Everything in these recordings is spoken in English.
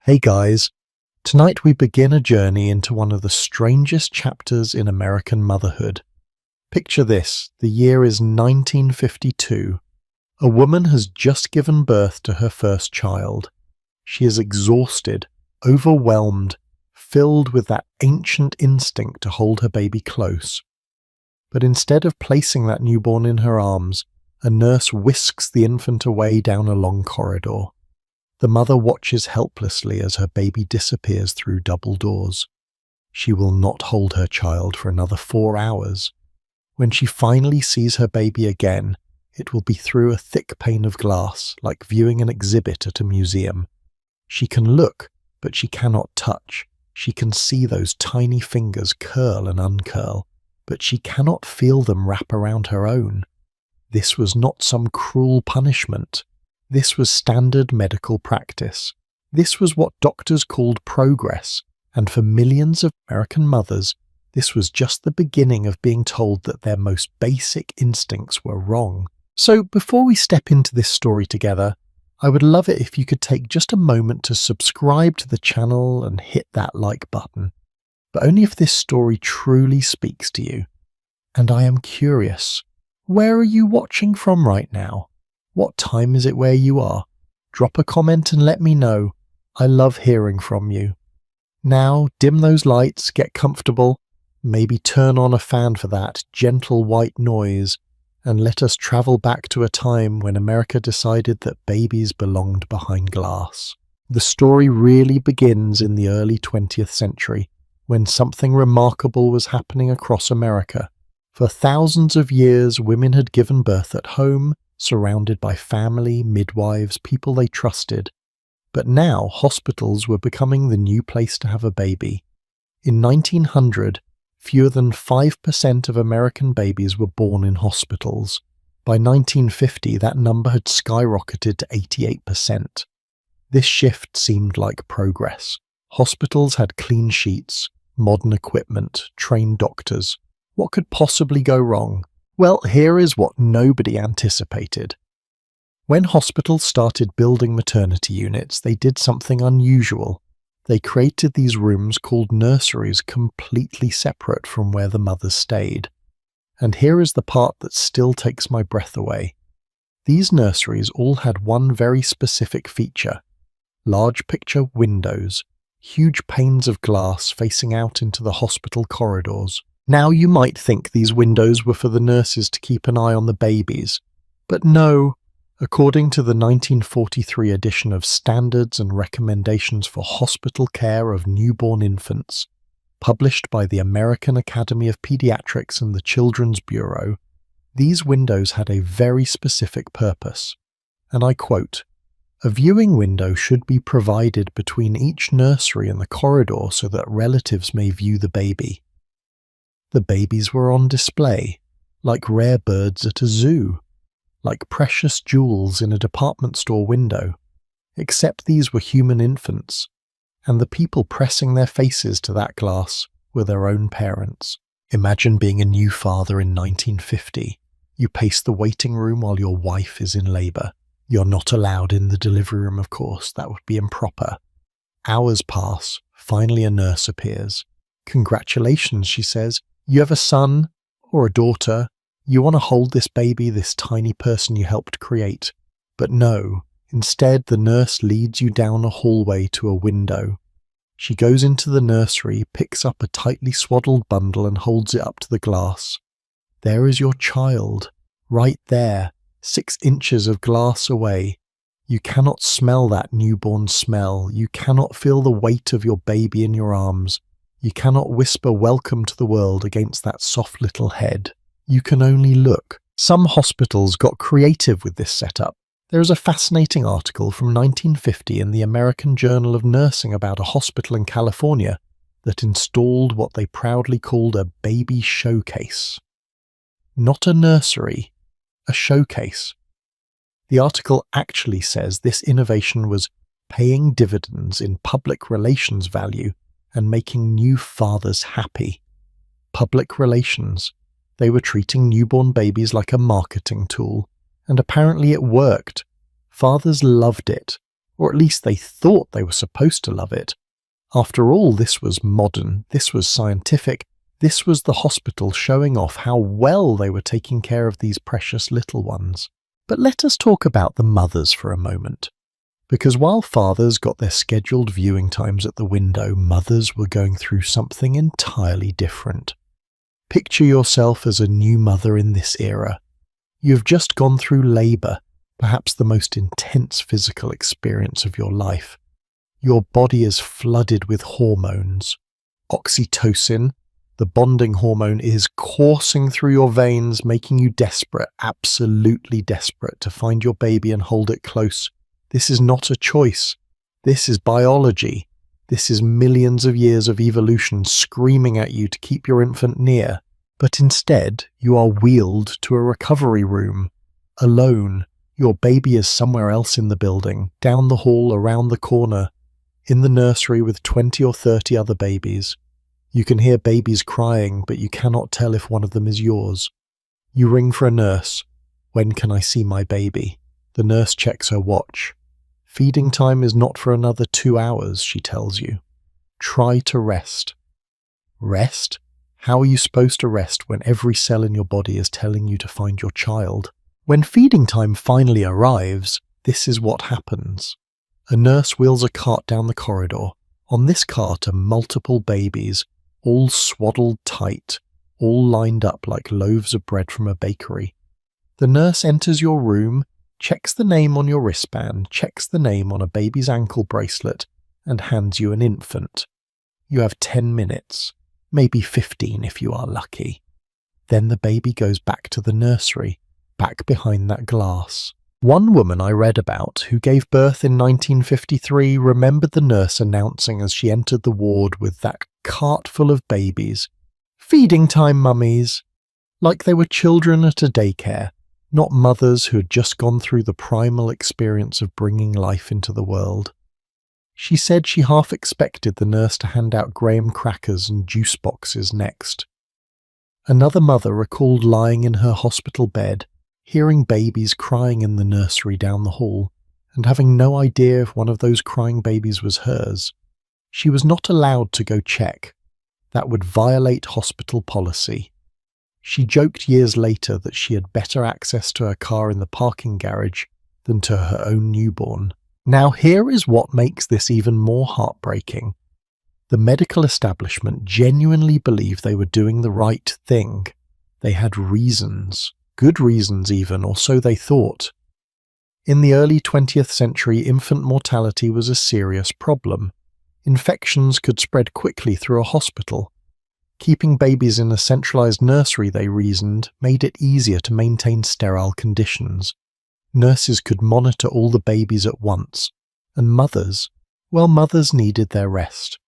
Hey guys, tonight we begin a journey into one of the strangest chapters in American motherhood. Picture this, the year is 1952. A woman has just given birth to her first child. She is exhausted, overwhelmed, filled with that ancient instinct to hold her baby close. But instead of placing that newborn in her arms, a nurse whisks the infant away down a long corridor. The mother watches helplessly as her baby disappears through double doors. She will not hold her child for another 4 hours. When she finally sees her baby again, it will be through a thick pane of glass, like viewing an exhibit at a museum. She can look, but she cannot touch. She can see those tiny fingers curl and uncurl, but she cannot feel them wrap around her own. This was not some cruel punishment. This was standard medical practice. This was what doctors called progress, and for millions of American mothers, this was just the beginning of being told that their most basic instincts were wrong. So before we step into this story together, I would love it if you could take just a moment to subscribe to the channel and hit that like button. But only if this story truly speaks to you. And I am curious, where are you watching from right now? What time is it where you are? Drop a comment and let me know. I love hearing from you. Now, dim those lights, get comfortable, maybe turn on a fan for that gentle white noise, and let us travel back to a time when America decided that babies belonged behind glass. The story really begins in the early 20th century, when something remarkable was happening across America. For thousands of years, women had given birth at home, surrounded by family, midwives, people they trusted. But now hospitals were becoming the new place to have a baby. In 1900, fewer than 5% of American babies were born in hospitals. By 1950, that number had skyrocketed to 88%. This shift seemed like progress. Hospitals had clean sheets, modern equipment, trained doctors. What could possibly go wrong? Well, here is what nobody anticipated. When hospitals started building maternity units, they did something unusual. They created these rooms called nurseries completely separate from where the mothers stayed. And here is the part that still takes my breath away. These nurseries all had one very specific feature: large picture windows, huge panes of glass facing out into the hospital corridors. Now you might think these windows were for the nurses to keep an eye on the babies, but no. According to the 1943 edition of Standards and Recommendations for Hospital Care of Newborn Infants, published by the American Academy of Pediatrics and the Children's Bureau, these windows had a very specific purpose. And I quote, "A viewing window should be provided between each nursery and the corridor so that relatives may view the baby." The babies were on display, like rare birds at a zoo, like precious jewels in a department store window, except these were human infants, and the people pressing their faces to that glass were their own parents. Imagine being a new father in 1950. You pace the waiting room while your wife is in labour. You're not allowed in the delivery room, of course, that would be improper. Hours pass, finally a nurse appears. "Congratulations," she says. "You have a son or a daughter. You want to hold this baby, this tiny person you helped create." But no, instead the nurse leads you down a hallway to a window. She goes into the nursery, picks up a tightly swaddled bundle and holds it up to the glass. There is your child, right there, 6 inches of glass away. You cannot smell that newborn smell. You cannot feel the weight of your baby in your arms. You cannot whisper welcome to the world against that soft little head. You can only look. Some hospitals got creative with this setup. There is a fascinating article from 1950 in the American Journal of Nursing about a hospital in California that installed what they proudly called a baby showcase. Not a nursery, a showcase. The article actually says this innovation was paying dividends in public relations value and making new fathers happy. Public relations. They were treating newborn babies like a marketing tool, and apparently it worked. Fathers loved it, or at least they thought they were supposed to love it. After all, this was modern, this was scientific, this was the hospital showing off how well they were taking care of these precious little ones. But let us talk about the mothers for a moment. Because while fathers got their scheduled viewing times at the window, mothers were going through something entirely different. Picture yourself as a new mother in this era. You've just gone through labour, perhaps the most intense physical experience of your life. Your body is flooded with hormones. Oxytocin, the bonding hormone, is coursing through your veins, making you desperate, absolutely desperate to find your baby and hold it close. This is not a choice. This is biology. This is millions of years of evolution screaming at you to keep your infant near. But instead, you are wheeled to a recovery room, alone. Your baby is somewhere else in the building, down the hall, around the corner, in the nursery with 20 or 30 other babies. You can hear babies crying, but you cannot tell if one of them is yours. You ring for a nurse. When can I see my baby? The nurse checks her watch. Feeding time is not for another 2 hours, she tells you. Try to rest. Rest? How are you supposed to rest when every cell in your body is telling you to find your child? When feeding time finally arrives, this is what happens. A nurse wheels a cart down the corridor. On this cart are multiple babies, all swaddled tight, all lined up like loaves of bread from a bakery. The nurse enters your room, checks the name on your wristband, checks the name on a baby's ankle bracelet, and hands you an infant. You have 10 minutes, maybe 15 if you are lucky. Then the baby goes back to the nursery, back behind that glass. One woman I read about, who gave birth in 1953, remembered the nurse announcing as she entered the ward with that cart full of babies, "Feeding time, mummies," like they were children at a daycare, not mothers who had just gone through the primal experience of bringing life into the world. She said she half expected the nurse to hand out graham crackers and juice boxes next. Another mother recalled lying in her hospital bed, hearing babies crying in the nursery down the hall, and having no idea if one of those crying babies was hers. She was not allowed to go check. That would violate hospital policy. She joked years later that she had better access to her car in the parking garage than to her own newborn. Now here is what makes this even more heartbreaking. The medical establishment genuinely believed they were doing the right thing. They had reasons, good reasons even, or so they thought. In the early 20th century, infant mortality was a serious problem. Infections could spread quickly through a hospital. Keeping babies in a centralized nursery, they reasoned, made it easier to maintain sterile conditions. Nurses could monitor all the babies at once. And mothers needed their rest.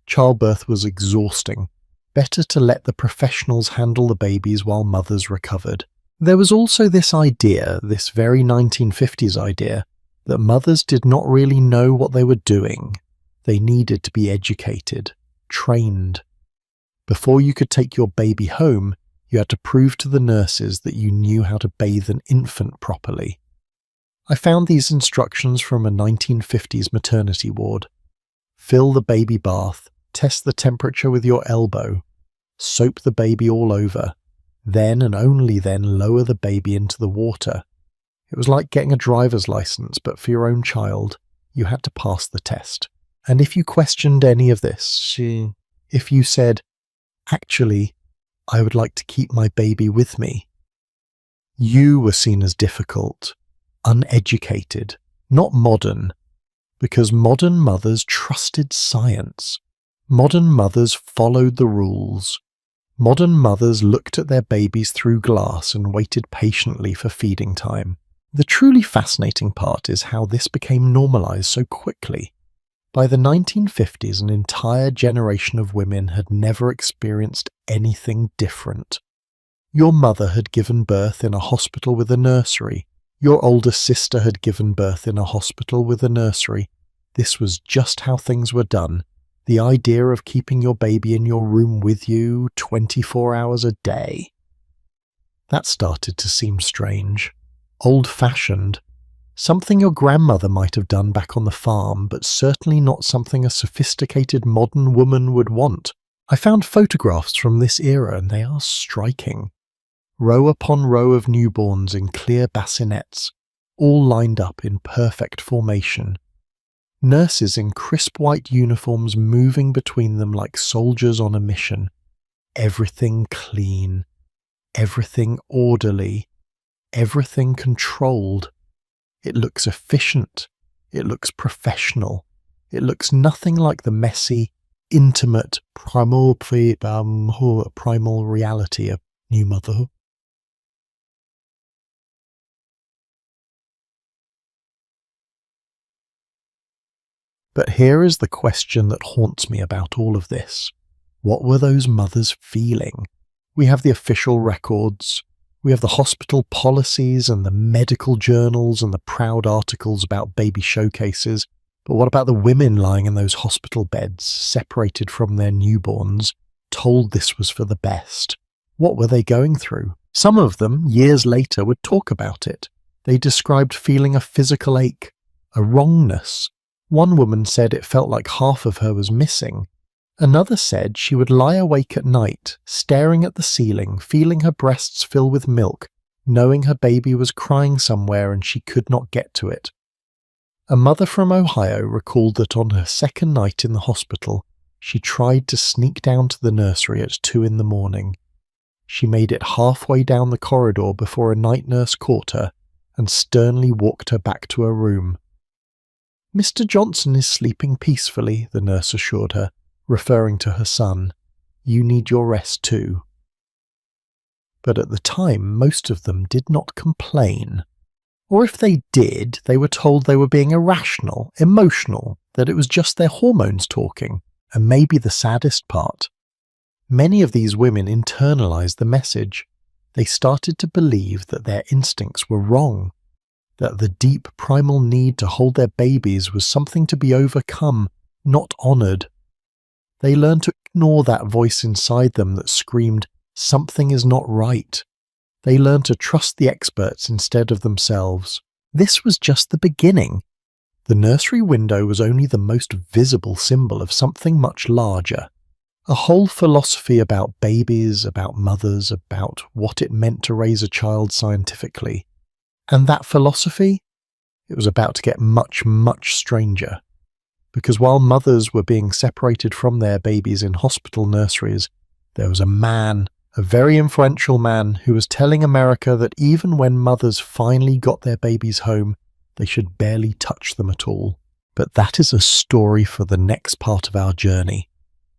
Childbirth was exhausting. Better to let the professionals handle the babies while mothers recovered. There was also this idea, this very 1950s idea, that mothers did not really know what they were doing. They needed to be educated, trained. Before you could take your baby home, you had to prove to the nurses that you knew how to bathe an infant properly. I found these instructions from a 1950s maternity ward. Fill the baby bath, test the temperature with your elbow, soap the baby all over, then and only then lower the baby into the water. It was like getting a driver's license, but for your own child. You had to pass the test. And if you questioned any of this, if you said, "Actually, I would like to keep my baby with me," you were seen as difficult, uneducated, not modern, because modern mothers trusted science. Modern mothers followed the rules. Modern mothers looked at their babies through glass and waited patiently for feeding time. The truly fascinating part is how this became normalized so quickly. By the 1950s, an entire generation of women had never experienced anything different. Your mother had given birth in a hospital with a nursery. Your older sister had given birth in a hospital with a nursery. This was just how things were done. The idea of keeping your baby in your room with you 24 hours a day. That started to seem strange, old-fashioned. Something your grandmother might have done back on the farm, but certainly not something a sophisticated modern woman would want. I found photographs from this era and they are striking. Row upon row of newborns in clear bassinets, all lined up in perfect formation. Nurses in crisp white uniforms moving between them like soldiers on a mission. Everything clean, everything orderly, everything controlled. It looks efficient, it looks professional, it looks nothing like the messy, intimate, primal reality of new motherhood. But here is the question that haunts me about all of this. What were those mothers feeling? We have the official records, we have the hospital policies and the medical journals and the proud articles about baby showcases, but what about the women lying in those hospital beds, separated from their newborns, told this was for the best? What were they going through? Some of them, years later, would talk about it. They described feeling a physical ache, a wrongness. One woman said it felt like half of her was missing. Another said she would lie awake at night, staring at the ceiling, feeling her breasts fill with milk, knowing her baby was crying somewhere and she could not get to it. A mother from Ohio recalled that on her second night in the hospital, she tried to sneak down to the nursery at 2 a.m. She made it halfway down the corridor before a night nurse caught her and sternly walked her back to her room. "Mr. Johnson is sleeping peacefully," the nurse assured her, referring to her son. "You need your rest too." But at the time, most of them did not complain. Or if they did, they were told they were being irrational, emotional, that it was just their hormones talking, and maybe the saddest part. Many of these women internalized the message. They started to believe that their instincts were wrong, that the deep primal need to hold their babies was something to be overcome, not honored. They learned to ignore that voice inside them that screamed, "Something is not right." They learned to trust the experts instead of themselves. This was just the beginning. The nursery window was only the most visible symbol of something much larger. A whole philosophy about babies, about mothers, about what it meant to raise a child scientifically. And that philosophy? It was about to get much, much stranger. Because while mothers were being separated from their babies in hospital nurseries, there was a man, a very influential man, who was telling America that even when mothers finally got their babies home, they should barely touch them at all. But that is a story for the next part of our journey.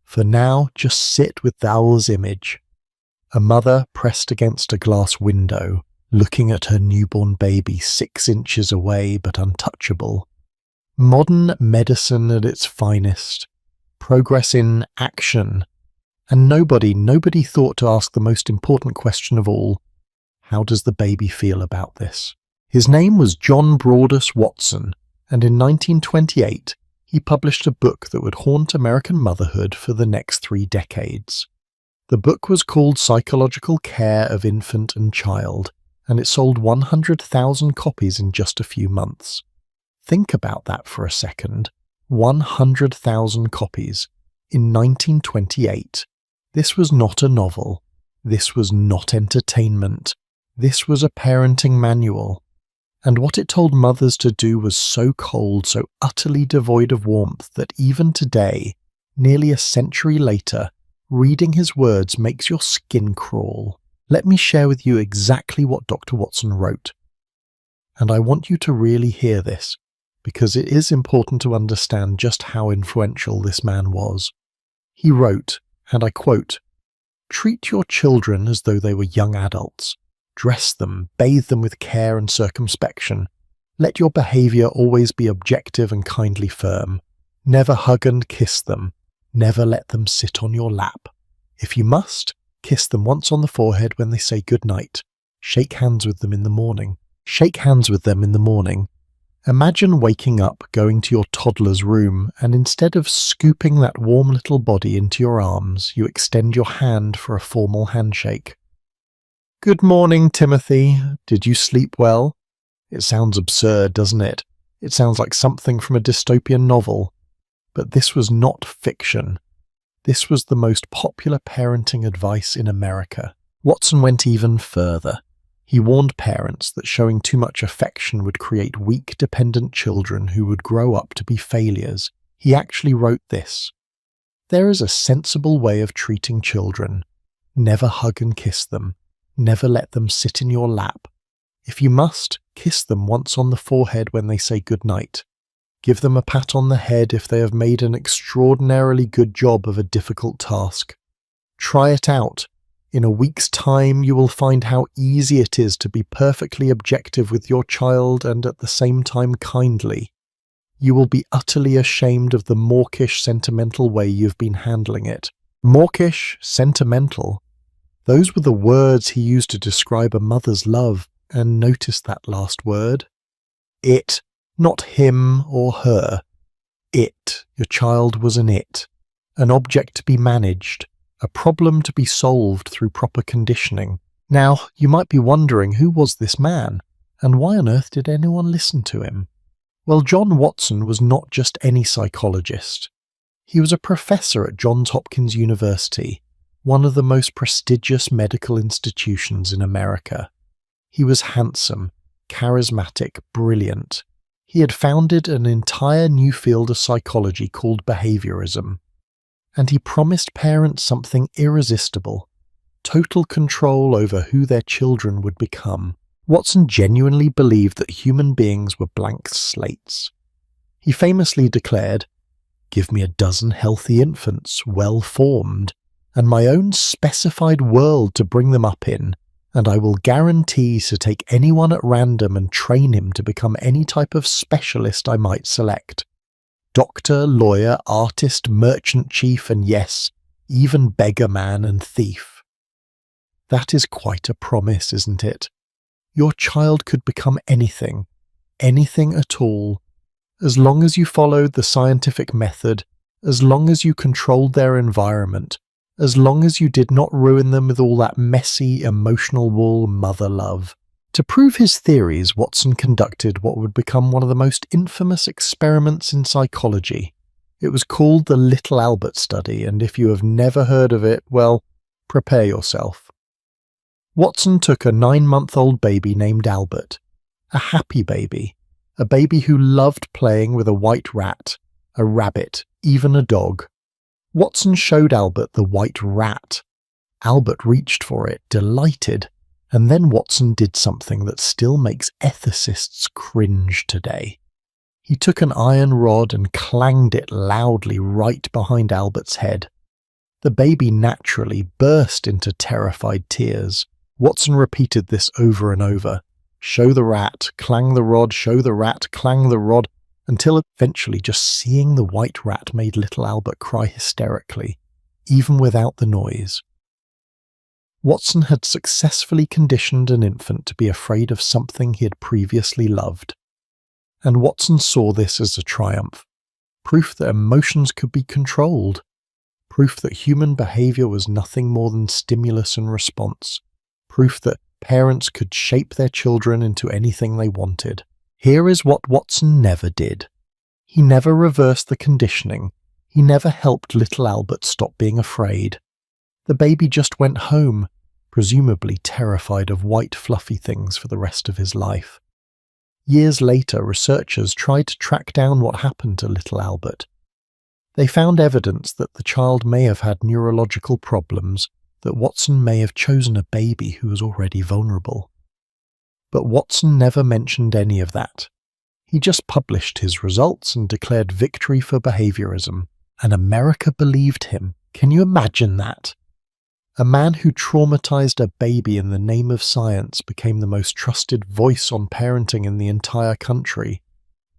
For now, just sit with Dowell's image. A mother pressed against a glass window, looking at her newborn baby 6 inches away but untouchable. Modern medicine at its finest, progress in action, and nobody thought to ask the most important question of all: how does the baby feel about this? His name was John Broadus Watson, and in 1928 he published a book that would haunt American motherhood for the next 3 decades. The book was called Psychological Care of Infant and Child, and it sold 100,000 copies in just a few months. Think about that for a second. 100,000 copies in 1928. This was not a novel. This was not entertainment. This was a parenting manual. And what it told mothers to do was so cold, so utterly devoid of warmth that even today, nearly a century later, reading his words makes your skin crawl. Let me share with you exactly what Dr. Watson wrote. And I want you to really hear this, because it is important to understand just how influential this man was. He wrote, and I quote, "Treat your children as though they were young adults. Dress them, bathe them with care and circumspection. Let your behavior always be objective and kindly firm. Never hug and kiss them. Never let them sit on your lap. If you must, kiss them once on the forehead when they say good night. Shake hands with them in the morning. Shake hands with them in the morning. Imagine waking up, going to your toddler's room, and instead of scooping that warm little body into your arms, you extend your hand for a formal handshake. Good morning, Timothy. Did you sleep well? It sounds absurd, doesn't it? It sounds like something from a dystopian novel. But this was not fiction. This was the most popular parenting advice in America. Watson went even further. He warned parents that showing too much affection would create weak, dependent children who would grow up to be failures. He actually wrote this: "There is a sensible way of treating children. Never hug and kiss them. Never let them sit in your lap. If you must, kiss them once on the forehead when they say goodnight. Give them a pat on the head if they have made an extraordinarily good job of a difficult task. Try it out. In a week's time, you will find how easy it is to be perfectly objective with your child and at the same time kindly. You will be utterly ashamed of the mawkish, sentimental way you've been handling it." Mawkish, sentimental. Those were the words he used to describe a mother's love, and notice that last word. It. Not him or her. It. Your child was an it. An object to be managed. A problem to be solved through proper conditioning. Now, you might be wondering, who was this man? And why on earth did anyone listen to him? Well, John Watson was not just any psychologist. He was a professor at Johns Hopkins University, one of the most prestigious medical institutions in America. He was handsome, charismatic, brilliant. He had founded an entire new field of psychology called behaviorism, and he promised parents something irresistible: total control over who their children would become. Watson genuinely believed that human beings were blank slates. He famously declared, "Give me a dozen healthy infants, well-formed, and my own specified world to bring them up in, and I will guarantee to take anyone at random and train him to become any type of specialist I might select. Doctor, lawyer, artist, merchant chief, and yes, even beggar man and thief." That is quite a promise, isn't it? Your child could become anything at all, as long as you followed the scientific method, as long as you controlled their environment, as long as you did not ruin them with all that messy, emotional wool mother love. To prove his theories, Watson conducted what would become one of the most infamous experiments in psychology. It was called the Little Albert Study, and if you have never heard of it, well, prepare yourself. Watson took a 9-month-old baby named Albert, a happy baby, a baby who loved playing with a white rat, a rabbit, even a dog. Watson showed Albert the white rat. Albert reached for it, delighted, and then Watson did something that still makes ethicists cringe today. He took an iron rod and clanged it loudly right behind Albert's head. The baby naturally burst into terrified tears. Watson repeated this over and over. Show the rat, clang the rod, show the rat, clang the rod, until eventually just seeing the white rat made little Albert cry hysterically, even without the noise. Watson had successfully conditioned an infant to be afraid of something he had previously loved. And Watson saw this as a triumph, proof that emotions could be controlled, proof that human behavior was nothing more than stimulus and response, proof that parents could shape their children into anything they wanted. Here is what Watson never did. He never reversed the conditioning. He never helped little Albert stop being afraid. The baby just went home, presumably terrified of white fluffy things for the rest of his life. Years later, researchers tried to track down what happened to little Albert. They found evidence that the child may have had neurological problems, that Watson may have chosen a baby who was already vulnerable. But Watson never mentioned any of that. He just published his results and declared victory for behaviorism, and America believed him. Can you imagine that? A man who traumatized a baby in the name of science became the most trusted voice on parenting in the entire country.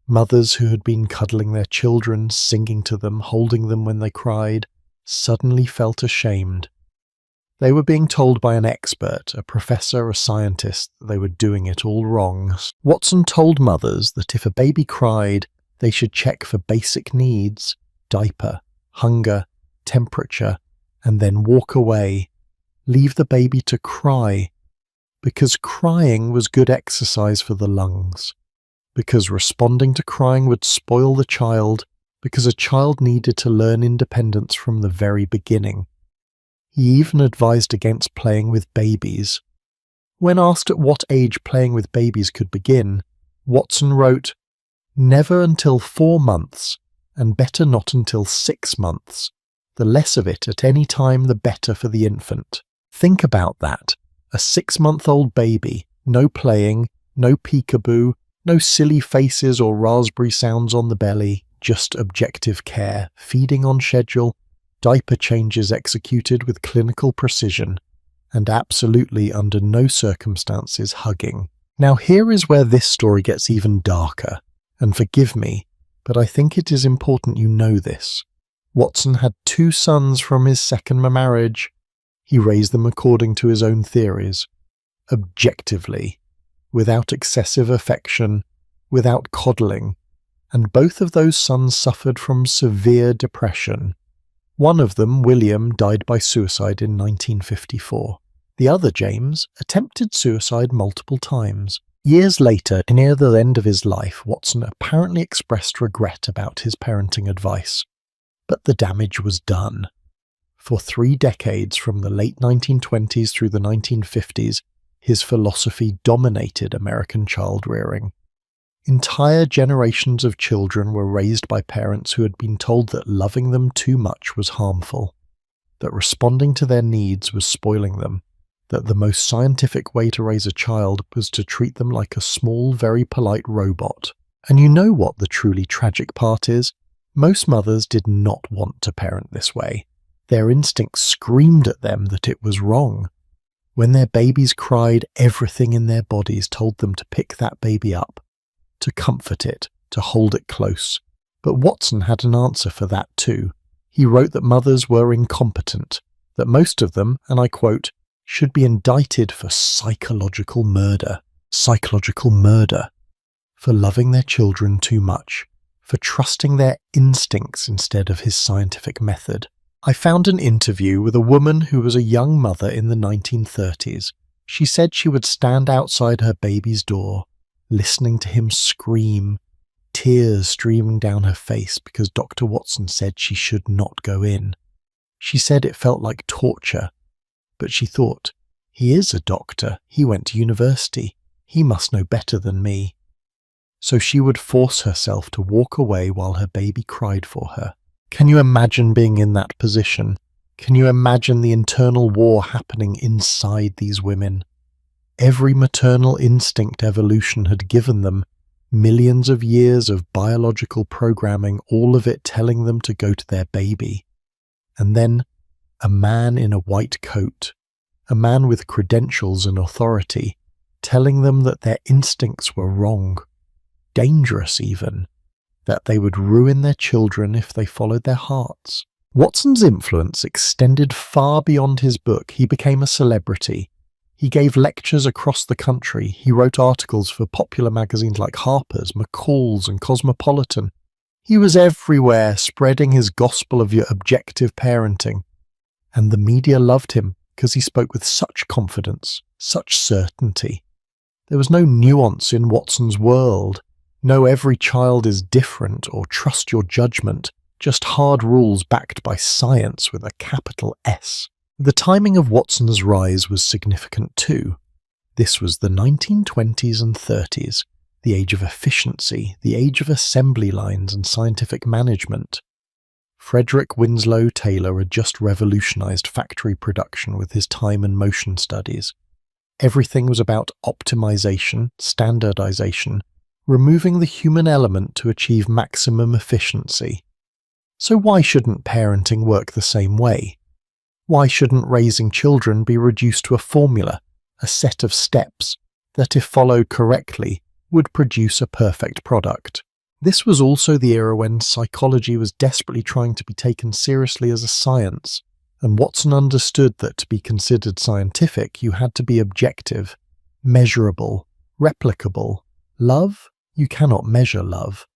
Mothers who had been cuddling their children, singing to them, holding them when they cried, suddenly felt ashamed. They were being told by an expert, a professor, a scientist, that they were doing it all wrong. Watson told mothers that if a baby cried, they should check for basic needs, diaper, hunger, temperature, and then walk away. Leave the baby to cry. because crying was good exercise for the lungs, because responding to crying would spoil the child, because a child needed to learn independence from the very beginning. He even advised against playing with babies. When asked at what age playing with babies could begin, Watson wrote, "Never until 4 months, and better not until 6 months. The less of it at any time, the better for the infant." Think about that. A 6-month-old baby, no playing, no peekaboo, no silly faces or raspberry sounds on the belly, just objective care, feeding on schedule, diaper changes executed with clinical precision, and absolutely under no circumstances hugging. Now here is where this story gets even darker, and forgive me, but I think it is important you know this. Watson had 2 sons from his second marriage. He raised them according to his own theories, objectively, without excessive affection, without coddling, and both of those sons suffered from severe depression. One of them, William, died by suicide in 1954. The other, James, attempted suicide multiple times. Years later, near the end of his life, Watson apparently expressed regret about his parenting advice. But the damage was done. For 3 decades, from the late 1920s through the 1950s, his philosophy dominated American child-rearing. Entire generations of children were raised by parents who had been told that loving them too much was harmful, that responding to their needs was spoiling them, that the most scientific way to raise a child was to treat them like a small, very polite robot. And you know what the truly tragic part is? Most mothers did not want to parent this way. Their instincts screamed at them that it was wrong. When their babies cried, everything in their bodies told them to pick that baby up, to comfort it, to hold it close. But Watson had an answer for that too. He wrote that mothers were incompetent, that most of them, and I quote, should be indicted for psychological murder, for loving their children too much, for trusting their instincts instead of his scientific method. I found an interview with a woman who was a young mother in the 1930s. She said she would stand outside her baby's door, listening to him scream, tears streaming down her face because Dr. Watson said she should not go in. She said it felt like torture, but she thought, he is a doctor, he went to university, he must know better than me. So she would force herself to walk away while her baby cried for her. Can you imagine being in that position? Can you imagine the internal war happening inside these women? Every maternal instinct evolution had given them, millions of years of biological programming, all of it telling them to go to their baby. And then a man in a white coat, a man with credentials and authority, telling them that their instincts were wrong, dangerous even, that they would ruin their children if they followed their hearts. Watson's influence extended far beyond his book. He became a celebrity. He gave lectures across the country. He wrote articles for popular magazines like Harper's, McCall's, and Cosmopolitan. He was everywhere, spreading his gospel of your objective parenting. And the media loved him because he spoke with such confidence, such certainty. There was no nuance in Watson's world. No every child is different or trust your judgment, just hard rules backed by science with a capital S. The timing of Watson's rise was significant too. This was the 1920s and 30s, the age of efficiency, the age of assembly lines and scientific management. Frederick Winslow Taylor had just revolutionized factory production with his time and motion studies. Everything was about optimization, standardization, removing the human element to achieve maximum efficiency. So why shouldn't parenting work the same way? Why shouldn't raising children be reduced to a formula, a set of steps, that if followed correctly, would produce a perfect product? This was also the era when psychology was desperately trying to be taken seriously as a science, and Watson understood that to be considered scientific, you had to be objective, measurable, replicable. Love? You cannot measure love.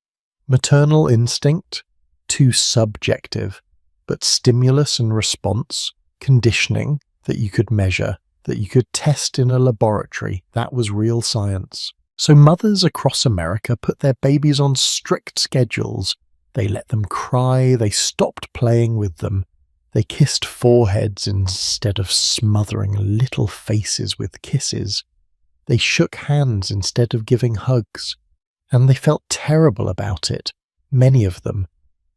Maternal instinct? Too subjective. But stimulus and response, conditioning, that you could measure, that you could test in a laboratory. That was real science. So mothers across America put their babies on strict schedules. They let them cry, they stopped playing with them. They kissed foreheads instead of smothering little faces with kisses. They shook hands instead of giving hugs. And they felt terrible about it, many of them.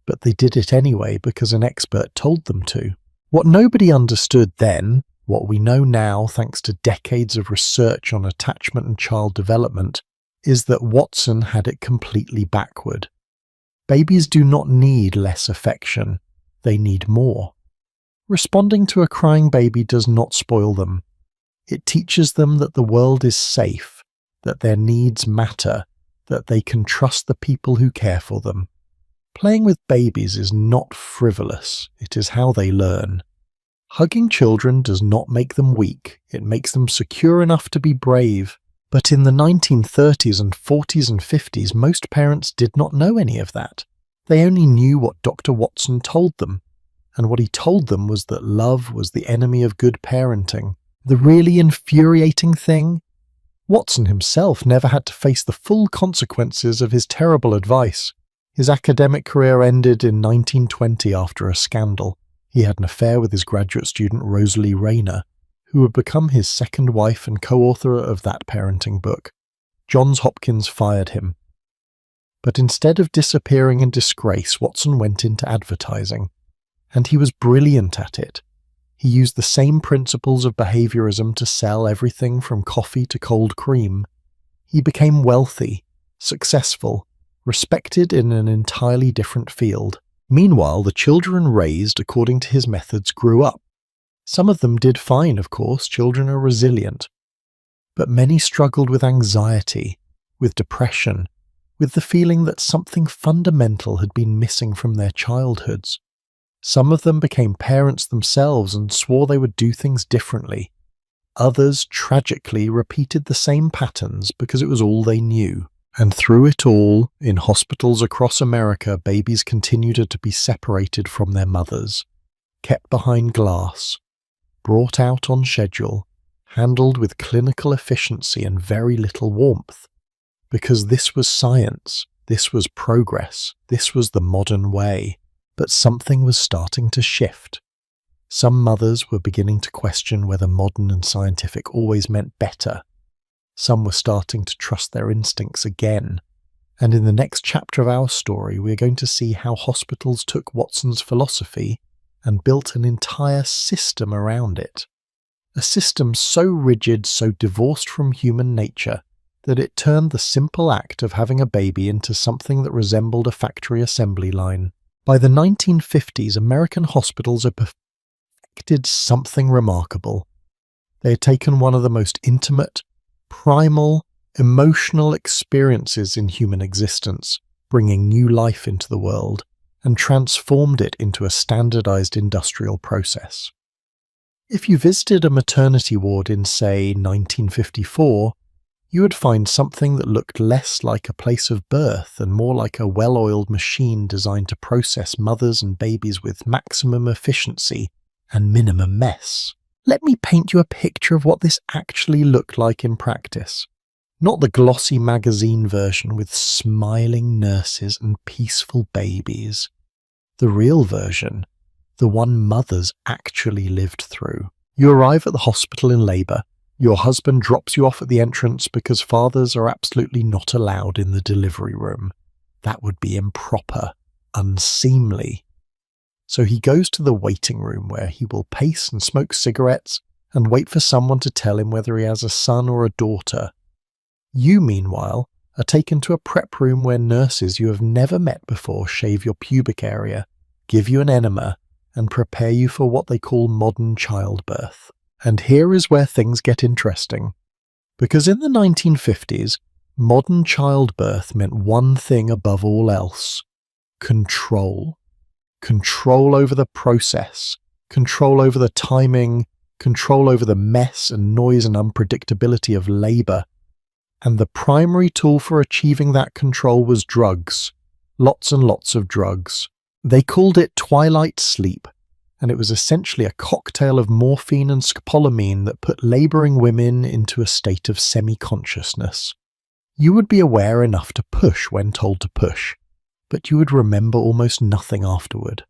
But they did it anyway because an expert told them to. What nobody understood then, what we know now thanks to decades of research on attachment and child development, is that Watson had it completely backward. Babies do not need less affection, they need more. Responding to a crying baby does not spoil them. It teaches them that the world is safe, that their needs matter, that they can trust the people who care for them. Playing with babies is not frivolous, it is how they learn. Hugging children does not make them weak, it makes them secure enough to be brave. But in the 1930s and 40s and 50s, most parents did not know any of that. They only knew what Dr. Watson told them. And what he told them was that love was the enemy of good parenting. The really infuriating thing? Watson himself never had to face the full consequences of his terrible advice. His academic career ended in 1920 after a scandal. He had an affair with his graduate student Rosalie Rayner, who would become his second wife and co-author of that parenting book. Johns Hopkins fired him. But instead of disappearing in disgrace, Watson went into advertising. And he was brilliant at it. He used the same principles of behaviorism to sell everything from coffee to cold cream. He became wealthy, successful, respected in an entirely different field. Meanwhile, the children raised according to his methods grew up. Some of them did fine, of course, children are resilient. But many struggled with anxiety, with depression, with the feeling that something fundamental had been missing from their childhoods. Some of them became parents themselves and swore they would do things differently. Others, tragically, repeated the same patterns because it was all they knew. And through it all, in hospitals across America, babies continued to be separated from their mothers, kept behind glass, brought out on schedule, handled with clinical efficiency and very little warmth. Because this was science, this was progress, this was the modern way. But something was starting to shift. Some mothers were beginning to question whether modern and scientific always meant better. Some were starting to trust their instincts again. And in the next chapter of our story, we are going to see how hospitals took Watson's philosophy and built an entire system around it. A system so rigid, so divorced from human nature, that it turned the simple act of having a baby into something that resembled a factory assembly line. By the 1950s, American hospitals had perfected something remarkable. They had taken one of the most intimate, primal, emotional experiences in human existence, bringing new life into the world, and transformed it into a standardized industrial process. If you visited a maternity ward in, say, 1954, you would find something that looked less like a place of birth and more like a well-oiled machine designed to process mothers and babies with maximum efficiency and minimum mess. Let me paint you a picture of what this actually looked like in practice. Not the glossy magazine version with smiling nurses and peaceful babies. The real version, the one mothers actually lived through. You arrive at the hospital in labour. Your husband drops you off at the entrance because fathers are absolutely not allowed in the delivery room. That would be improper, unseemly. So he goes to the waiting room where he will pace and smoke cigarettes and wait for someone to tell him whether he has a son or a daughter. You, meanwhile, are taken to a prep room where nurses you have never met before shave your pubic area, give you an enema, and prepare you for what they call modern childbirth. And here is where things get interesting. Because in the 1950s, modern childbirth meant one thing above all else: control. Control over the process, control over the timing, control over the mess and noise and unpredictability of labour. And the primary tool for achieving that control was drugs. Lots and lots of drugs. They called it twilight sleep, and it was essentially a cocktail of morphine and scopolamine that put labouring women into a state of semi-consciousness. You would be aware enough to push when told to push, but you would remember almost nothing afterward.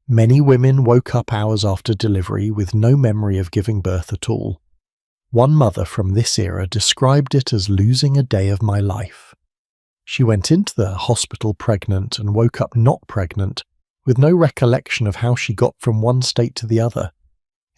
Many women woke up hours after delivery with no memory of giving birth at all. One mother from this era described it as losing a day of my life. She went into the hospital pregnant and woke up not pregnant, with no recollection of how she got from one state to the other.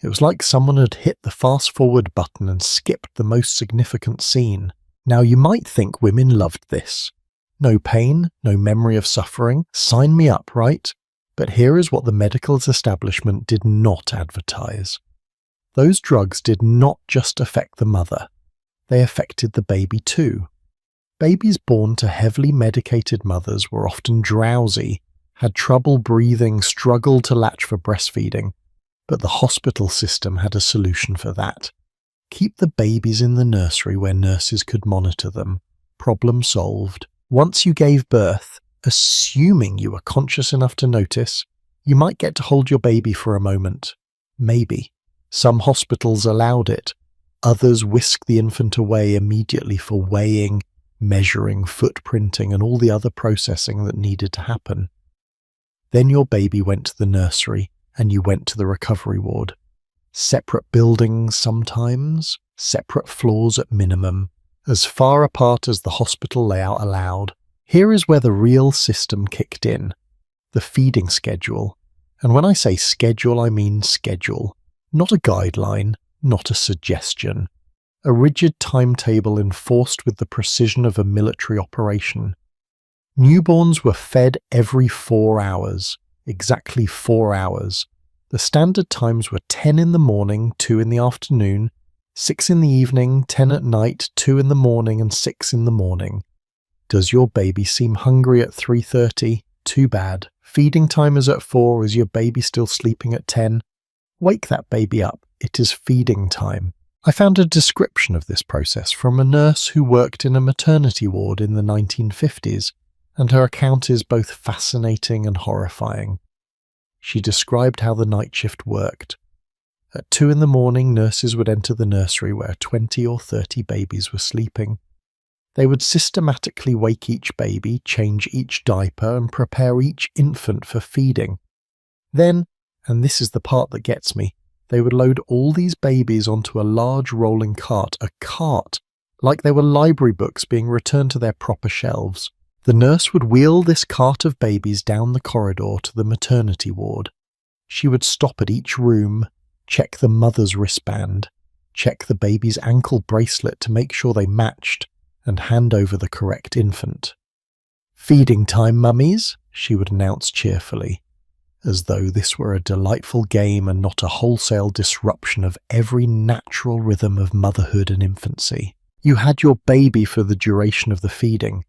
It was like someone had hit the fast-forward button and skipped the most significant scene. Now you might think women loved this. No pain, no memory of suffering, sign me up, right? But here is what the medical establishment did not advertise. Those drugs did not just affect the mother, they affected the baby too. Babies born to heavily medicated mothers were often drowsy, had trouble breathing, struggled to latch for breastfeeding, but the hospital system had a solution for that. Keep the babies in the nursery where nurses could monitor them. Problem solved. Once you gave birth, assuming you were conscious enough to notice, you might get to hold your baby for a moment. Maybe. Some hospitals allowed it. Others whisked the infant away immediately for weighing, measuring, footprinting, and all the other processing that needed to happen. Then your baby went to the nursery, and you went to the recovery ward. Separate buildings sometimes, separate floors at minimum, as far apart as the hospital layout allowed. Here is where the real system kicked in. The feeding schedule. And when I say schedule, I mean schedule. Not a guideline, not a suggestion. A rigid timetable enforced with the precision of a military operation. Newborns were fed every 4 hours, exactly 4 hours. The standard times were 10 in the morning, 2 in the afternoon, 6 in the evening, 10 at night, 2 in the morning, and 6 in the morning. Does your baby seem hungry at 3:30? Too bad. Feeding time is at 4. Is your baby still sleeping at 10? Wake that baby up. It is feeding time. I found a description of this process from a nurse who worked in a maternity ward in the 1950s, and her account is both fascinating and horrifying. She described how the night shift worked. At 2 in the morning, nurses would enter the nursery where 20 or 30 babies were sleeping. They would systematically wake each baby, change each diaper, and prepare each infant for feeding. Then, and this is the part that gets me, they would load all these babies onto a large rolling cart, like they were library books being returned to their proper shelves. The nurse would wheel this cart of babies down the corridor to the maternity ward. She would stop at each room, check the mother's wristband, check the baby's ankle bracelet to make sure they matched, and hand over the correct infant. "Feeding time, mummies," she would announce cheerfully, as though this were a delightful game and not a wholesale disruption of every natural rhythm of motherhood and infancy. You had your baby for the duration of the feeding,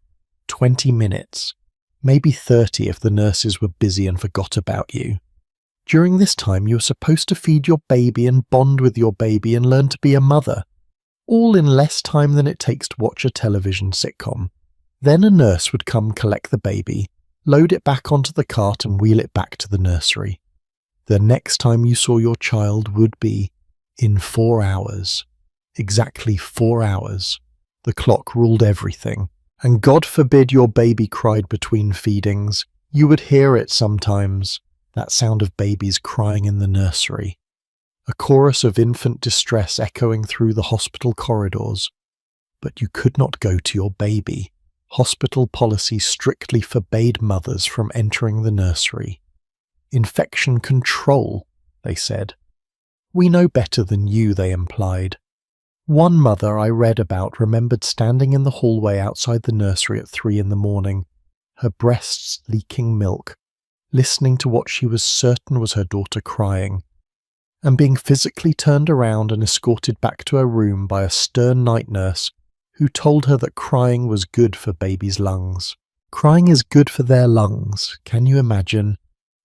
20 minutes, maybe 30 if the nurses were busy and forgot about you. During this time you were supposed to feed your baby and bond with your baby and learn to be a mother, all in less time than it takes to watch a television sitcom. Then a nurse would come collect the baby, load it back onto the cart and wheel it back to the nursery. The next time you saw your child would be in 4 hours. Exactly 4 hours. The clock ruled everything. And God forbid your baby cried between feedings. You would hear it sometimes, that sound of babies crying in the nursery. A chorus of infant distress echoing through the hospital corridors. But you could not go to your baby. Hospital policy strictly forbade mothers from entering the nursery. Infection control, they said. We know better than you, they implied. One mother I read about remembered standing in the hallway outside the nursery at 3 in the morning, her breasts leaking milk, listening to what she was certain was her daughter crying, and being physically turned around and escorted back to her room by a stern night nurse who told her that crying was good for babies' lungs. Crying is good for their lungs. Can you imagine?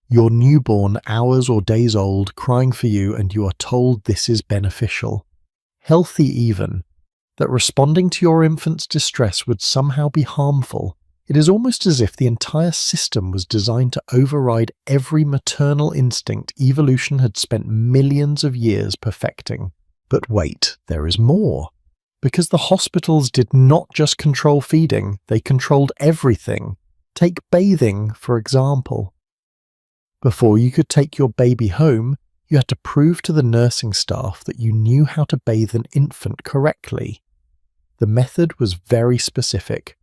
Your newborn, hours or days old, crying for you, and you are told this is beneficial. Healthy even. That responding to your infant's distress would somehow be harmful. It is almost as if the entire system was designed to override every maternal instinct evolution had spent millions of years perfecting. But wait, there is more. Because the hospitals did not just control feeding, they controlled everything. Take bathing, for example. Before you could take your baby home, you had to prove to the nursing staff that you knew how to bathe an infant correctly. The method was very specific.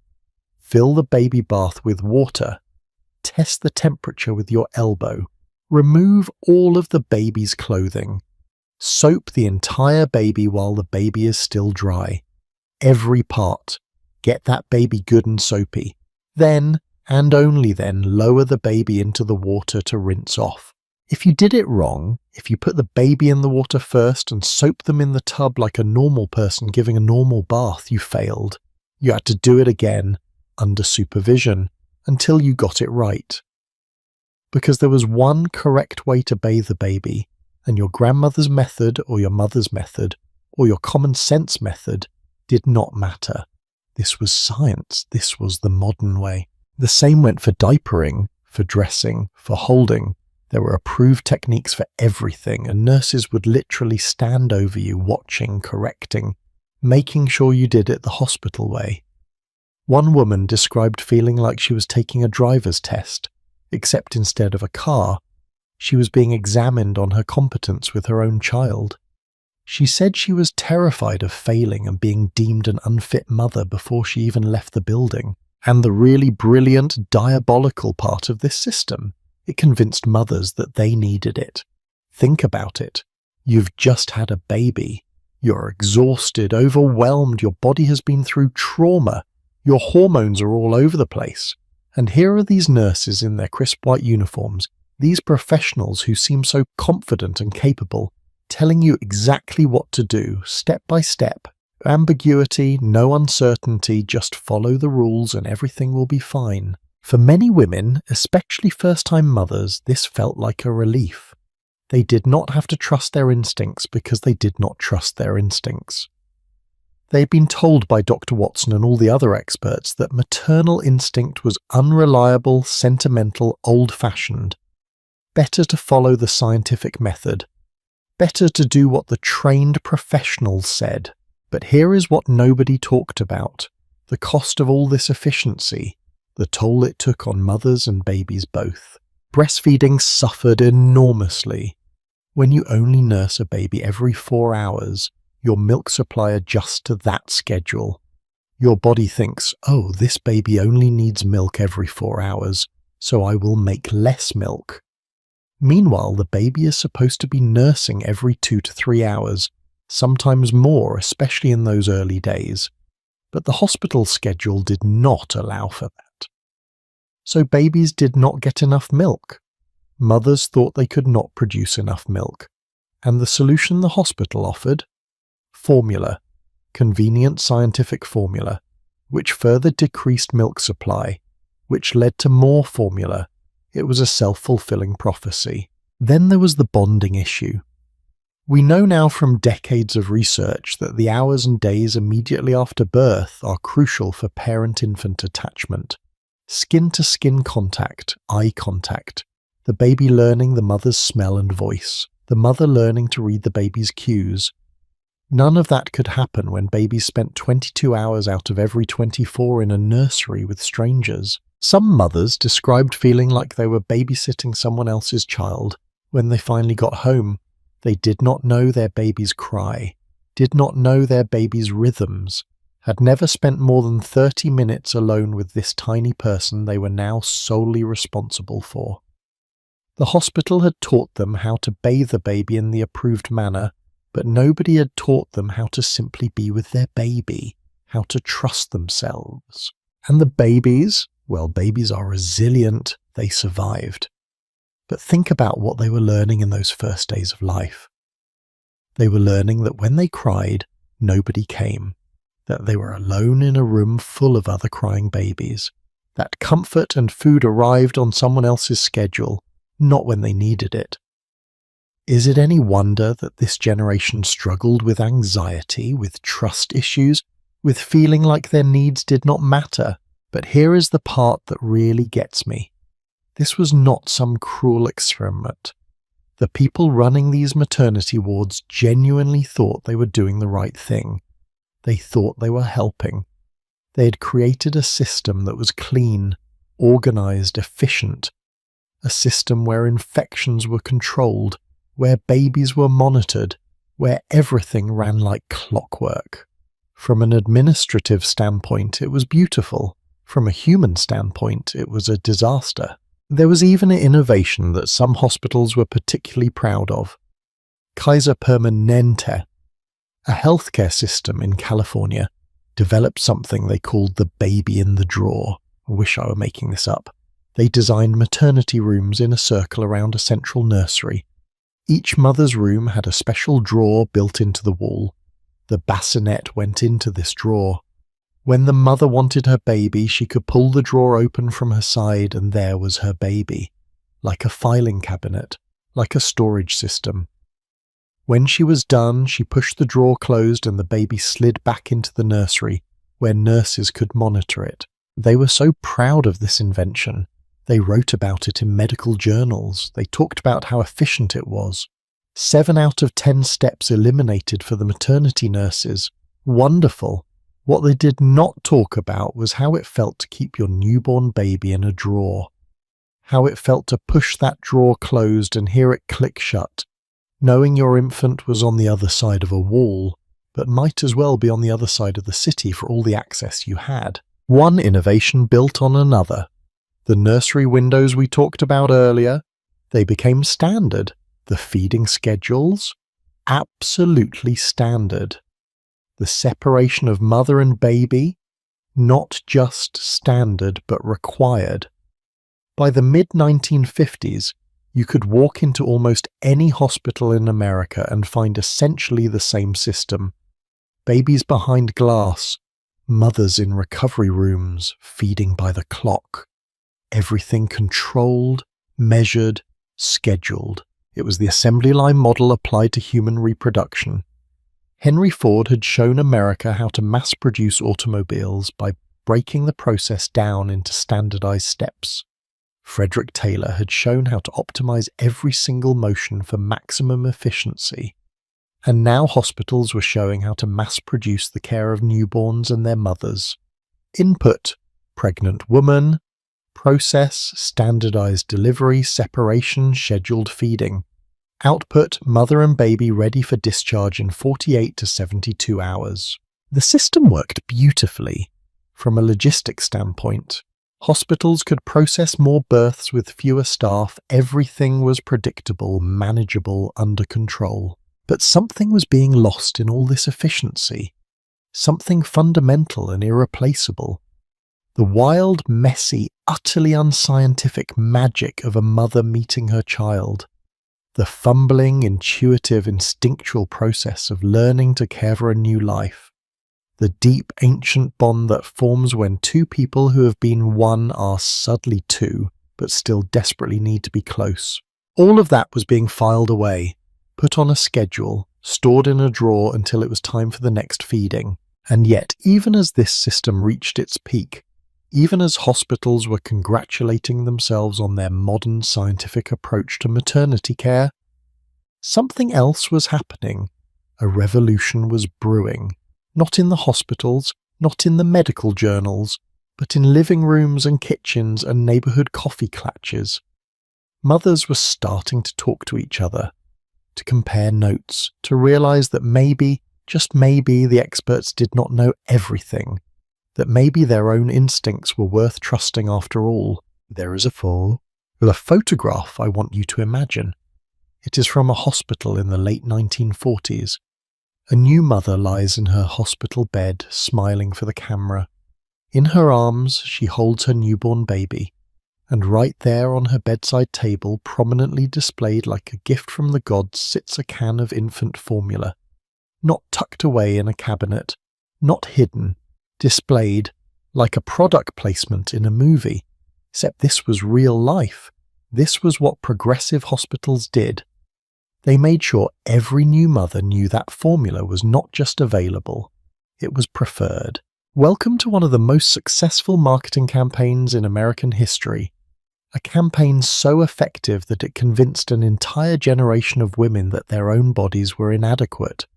Fill the baby bath with water. Test the temperature with your elbow. Remove all of the baby's clothing. Soap the entire baby while the baby is still dry. Every part. Get that baby good and soapy. Then, and only then, lower the baby into the water to rinse off. If you did it wrong, if you put the baby in the water first and soaped them in the tub like a normal person giving a normal bath, you failed. You had to do it again, under supervision, until you got it right. Because there was one correct way to bathe the baby, and your grandmother's method or your mother's method or your common sense method did not matter. This was science. This was the modern way. The same went for diapering, for dressing, for holding. There were approved techniques for everything, and nurses would literally stand over you, watching, correcting, making sure you did it the hospital way. One woman described feeling like she was taking a driver's test, except instead of a car, she was being examined on her competence with her own child. She said she was terrified of failing and being deemed an unfit mother before she even left the building. And the really brilliant, diabolical part of this system, it convinced mothers that they needed it. Think about it. You've just had a baby. You're exhausted, overwhelmed, your body has been through trauma. Your hormones are all over the place. And here are these nurses in their crisp white uniforms, these professionals who seem so confident and capable, telling you exactly what to do, step by step. Ambiguity, no uncertainty, just follow the rules and everything will be fine. For many women, especially first-time mothers, this felt like a relief. They did not have to trust their instincts because they did not trust their instincts. They had been told by Dr. Watson and all the other experts that maternal instinct was unreliable, sentimental, old-fashioned. Better to follow the scientific method. Better to do what the trained professionals said. But here is what nobody talked about. The cost of all this efficiency. The toll it took on mothers and babies both. Breastfeeding suffered enormously. When you only nurse a baby every 4 hours, your milk supply adjusts to that schedule. Your body thinks, oh, this baby only needs milk every 4 hours, so I will make less milk. Meanwhile, the baby is supposed to be nursing every 2 to 3 hours, sometimes more, especially in those early days. But the hospital schedule did not allow for that. So babies did not get enough milk. Mothers thought they could not produce enough milk. And the solution the hospital offered? Formula, convenient scientific formula, which further decreased milk supply, which led to more formula. It was a self-fulfilling prophecy. Then there was the bonding issue. We know now from decades of research that the hours and days immediately after birth are crucial for parent-infant attachment. Skin-to-skin contact, eye contact, the baby learning the mother's smell and voice, the mother learning to read the baby's cues. None of that could happen when babies spent 22 hours out of every 24 in a nursery with strangers. Some mothers described feeling like they were babysitting someone else's child. When they finally got home, they did not know their baby's cry, did not know their baby's rhythms, had never spent more than 30 minutes alone with this tiny person they were now solely responsible for. The hospital had taught them how to bathe the baby in the approved manner, but nobody had taught them how to simply be with their baby, how to trust themselves. And the babies, well, babies are resilient, they survived. But think about what they were learning in those first days of life. They were learning that when they cried, nobody came, that they were alone in a room full of other crying babies, that comfort and food arrived on someone else's schedule, not when they needed it. Is it any wonder that this generation struggled with anxiety, with trust issues, with feeling like their needs did not matter, But here is the part that really gets me. This was not some cruel experiment. The people running these maternity wards genuinely thought they were doing the right thing. They thought they were helping. They had created a system that was clean, organized, efficient. A system where infections were controlled, where babies were monitored, where everything ran like clockwork. From an administrative standpoint, it was beautiful. From a human standpoint, it was a disaster. There was even an innovation that some hospitals were particularly proud of. Kaiser Permanente, a healthcare system in California, developed something they called the baby in the drawer. I wish I were making this up. They designed maternity rooms in a circle around a central nursery. Each mother's room had a special drawer built into the wall. The bassinet went into this drawer. When the mother wanted her baby, she could pull the drawer open from her side and there was her baby, like a filing cabinet, like a storage system. When she was done, she pushed the drawer closed and the baby slid back into the nursery, where nurses could monitor it. They were so proud of this invention. They wrote about it in medical journals. They talked about how efficient it was. 7 out of 10 steps eliminated for the maternity nurses. Wonderful. What they did not talk about was how it felt to keep your newborn baby in a drawer. How it felt to push that drawer closed and hear it click shut, knowing your infant was on the other side of a wall, but might as well be on the other side of the city for all the access you had. One innovation built on another. The nursery windows we talked about earlier, they became standard. The feeding schedules, absolutely standard. The separation of mother and baby, not just standard but required. By the mid-1950s, you could walk into almost any hospital in America and find essentially the same system. Babies behind glass, mothers in recovery rooms, feeding by the clock. Everything controlled, measured, scheduled. It was the assembly line model applied to human reproduction. Henry Ford had shown America how to mass-produce automobiles by breaking the process down into standardized steps. Frederick Taylor had shown how to optimize every single motion for maximum efficiency. And now hospitals were showing how to mass-produce the care of newborns and their mothers. Input: pregnant woman. Process: standardized delivery, separation, scheduled feeding. Output: mother and baby ready for discharge in 48 to 72 hours. The system worked beautifully. From a logistics standpoint, hospitals could process more births with fewer staff. Everything was predictable, manageable, under control. But something was being lost in all this efficiency. Something fundamental and irreplaceable. The wild, messy, utterly unscientific magic of a mother meeting her child. The fumbling, intuitive, instinctual process of learning to care for a new life. The deep, ancient bond that forms when two people who have been one are suddenly two, but still desperately need to be close. All of that was being filed away, put on a schedule, stored in a drawer until it was time for the next feeding. And yet, even as this system reached its peak, even as hospitals were congratulating themselves on their modern scientific approach to maternity care, something else was happening. A revolution was brewing, not in the hospitals, not in the medical journals, but in living rooms and kitchens and neighborhood coffee klatches. Mothers were starting to talk to each other, to compare notes, to realize that maybe, just maybe, the experts did not know everything. That maybe their own instincts were worth trusting after all. There is a photograph I want you to imagine. It is from a hospital in the late 1940s. A new mother lies in her hospital bed, smiling for the camera. In her arms, she holds her newborn baby, and right there on her bedside table, prominently displayed like a gift from the gods, sits a can of infant formula. Not tucked away in a cabinet, not hidden, displayed like a product placement in a movie, except this was real life. This was what progressive hospitals did. They made sure every new mother knew that formula was not just available, it was preferred. Welcome to one of the most successful marketing campaigns in American history. A campaign so effective that it convinced an entire generation of women that their own bodies were inadequate.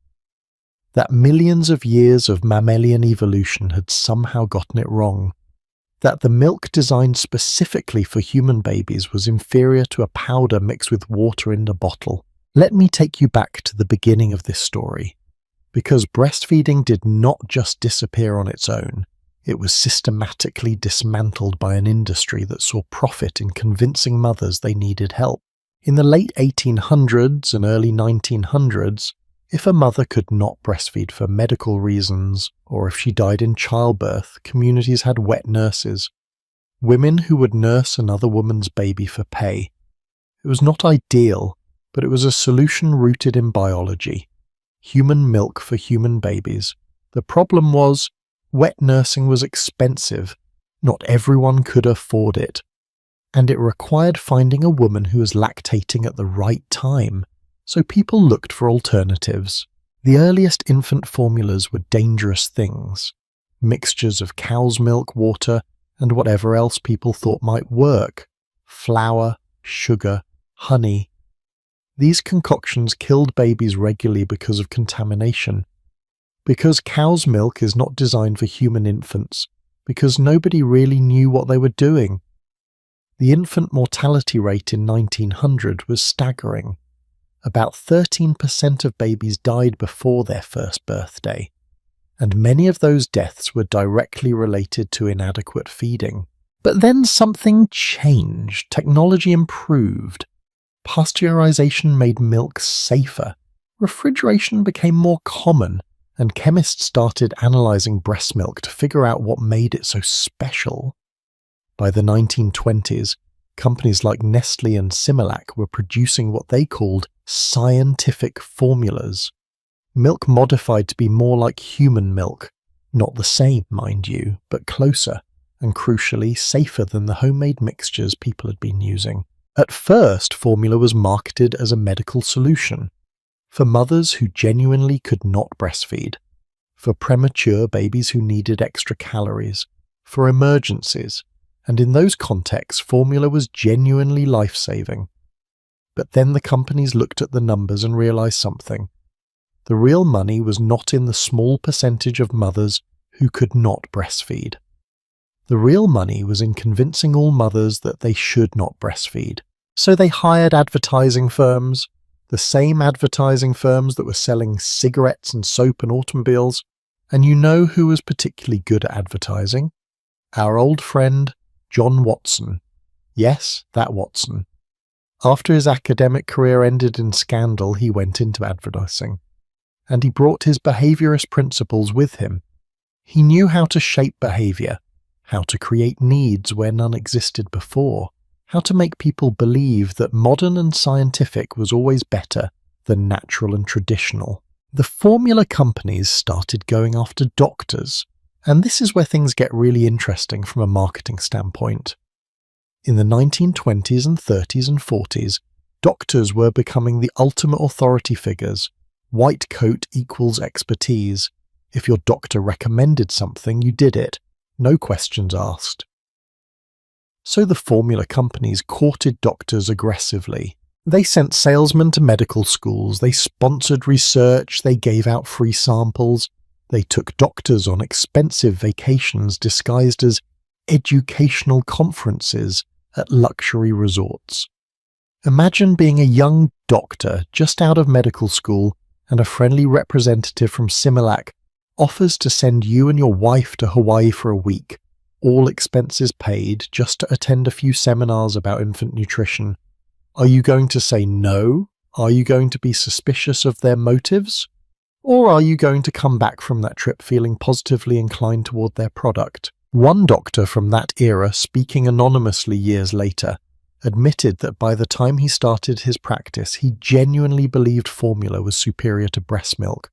That millions of years of mammalian evolution had somehow gotten it wrong. That the milk designed specifically for human babies was inferior to a powder mixed with water in a bottle. Let me take you back to the beginning of this story. Because breastfeeding did not just disappear on its own, it was systematically dismantled by an industry that saw profit in convincing mothers they needed help. In the late 1800s and early 1900s, if a mother could not breastfeed for medical reasons, or if she died in childbirth, communities had wet nurses, women who would nurse another woman's baby for pay. It was not ideal, but it was a solution rooted in biology. Human milk for human babies. The problem was, wet nursing was expensive. Not everyone could afford it. And it required finding a woman who was lactating at the right time. So people looked for alternatives. The earliest infant formulas were dangerous things. Mixtures of cow's milk, water, and whatever else people thought might work. Flour, sugar, honey. These concoctions killed babies regularly because of contamination. Because cow's milk is not designed for human infants. Because nobody really knew what they were doing. The infant mortality rate in 1900 was staggering. About 13% of babies died before their first birthday. And many of those deaths were directly related to inadequate feeding. But then something changed. Technology improved. Pasteurization made milk safer, refrigeration became more common, and chemists started analyzing breast milk to figure out what made it so special. By the 1920s, companies like Nestle and Similac were producing what they called scientific formulas. Milk modified to be more like human milk, not the same, mind you, but closer, and crucially safer than the homemade mixtures people had been using. At first, formula was marketed as a medical solution, for mothers who genuinely could not breastfeed, for premature babies who needed extra calories, for emergencies, and in those contexts, formula was genuinely life-saving. But then the companies looked at the numbers and realized something. The real money was not in the small percentage of mothers who could not breastfeed. The real money was in convincing all mothers that they should not breastfeed. So they hired advertising firms, the same advertising firms that were selling cigarettes and soap and automobiles. And you know who was particularly good at advertising? Our old friend, John Watson. Yes, that Watson. After his academic career ended in scandal, he went into advertising. And he brought his behaviorist principles with him. He knew how to shape behavior, how to create needs where none existed before, how to make people believe that modern and scientific was always better than natural and traditional. The formula companies started going after doctors, and this is where things get really interesting from a marketing standpoint. In the 1920s and 30s and 40s, doctors were becoming the ultimate authority figures. White coat equals expertise. If your doctor recommended something, you did it. No questions asked. So the formula companies courted doctors aggressively. They sent salesmen to medical schools, they sponsored research, they gave out free samples, they took doctors on expensive vacations disguised as educational conferences at luxury resorts. Imagine being a young doctor just out of medical school and a friendly representative from Similac offers to send you and your wife to Hawaii for a week, all expenses paid, just to attend a few seminars about infant nutrition. Are you going to say no? Are you going to be suspicious of their motives? Or are you going to come back from that trip feeling positively inclined toward their product? One doctor from that era, speaking anonymously years later, admitted that by the time he started his practice, he genuinely believed formula was superior to breast milk.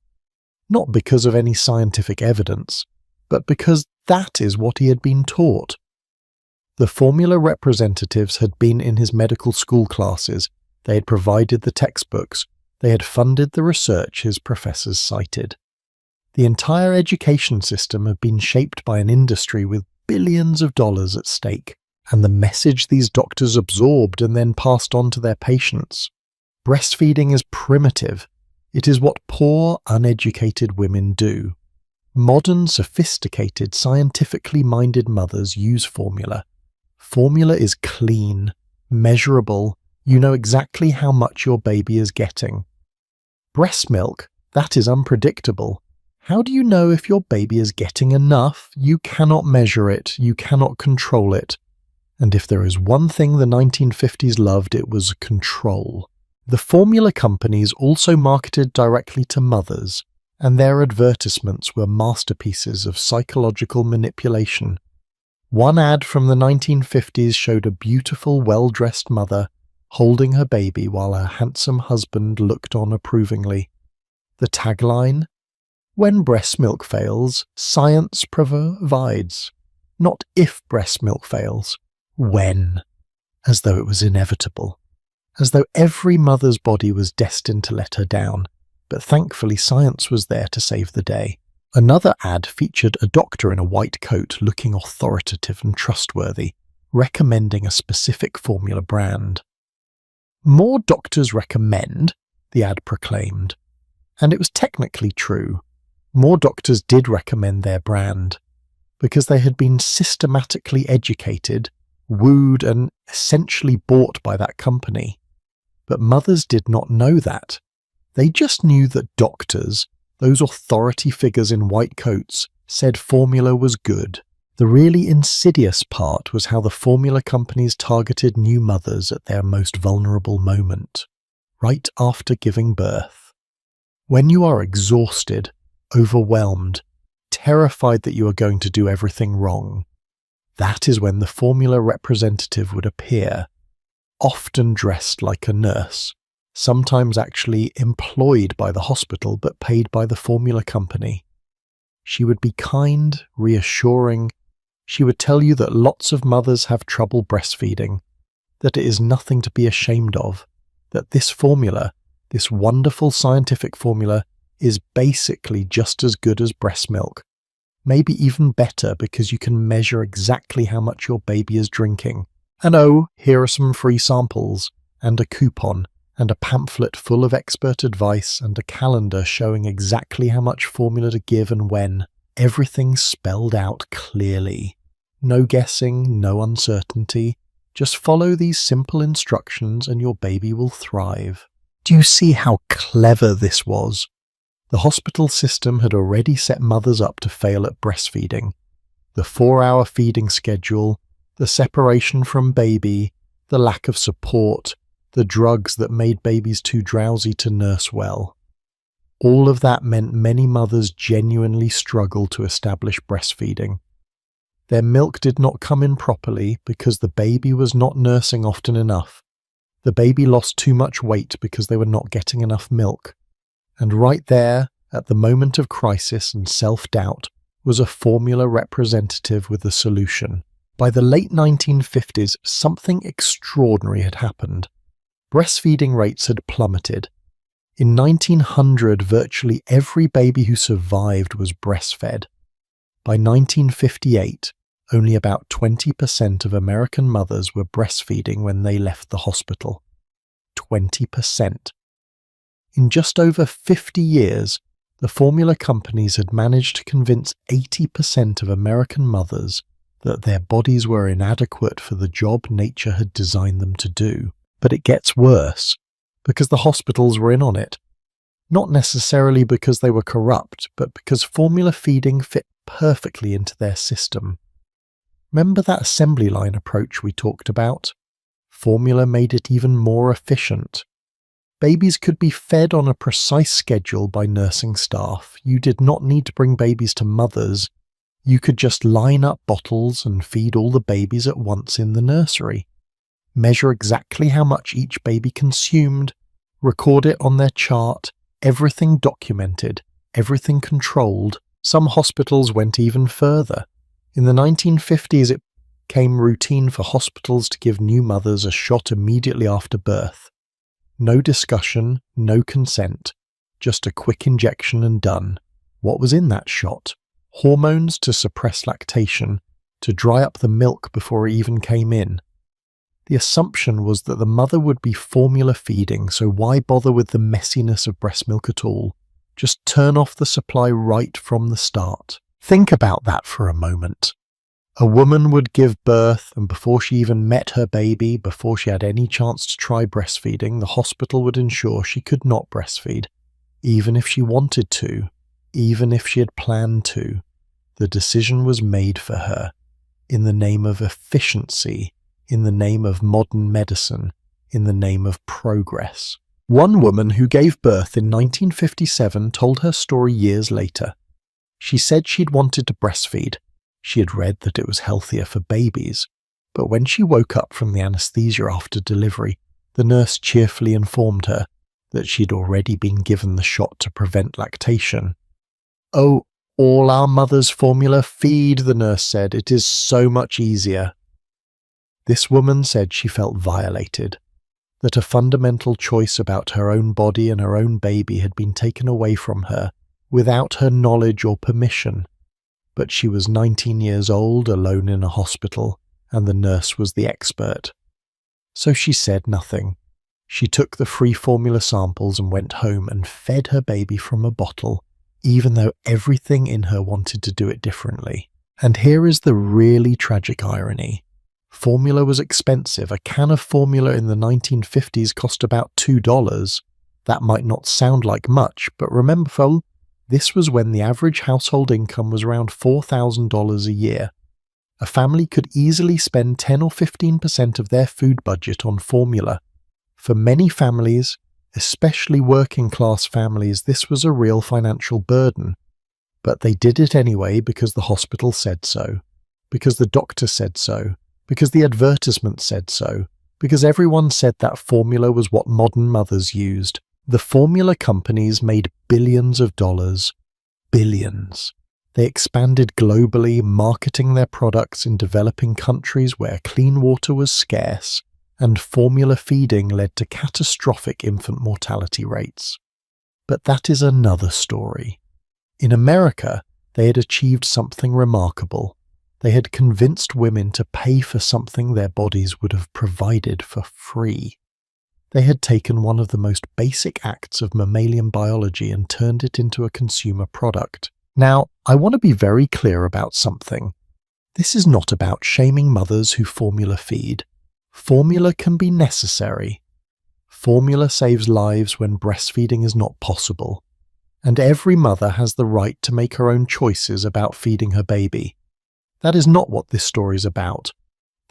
Not because of any scientific evidence, but because that is what he had been taught. The formula representatives had been in his medical school classes, they had provided the textbooks, they had funded the research his professors cited. The entire education system had been shaped by an industry with billions of dollars at stake, and the message these doctors absorbed and then passed on to their patients. Breastfeeding is primitive. It is what poor, uneducated women do. Modern, sophisticated, scientifically minded mothers use formula. Formula is clean, measurable. You know exactly how much your baby is getting. Breast milk, that is unpredictable. How do you know if your baby is getting enough? You cannot measure it. You cannot control it. And if there is one thing the 1950s loved, it was control. The formula companies also marketed directly to mothers, and their advertisements were masterpieces of psychological manipulation. One ad from the 1950s showed a beautiful, well-dressed mother holding her baby while her handsome husband looked on approvingly. The tagline? When breast milk fails, science provides. Not if breast milk fails, when. As though it was inevitable. As though every mother's body was destined to let her down. But thankfully science was there to save the day. Another ad featured a doctor in a white coat looking authoritative and trustworthy, recommending a specific formula brand. More doctors recommend, the ad proclaimed. And it was technically true. More doctors did recommend their brand, because they had been systematically educated, wooed, and essentially bought by that company. But mothers did not know that. They just knew that doctors, those authority figures in white coats, said formula was good. The really insidious part was how the formula companies targeted new mothers at their most vulnerable moment, right after giving birth. When you are exhausted, overwhelmed, terrified that you are going to do everything wrong, that is when the formula representative would appear, often dressed like a nurse, sometimes actually employed by the hospital but paid by the formula company. She would be kind, reassuring. She would tell you that lots of mothers have trouble breastfeeding, that it is nothing to be ashamed of, that this formula, this wonderful scientific formula, is basically just as good as breast milk, maybe even better because you can measure exactly how much your baby is drinking. And oh, here are some free samples, and a coupon, and a pamphlet full of expert advice, and a calendar showing exactly how much formula to give and when. Everything spelled out clearly. No guessing, no uncertainty. Just follow these simple instructions and your baby will thrive. Do you see how clever this was? The hospital system had already set mothers up to fail at breastfeeding. The 4-hour feeding schedule, the separation from baby, the lack of support, the drugs that made babies too drowsy to nurse well. All of that meant many mothers genuinely struggled to establish breastfeeding. Their milk did not come in properly because the baby was not nursing often enough. The baby lost too much weight because they were not getting enough milk. And right there, at the moment of crisis and self-doubt, was a formula representative with a solution. By the late 1950s, something extraordinary had happened. Breastfeeding rates had plummeted. In 1900, virtually every baby who survived was breastfed. By 1958, only about 20% of American mothers were breastfeeding when they left the hospital. 20%. In just over 50 years, the formula companies had managed to convince 80% of American mothers that their bodies were inadequate for the job nature had designed them to do. But it gets worse, because the hospitals were in on it. Not necessarily because they were corrupt, but because formula feeding fit perfectly into their system. Remember that assembly line approach we talked about? Formula made it even more efficient. Babies could be fed on a precise schedule by nursing staff. You did not need to bring babies to mothers. You could just line up bottles and feed all the babies at once in the nursery. Measure exactly how much each baby consumed, record it on their chart, everything documented, everything controlled. Some hospitals went even further. In the 1950s, it became routine for hospitals to give new mothers a shot immediately after birth. No discussion, no consent, just a quick injection and done. What was in that shot? Hormones to suppress lactation, to dry up the milk before it even came in. The assumption was that the mother would be formula feeding, so why bother with the messiness of breast milk at all? Just turn off the supply right from the start. Think about that for a moment. A woman would give birth, and before she even met her baby, before she had any chance to try breastfeeding, the hospital would ensure she could not breastfeed, even if she wanted to, even if she had planned to. The decision was made for her, in the name of efficiency, in the name of modern medicine, in the name of progress. One woman who gave birth in 1957 told her story years later. She said she'd wanted to breastfeed. She had read that it was healthier for babies. But when she woke up from the anesthesia after delivery, the nurse cheerfully informed her that she'd already been given the shot to prevent lactation. "Oh, all our mothers formula feed," the nurse said. "It is so much easier." This woman said she felt violated, that a fundamental choice about her own body and her own baby had been taken away from her without her knowledge or permission. But she was 19 years old, alone in a hospital, and the nurse was the expert. So she said nothing. She took the free formula samples and went home and fed her baby from a bottle, even though everything in her wanted to do it differently. And here is the really tragic irony. Formula was expensive. A can of formula in the 1950s cost about $2. That might not sound like much, but remember, folks, this was when the average household income was around $4,000 a year. A family could easily spend 10 or 15% of their food budget on formula. For many families, especially working-class families, this was a real financial burden. But they did it anyway because the hospital said so, because the doctor said so, because the advertisement said so, because everyone said that formula was what modern mothers used. The formula companies made billions of dollars. Billions. They expanded globally, marketing their products in developing countries where clean water was scarce, and formula feeding led to catastrophic infant mortality rates. But that is another story. In America, they had achieved something remarkable. They had convinced women to pay for something their bodies would have provided for free. They had taken one of the most basic acts of mammalian biology and turned it into a consumer product. Now, I want to be very clear about something. This is not about shaming mothers who formula feed. Formula can be necessary. Formula saves lives when breastfeeding is not possible. And every mother has the right to make her own choices about feeding her baby. That is not what this story is about.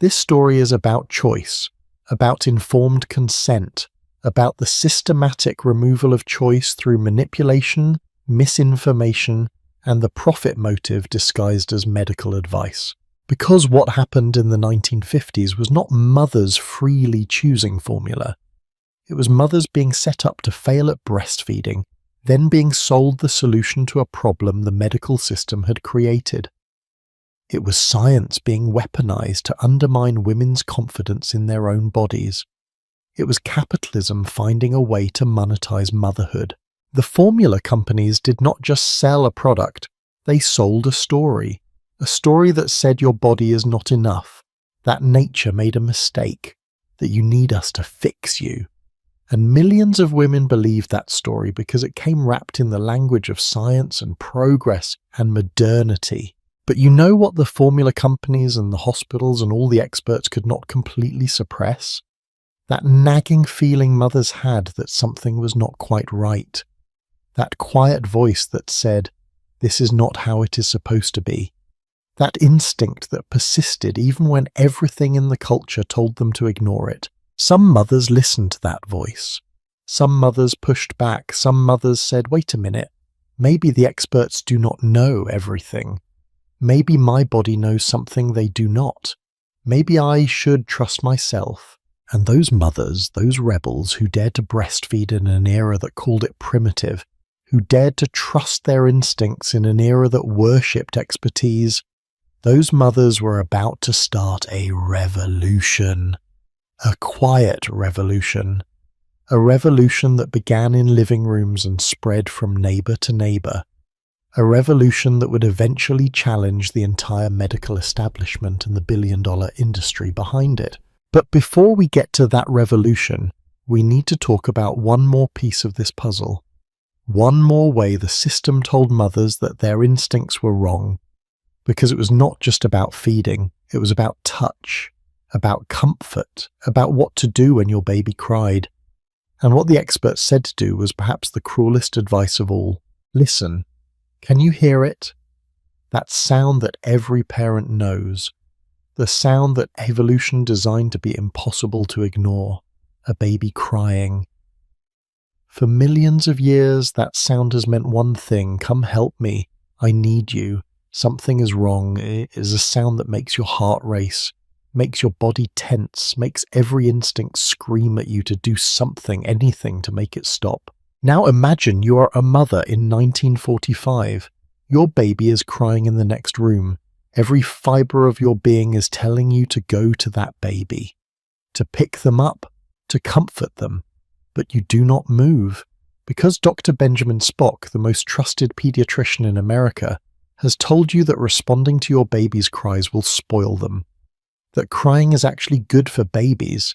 This story is about choice, about informed consent, about the systematic removal of choice through manipulation, misinformation, and the profit motive disguised as medical advice. Because what happened in the 1950s was not mothers freely choosing formula. It was mothers being set up to fail at breastfeeding, then being sold the solution to a problem the medical system had created. It was science being weaponized to undermine women's confidence in their own bodies. It was capitalism finding a way to monetize motherhood. The formula companies did not just sell a product, they sold a story that said your body is not enough, that nature made a mistake, that you need us to fix you. And millions of women believed that story because it came wrapped in the language of science and progress and modernity. But you know what the formula companies and the hospitals and all the experts could not completely suppress? That nagging feeling mothers had that something was not quite right. That quiet voice that said, "This is not how it is supposed to be." That instinct that persisted even when everything in the culture told them to ignore it. Some mothers listened to that voice. Some mothers pushed back. Some mothers said, "Wait a minute, maybe the experts do not know everything. Maybe my body knows something they do not. Maybe I should trust myself." And those mothers, those rebels who dared to breastfeed in an era that called it primitive, who dared to trust their instincts in an era that worshipped expertise, those mothers were about to start a revolution. A quiet revolution. A revolution that began in living rooms and spread from neighbor to neighbor. a revolution that would eventually challenge the entire medical establishment and the billion-dollar industry behind it. But before we get to that revolution, we need to talk about one more piece of this puzzle. One more way the system told mothers that their instincts were wrong. Because it was not just about feeding, it was about touch, about comfort, about what to do when your baby cried. And what the experts said to do was perhaps the cruelest advice of all. Listen. Can you hear it? That sound that every parent knows. The sound that evolution designed to be impossible to ignore. A baby crying. For millions of years, that sound has meant one thing. Come help me. I need you. Something is wrong. It is a sound that makes your heart race, makes your body tense, makes every instinct scream at you to do something, anything to make it stop. Now imagine you are a mother in 1945. Your baby is crying in the next room. Every fibre of your being is telling you to go to that baby, to pick them up, to comfort them. But you do not move, because Dr. Benjamin Spock, the most trusted pediatrician in America, has told you that responding to your baby's cries will spoil them, that crying is actually good for babies,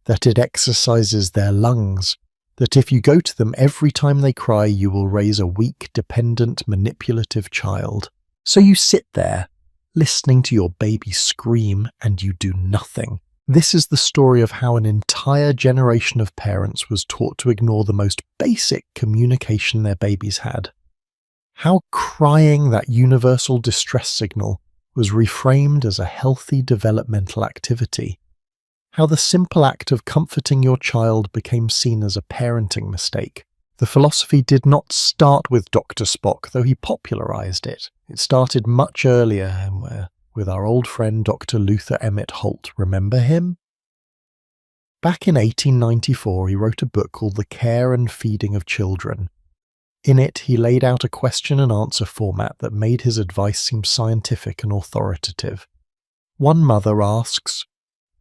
that it exercises their lungs, that if you go to them every time they cry, you will raise a weak, dependent, manipulative child. So you sit there, listening to your baby scream, and you do nothing. This is the story of how an entire generation of parents was taught to ignore the most basic communication their babies had. How crying, that universal distress signal, was reframed as a healthy developmental activity. How the simple act of comforting your child became seen as a parenting mistake. The philosophy did not start with Dr. Spock, though he popularized it. It started much earlier with our old friend Dr. Luther Emmett Holt. Remember him? Back in 1894, he wrote a book called The Care and Feeding of Children. In it, he laid out a question and answer format that made his advice seem scientific and authoritative. One mother asks,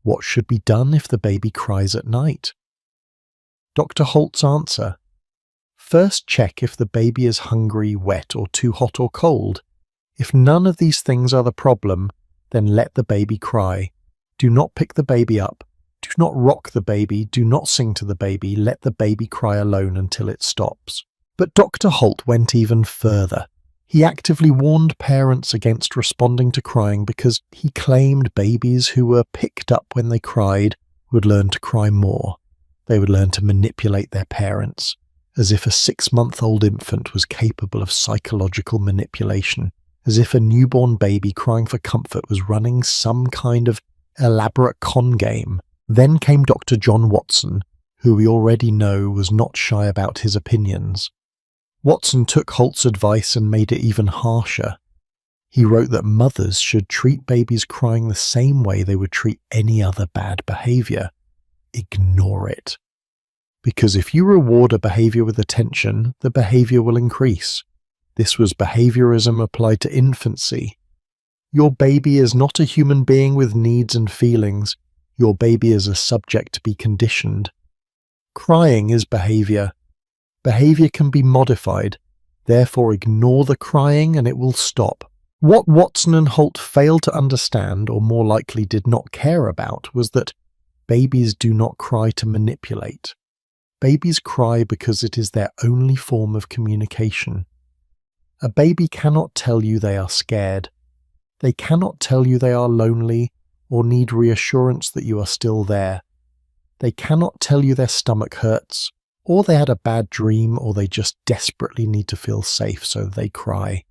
"What should be done if the baby cries at night?" Dr. Holt's answer: first check if the baby is hungry, wet, or too hot or cold. If none of these things are the problem, then let the baby cry. Do not pick the baby up. Do not rock the baby. Do not sing to the baby. Let the baby cry alone until it stops. But Dr. Holt went even further. He actively warned parents against responding to crying because he claimed babies who were picked up when they cried would learn to cry more. They would learn to manipulate their parents, as if a 6-month-old infant was capable of psychological manipulation, as if a newborn baby crying for comfort was running some kind of elaborate con game. Then came Dr. John Watson, who we already know was not shy about his opinions. Watson took Holt's advice and made it even harsher. He wrote that mothers should treat babies crying the same way they would treat any other bad behavior. Ignore it. Because if you reward a behavior with attention, the behavior will increase. This was behaviorism applied to infancy. Your baby is not a human being with needs and feelings. Your baby is a subject to be conditioned. Crying is behavior. Behavior can be modified, therefore ignore the crying and it will stop. What Watson and Holt failed to understand, or more likely did not care about, was that babies do not cry to manipulate. Babies cry because it is their only form of communication. A baby cannot tell you they are scared. They cannot tell you they are lonely or need reassurance that you are still there. They cannot tell you their stomach hurts, or they had a bad dream, or they just desperately need to feel safe, so they cry.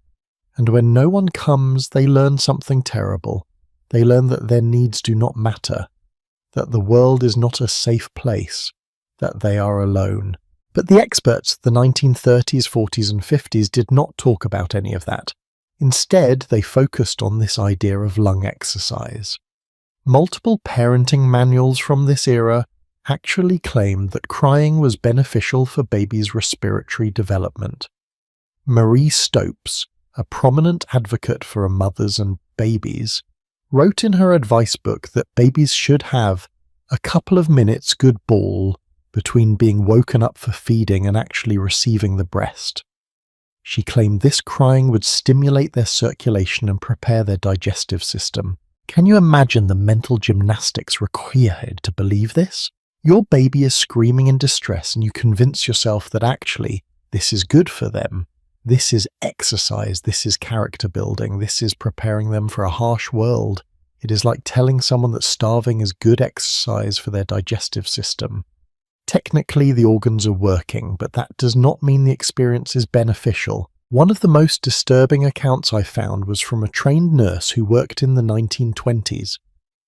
And when no one comes, they learn something terrible. They learn that their needs do not matter, that the world is not a safe place, that they are alone. But the experts of the 1930s, 40s and 50s did not talk about any of that. Instead, they focused on this idea of lung exercise. Multiple parenting manuals from this era actually claimed that crying was beneficial for babies' respiratory development. Marie Stopes, a prominent advocate for mothers and babies, wrote in her advice book that babies should have a couple of minutes good bawl between being woken up for feeding and actually receiving the breast. She claimed this crying would stimulate their circulation and prepare their digestive system. Can you imagine the mental gymnastics required to believe this? Your baby is screaming in distress and you convince yourself that actually this is good for them. This is exercise, this is character building, this is preparing them for a harsh world. It is like telling someone that starving is good exercise for their digestive system. Technically, the organs are working, but that does not mean the experience is beneficial. One of the most disturbing accounts I found was from a trained nurse who worked in the 1920s.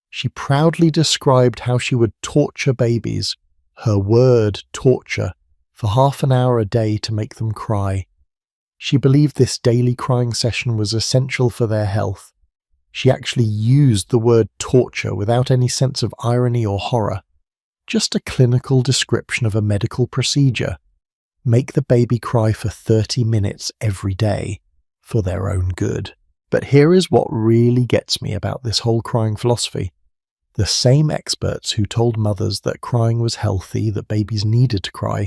She proudly described how she would torture babies, her word, torture, for half an hour a day to make them cry. She believed this daily crying session was essential for their health. She actually used the word torture without any sense of irony or horror. Just a clinical description of a medical procedure. Make the baby cry for 30 minutes every day for their own good. But here is what really gets me about this whole crying philosophy. The same experts who told mothers that crying was healthy, that babies needed to cry,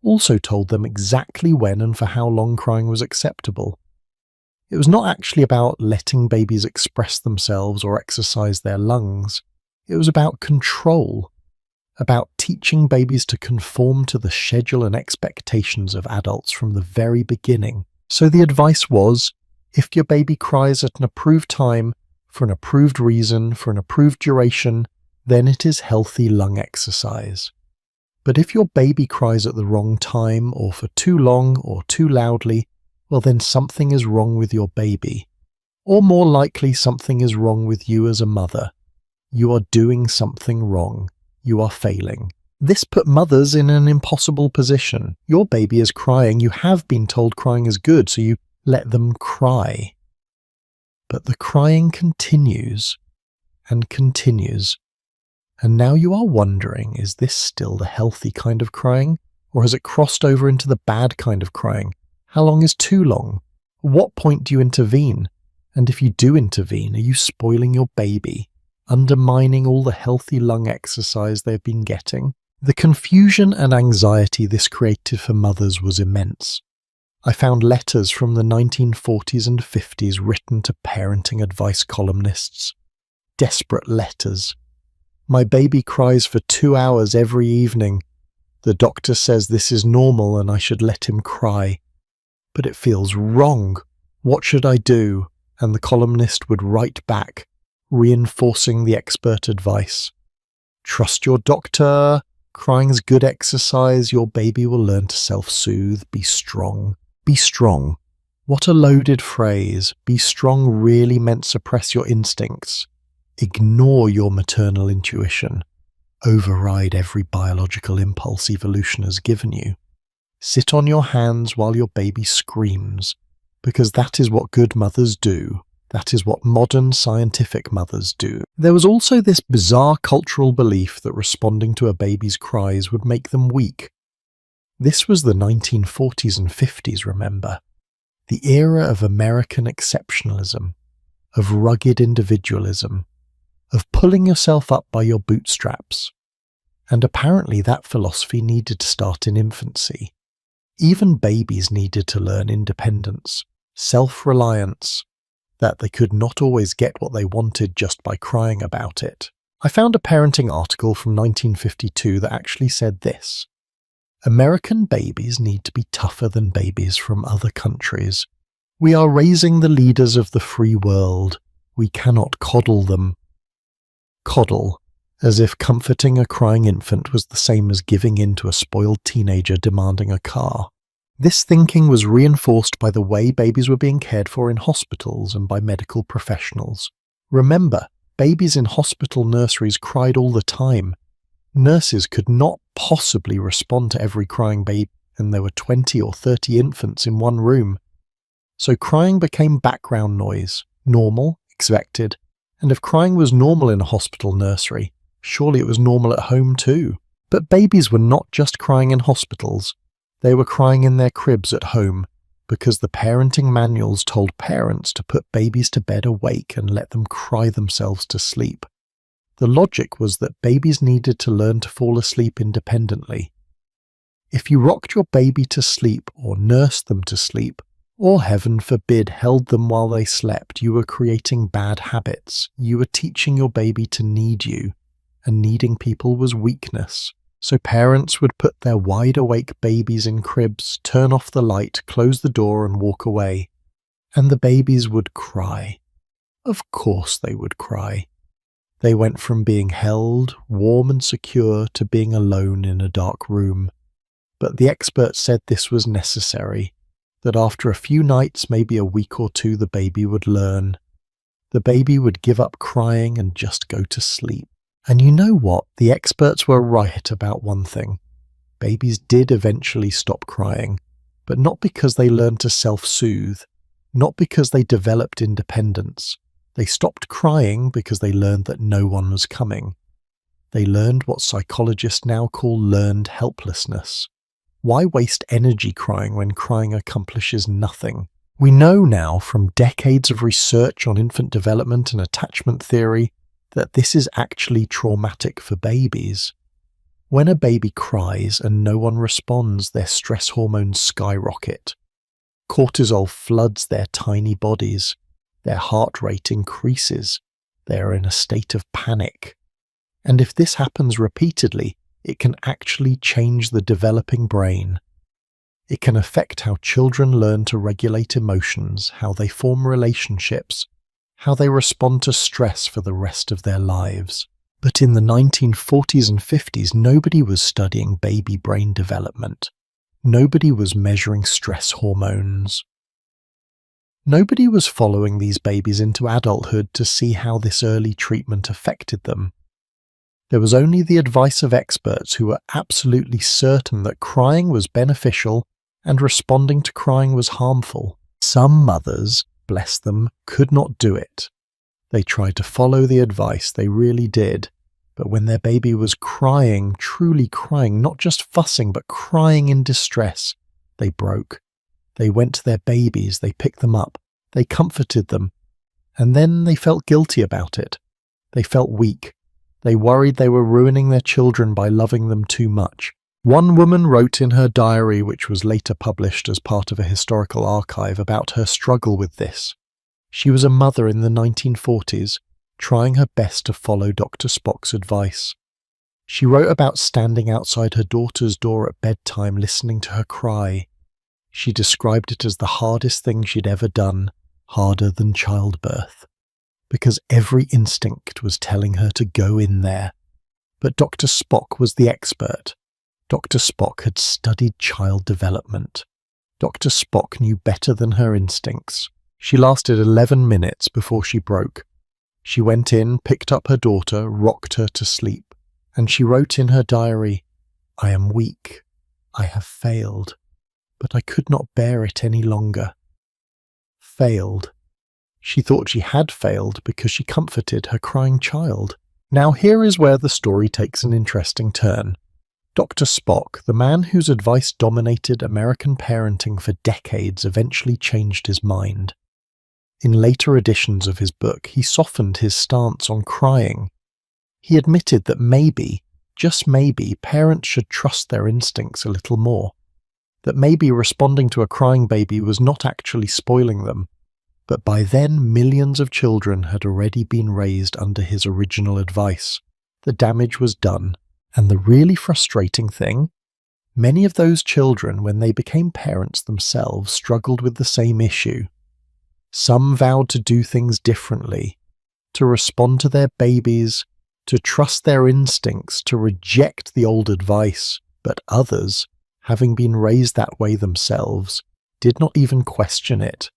also told them exactly when and for how long crying was acceptable. It was not actually about letting babies express themselves or exercise their lungs. It was about control, about teaching babies to conform to the schedule and expectations of adults from the very beginning. So the advice was, if your baby cries at an approved time, for an approved reason, for an approved duration, then it is healthy lung exercise. But if your baby cries at the wrong time, or for too long, or too loudly, well then something is wrong with your baby. Or more likely, something is wrong with you as a mother. You are doing something wrong. You are failing. This put mothers in an impossible position. Your baby is crying. You have been told crying is good, so you let them cry. But the crying continues and continues. And now you are wondering, is this still the healthy kind of crying? Or has it crossed over into the bad kind of crying? How long is too long? At what point do you intervene? And if you do intervene, are you spoiling your baby, undermining all the healthy lung exercise they've been getting? The confusion and anxiety this created for mothers was immense. I found letters from the 1940s and 50s written to parenting advice columnists. Desperate letters. My baby cries for 2 hours every evening. The doctor says this is normal and I should let him cry. But it feels wrong. What should I do? And the columnist would write back, reinforcing the expert advice. Trust your doctor. Crying is good exercise. Your baby will learn to self-soothe. Be strong. Be strong. What a loaded phrase. Be strong really meant suppress your instincts. Ignore your maternal intuition. Override every biological impulse evolution has given you. Sit on your hands while your baby screams, because that is what good mothers do. That is what modern scientific mothers do. There was also this bizarre cultural belief that responding to a baby's cries would make them weak. This was the 1940s and 50s, remember? The era of American exceptionalism, of rugged individualism, of pulling yourself up by your bootstraps. And apparently that philosophy needed to start in infancy. Even babies needed to learn independence, self-reliance, that they could not always get what they wanted just by crying about it. I found a parenting article from 1952 that actually said this: American babies need to be tougher than babies from other countries. We are raising the leaders of the free world. We cannot coddle them. Coddle, as if comforting a crying infant was the same as giving in to a spoiled teenager demanding a car. This thinking was reinforced by the way babies were being cared for in hospitals and by medical professionals. Remember, babies in hospital nurseries cried all the time. Nurses could not possibly respond to every crying baby, and there were 20 or 30 infants in one room. So crying became background noise, normal, expected, and if crying was normal in a hospital nursery, surely it was normal at home too. But babies were not just crying in hospitals. They were crying in their cribs at home, because the parenting manuals told parents to put babies to bed awake and let them cry themselves to sleep. The logic was that babies needed to learn to fall asleep independently. If you rocked your baby to sleep or nursed them to sleep, or heaven forbid, held them while they slept, you were creating bad habits. You were teaching your baby to need you, and needing people was weakness. So parents would put their wide-awake babies in cribs, turn off the light, close the door and walk away. And the babies would cry. Of course they would cry. They went from being held, warm and secure, to being alone in a dark room. But the experts said this was necessary, that after a few nights, maybe a week or two, the baby would learn. The baby would give up crying and just go to sleep. And you know what? The experts were right about one thing. Babies did eventually stop crying, but not because they learned to self-soothe, not because they developed independence. They stopped crying because they learned that no one was coming. They learned what psychologists now call learned helplessness. Why waste energy crying when crying accomplishes nothing? We know now from decades of research on infant development and attachment theory that this is actually traumatic for babies. When a baby cries and no one responds, their stress hormones skyrocket. Cortisol floods their tiny bodies. Their heart rate increases. They are in a state of panic. And if this happens repeatedly, it can actually change the developing brain. It can affect how children learn to regulate emotions, how they form relationships, how they respond to stress for the rest of their lives. But in the 1940s and 50s, nobody was studying baby brain development. Nobody was measuring stress hormones. Nobody was following these babies into adulthood to see how this early treatment affected them. There was only the advice of experts who were absolutely certain that crying was beneficial and responding to crying was harmful. Some mothers, bless them, could not do it. They tried to follow the advice, they really did. But when their baby was crying, truly crying, not just fussing, but crying in distress, they broke. They went to their babies, they picked them up, they comforted them, and then they felt guilty about it. They felt weak. They worried they were ruining their children by loving them too much. One woman wrote in her diary, which was later published as part of a historical archive, about her struggle with this. She was a mother in the 1940s, trying her best to follow Dr. Spock's advice. She wrote about standing outside her daughter's door at bedtime listening to her cry. She described it as the hardest thing she'd ever done, harder than childbirth, because every instinct was telling her to go in there. But Dr. Spock was the expert. Dr. Spock had studied child development. Dr. Spock knew better than her instincts. She lasted 11 minutes before she broke. She went in, picked up her daughter, rocked her to sleep, and she wrote in her diary, "I am weak. I have failed, but I could not bear it any longer." Failed. She thought she had failed because she comforted her crying child. Now here is where the story takes an interesting turn. Dr. Spock, the man whose advice dominated American parenting for decades, eventually changed his mind. In later editions of his book, he softened his stance on crying. He admitted that maybe, just maybe, parents should trust their instincts a little more. That maybe responding to a crying baby was not actually spoiling them. But by then, millions of children had already been raised under his original advice. The damage was done. And the really frustrating thing, many of those children, when they became parents themselves, struggled with the same issue. Some vowed to do things differently, to respond to their babies, to trust their instincts, to reject the old advice, but others, having been raised that way themselves, did not even question it.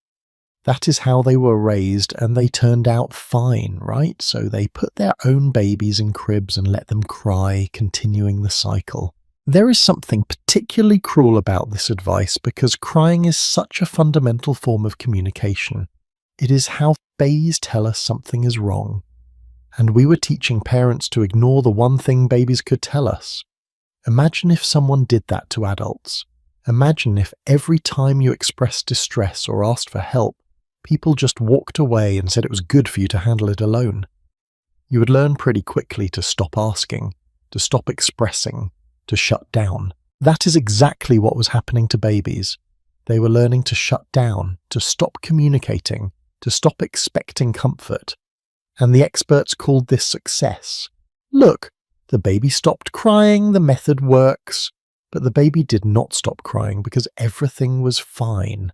That is how they were raised, and they turned out fine, right? So they put their own babies in cribs and let them cry, continuing the cycle. There is something particularly cruel about this advice because crying is such a fundamental form of communication. It is how babies tell us something is wrong. And we were teaching parents to ignore the one thing babies could tell us. Imagine if someone did that to adults. Imagine if every time you expressed distress or asked for help, people just walked away and said it was good for you to handle it alone. You would learn pretty quickly to stop asking, to stop expressing, to shut down. That is exactly what was happening to babies. They were learning to shut down, to stop communicating, to stop expecting comfort. And the experts called this success. Look, the baby stopped crying, the method works. But the baby did not stop crying because everything was fine.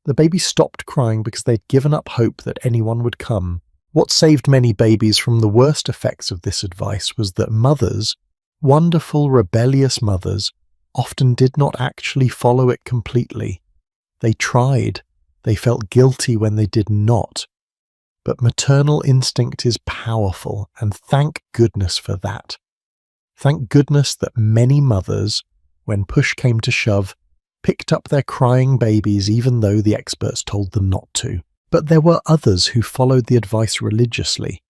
The baby stopped crying because they'd given up hope that anyone would come. What saved many babies from the worst effects of this advice was that mothers, wonderful rebellious mothers, often did not actually follow it completely. They tried. They felt guilty when they did not. But maternal instinct is powerful, and thank goodness for that. Thank goodness that many mothers, when push came to shove, picked up their crying babies even though the experts told them not to. But there were others who followed the advice religiously,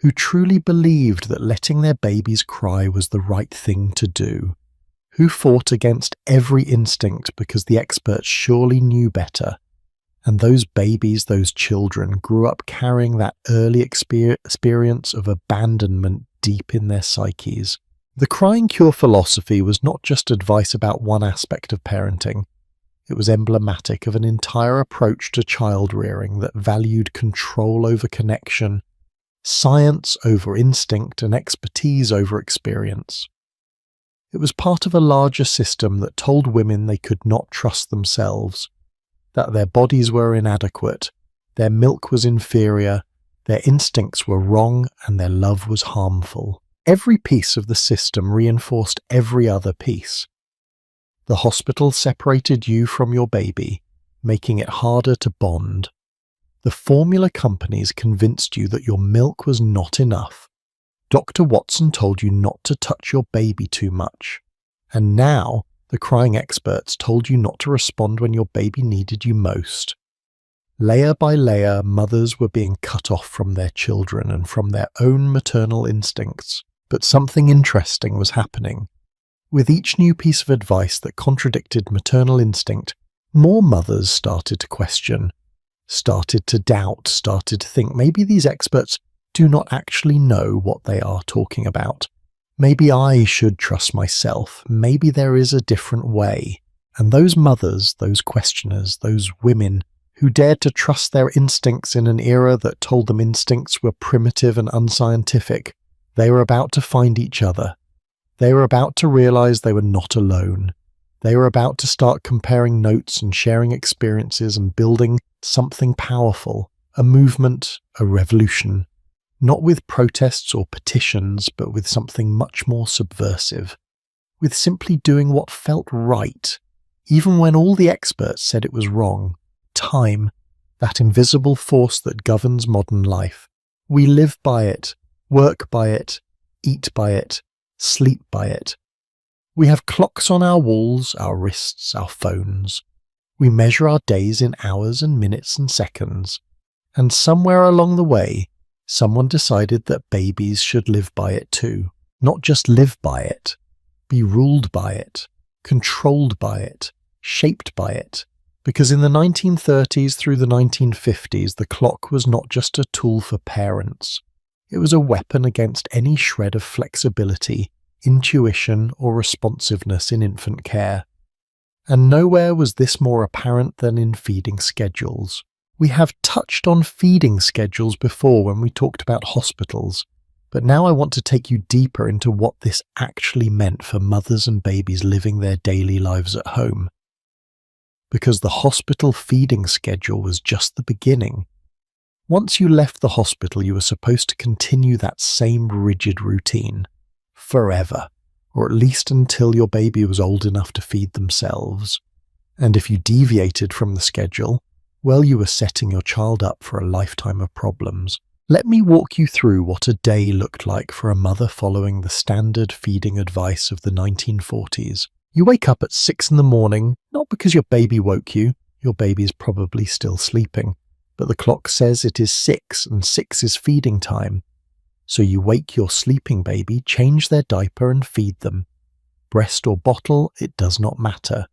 who truly believed that letting their babies cry was the right thing to do, who fought against every instinct because the experts surely knew better. And those babies, those children, grew up carrying that early experience of abandonment deep in their psyches. The crying cure philosophy was not just advice about one aspect of parenting. It was emblematic of an entire approach to child rearing that valued control over connection, science over instinct, and expertise over experience. It was part of a larger system that told women they could not trust themselves, that their bodies were inadequate, their milk was inferior, their instincts were wrong, and their love was harmful. Every piece of the system reinforced every other piece. The hospital separated you from your baby, making it harder to bond. The formula companies convinced you that your milk was not enough. Dr. Watson told you not to touch your baby too much. And now, the crying experts told you not to respond when your baby needed you most. Layer by layer, mothers were being cut off from their children and from their own maternal instincts. But something interesting was happening. With each new piece of advice that contradicted maternal instinct, more mothers started to question, started to doubt, started to think maybe these experts do not actually know what they are talking about. Maybe I should trust myself. Maybe there is a different way. And those mothers, those questioners, those women who dared to trust their instincts in an era that told them instincts were primitive and unscientific, they were about to find each other. They were about to realize they were not alone. They were about to start comparing notes and sharing experiences and building something powerful, a movement, a revolution. Not with protests or petitions, but with something much more subversive. With simply doing what felt right, even when all the experts said it was wrong. Time, that invisible force that governs modern life. We live by it. Work by it, eat by it, sleep by it. We have clocks on our walls, our wrists, our phones. We measure our days in hours and minutes and seconds. And somewhere along the way, someone decided that babies should live by it too. Not just live by it, be ruled by it, controlled by it, shaped by it. Because in the 1930s through the 1950s, the clock was not just a tool for parents. It was a weapon against any shred of flexibility, intuition, or responsiveness in infant care. And nowhere was this more apparent than in feeding schedules. We have touched on feeding schedules before when we talked about hospitals, but now I want to take you deeper into what this actually meant for mothers and babies living their daily lives at home. Because the hospital feeding schedule was just the beginning. Once you left the hospital, you were supposed to continue that same rigid routine. Forever. Or at least until your baby was old enough to feed themselves. And if you deviated from the schedule, well, you were setting your child up for a lifetime of problems. Let me walk you through what a day looked like for a mother following the standard feeding advice of the 1940s. You wake up at 6 a.m, not because your baby woke you, your baby's probably still sleeping. But the clock says it is 6 and 6 is feeding time. So you wake your sleeping baby, change their diaper and feed them. Breast or bottle, it does not matter.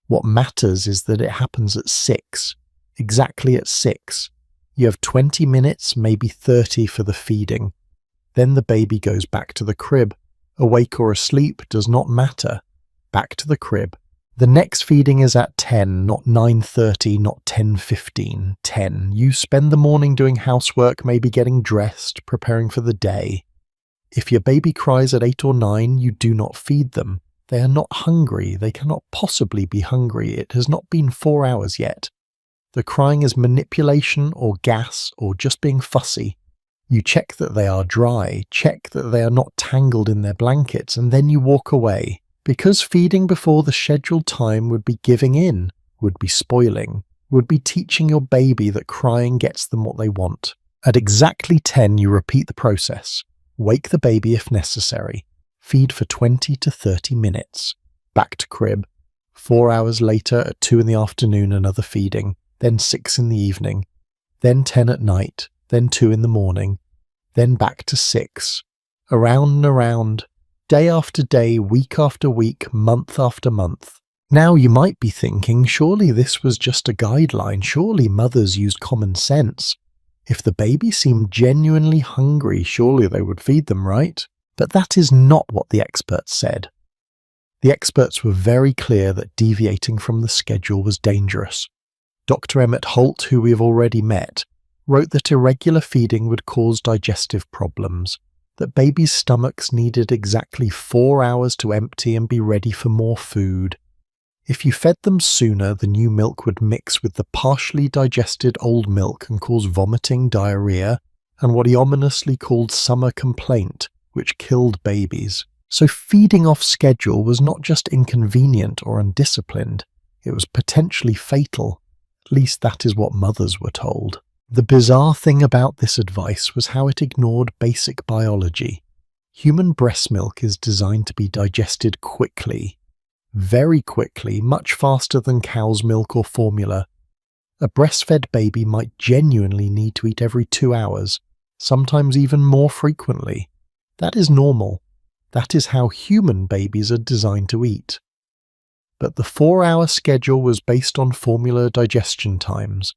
What matters is that it happens at 6, exactly at 6. You have 20 minutes, maybe 30 for the feeding. Then the baby goes back to the crib. Awake or asleep does not matter. Back to the crib. The next feeding is at 10, not 9:30, not 10:15, 10. You spend the morning doing housework, maybe getting dressed, preparing for the day. If your baby cries at 8 or 9, you do not feed them. They are not hungry. They cannot possibly be hungry. It has not been 4 hours yet. The crying is manipulation or gas or just being fussy. You check that they are dry, check that they are not tangled in their blankets, and then you walk away. Because feeding before the scheduled time would be giving in, would be spoiling, would be teaching your baby that crying gets them what they want. At exactly 10, you repeat the process. Wake the baby if necessary. Feed for 20 to 30 minutes. Back to crib. 4 hours later, at 2 in the afternoon, another feeding. Then 6 in the evening. Then 10 at night. Then 2 in the morning. Then back to 6. Around and around. Day after day, week after week, month after month. Now you might be thinking, surely this was just a guideline, surely mothers used common sense. If the baby seemed genuinely hungry, surely they would feed them, right? But that is not what the experts said. The experts were very clear that deviating from the schedule was dangerous. Dr. Emmett Holt, who we have already met, wrote that irregular feeding would cause digestive problems, that babies' stomachs needed exactly 4 hours to empty and be ready for more food. If you fed them sooner, the new milk would mix with the partially digested old milk and cause vomiting, diarrhea, and what he ominously called summer complaint, which killed babies. So feeding off schedule was not just inconvenient or undisciplined, it was potentially fatal. At least that is what mothers were told. The bizarre thing about this advice was how it ignored basic biology. Human breast milk is designed to be digested quickly, very quickly, much faster than cow's milk or formula. A breastfed baby might genuinely need to eat every 2 hours, sometimes even more frequently. That is normal. That is how human babies are designed to eat. But the 4-hour schedule was based on formula digestion times.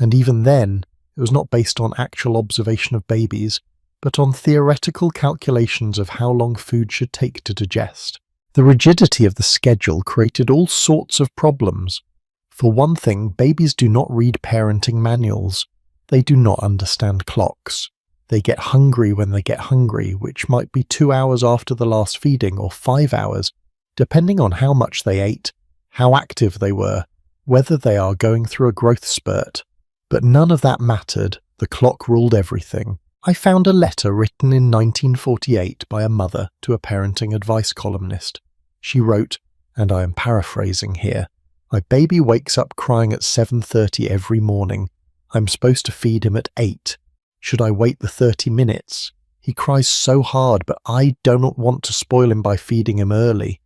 And even then, it was not based on actual observation of babies, but on theoretical calculations of how long food should take to digest. The rigidity of the schedule created all sorts of problems. For one thing, babies do not read parenting manuals. They do not understand clocks. They get hungry when they get hungry, which might be 2 hours after the last feeding or 5 hours, depending on how much they ate, how active they were, whether they are going through a growth spurt. But none of that mattered. The clock ruled everything. I found a letter written in 1948 by a mother to a parenting advice columnist. She wrote, and I am paraphrasing here, "My baby wakes up crying at 7:30 every morning. I'm supposed to feed him at 8. Should I wait the 30 minutes? He cries so hard, but I don't want to spoil him by feeding him early."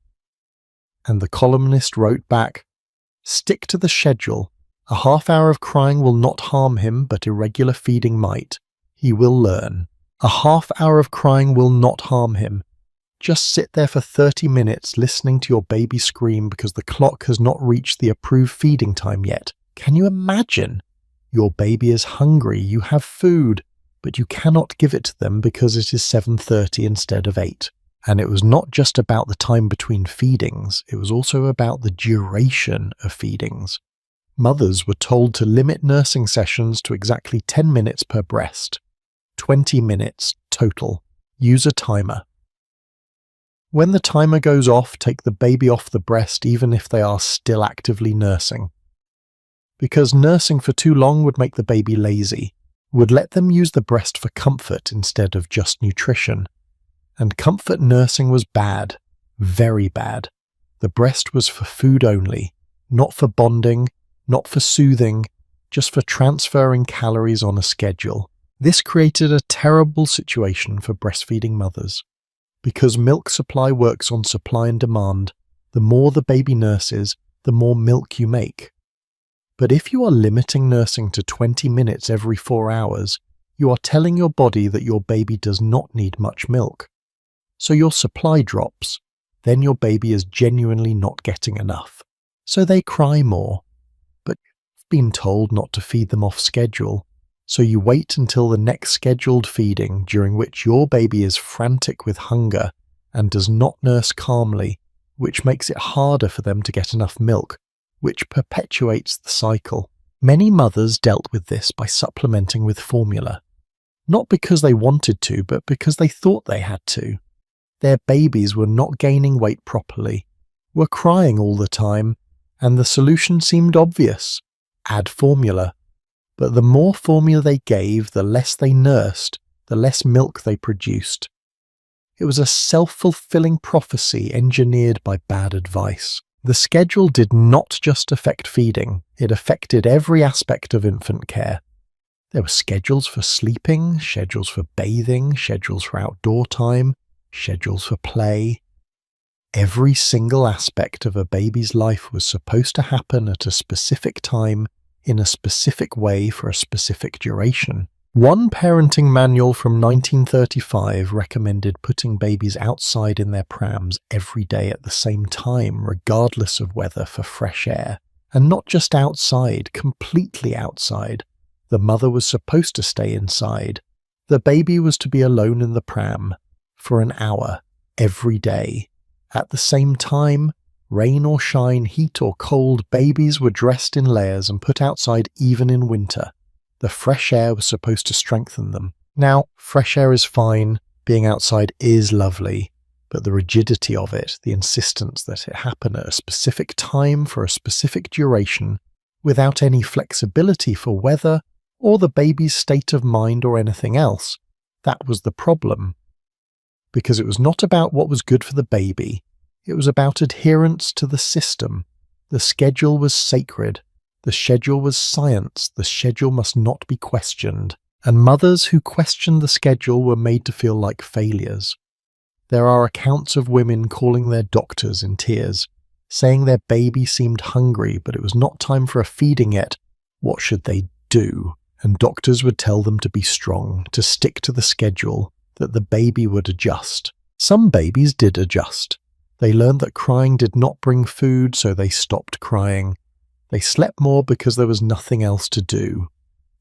And the columnist wrote back, "Stick to the schedule. A half-hour of crying will not harm him, but irregular feeding might. He will learn. A half-hour of crying will not harm him. Just sit there for 30 minutes listening to your baby scream because the clock has not reached the approved feeding time yet. Can you imagine? Your baby is hungry, you have food, but you cannot give it to them because it is 7:30 instead of 8. And it was not just about the time between feedings, it was also about the duration of feedings. Mothers were told to limit nursing sessions to exactly 10 minutes per breast. 20 minutes total. Use a timer. When the timer goes off, take the baby off the breast even if they are still actively nursing. Because nursing for too long would make the baby lazy, would let them use the breast for comfort instead of just nutrition. And comfort nursing was bad, very bad. The breast was for food only, not for bonding, not for soothing, just for transferring calories on a schedule. This created a terrible situation for breastfeeding mothers. Because milk supply works on supply and demand, the more the baby nurses, the more milk you make. But if you are limiting nursing to 20 minutes every 4 hours, you are telling your body that your baby does not need much milk. So your supply drops. Then your baby is genuinely not getting enough. So they cry more. But you've been told not to feed them off schedule. So you wait until the next scheduled feeding, during which your baby is frantic with hunger and does not nurse calmly, which makes it harder for them to get enough milk, which perpetuates the cycle. Many mothers dealt with this by supplementing with formula, not because they wanted to, but because they thought they had to. Their babies were not gaining weight properly, were crying all the time, and the solution seemed obvious: add formula. But the more formula they gave, the less they nursed, the less milk they produced. It was a self-fulfilling prophecy engineered by bad advice. The schedule did not just affect feeding, it affected every aspect of infant care. There were schedules for sleeping, schedules for bathing, schedules for outdoor time, schedules for play. Every single aspect of a baby's life was supposed to happen at a specific time, in a specific way for a specific duration. One parenting manual from 1935 recommended putting babies outside in their prams every day at the same time, regardless of weather, for fresh air. And not just outside, completely outside. The mother was supposed to stay inside. The baby was to be alone in the pram for an hour every day. At the same time, rain or shine, heat or cold, babies were dressed in layers and put outside even in winter. The fresh air was supposed to strengthen them. Now, fresh air is fine, being outside is lovely, but the rigidity of it, the insistence that it happen at a specific time for a specific duration, without any flexibility for weather or the baby's state of mind or anything else, that was the problem. Because it was not about what was good for the baby, it was about adherence to the system. The schedule was sacred. The schedule was science. The schedule must not be questioned. And mothers who questioned the schedule were made to feel like failures. There are accounts of women calling their doctors in tears, saying their baby seemed hungry, but it was not time for a feeding yet. What should they do? And doctors would tell them to be strong, to stick to the schedule, that the baby would adjust. Some babies did adjust. They learned that crying did not bring food, so they stopped crying. They slept more because there was nothing else to do.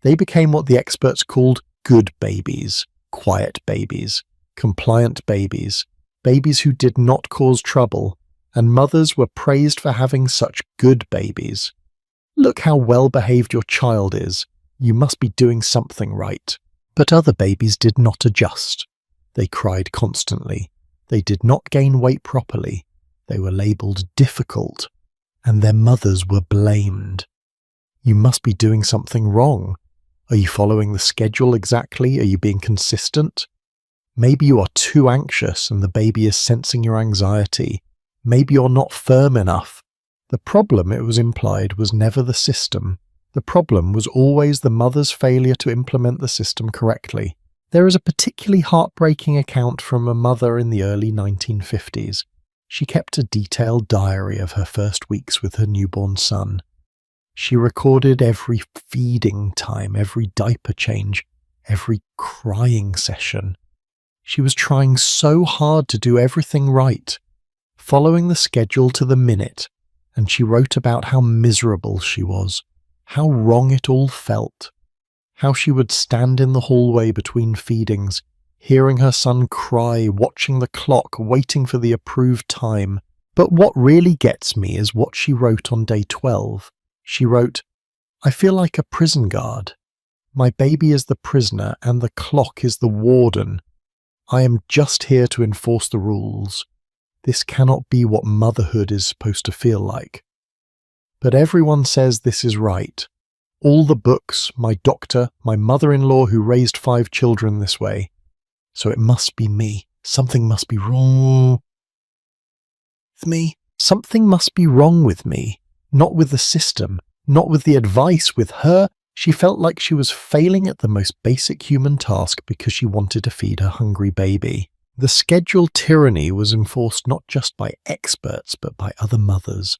They became what the experts called good babies, quiet babies, compliant babies, babies who did not cause trouble, and mothers were praised for having such good babies. Look how well behaved your child is. You must be doing something right. But other babies did not adjust. They cried constantly. They did not gain weight properly. They were labelled difficult, and their mothers were blamed. You must be doing something wrong. Are you following the schedule exactly? Are you being consistent? Maybe you are too anxious and the baby is sensing your anxiety. Maybe you're not firm enough. The problem, it was implied, was never the system. The problem was always the mother's failure to implement the system correctly. There is a particularly heartbreaking account from a mother in the early 1950s. She kept a detailed diary of her first weeks with her newborn son. She recorded every feeding time, every diaper change, every crying session. She was trying so hard to do everything right, following the schedule to the minute, and she wrote about how miserable she was, how wrong it all felt, how she would stand in the hallway between feedings, hearing her son cry, watching the clock, waiting for the approved time. But what really gets me is what she wrote on day 12. She wrote, "I feel like a prison guard. My baby is the prisoner and the clock is the warden. I am just here to enforce the rules. This cannot be what motherhood is supposed to feel like. But everyone says this is right. All the books, my doctor, my mother-in-law who raised 5 children this way. So it must be me. Something must be wrong with me. Something must be wrong with me. Not with the system, not with the advice, with her. She felt like she was failing at the most basic human task because she wanted to feed her hungry baby. The schedule tyranny was enforced not just by experts, but by other mothers.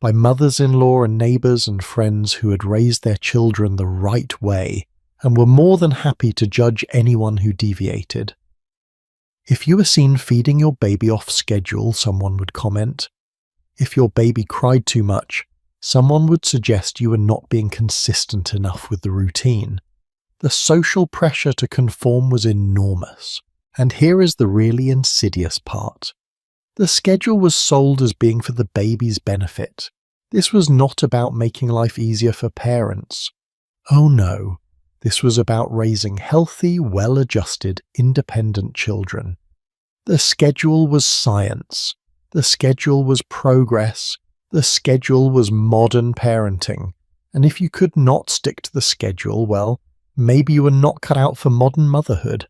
By mothers-in-law and neighbours and friends who had raised their children the right way and were more than happy to judge anyone who deviated. If you were seen feeding your baby off schedule, someone would comment. If your baby cried too much, someone would suggest you were not being consistent enough with the routine. The social pressure to conform was enormous. And here is the really insidious part. The schedule was sold as being for the baby's benefit. This was not about making life easier for parents. Oh no, this was about raising healthy, well-adjusted, independent children. The schedule was science. The schedule was progress. The schedule was modern parenting. And if you could not stick to the schedule, well, maybe you were not cut out for modern motherhood.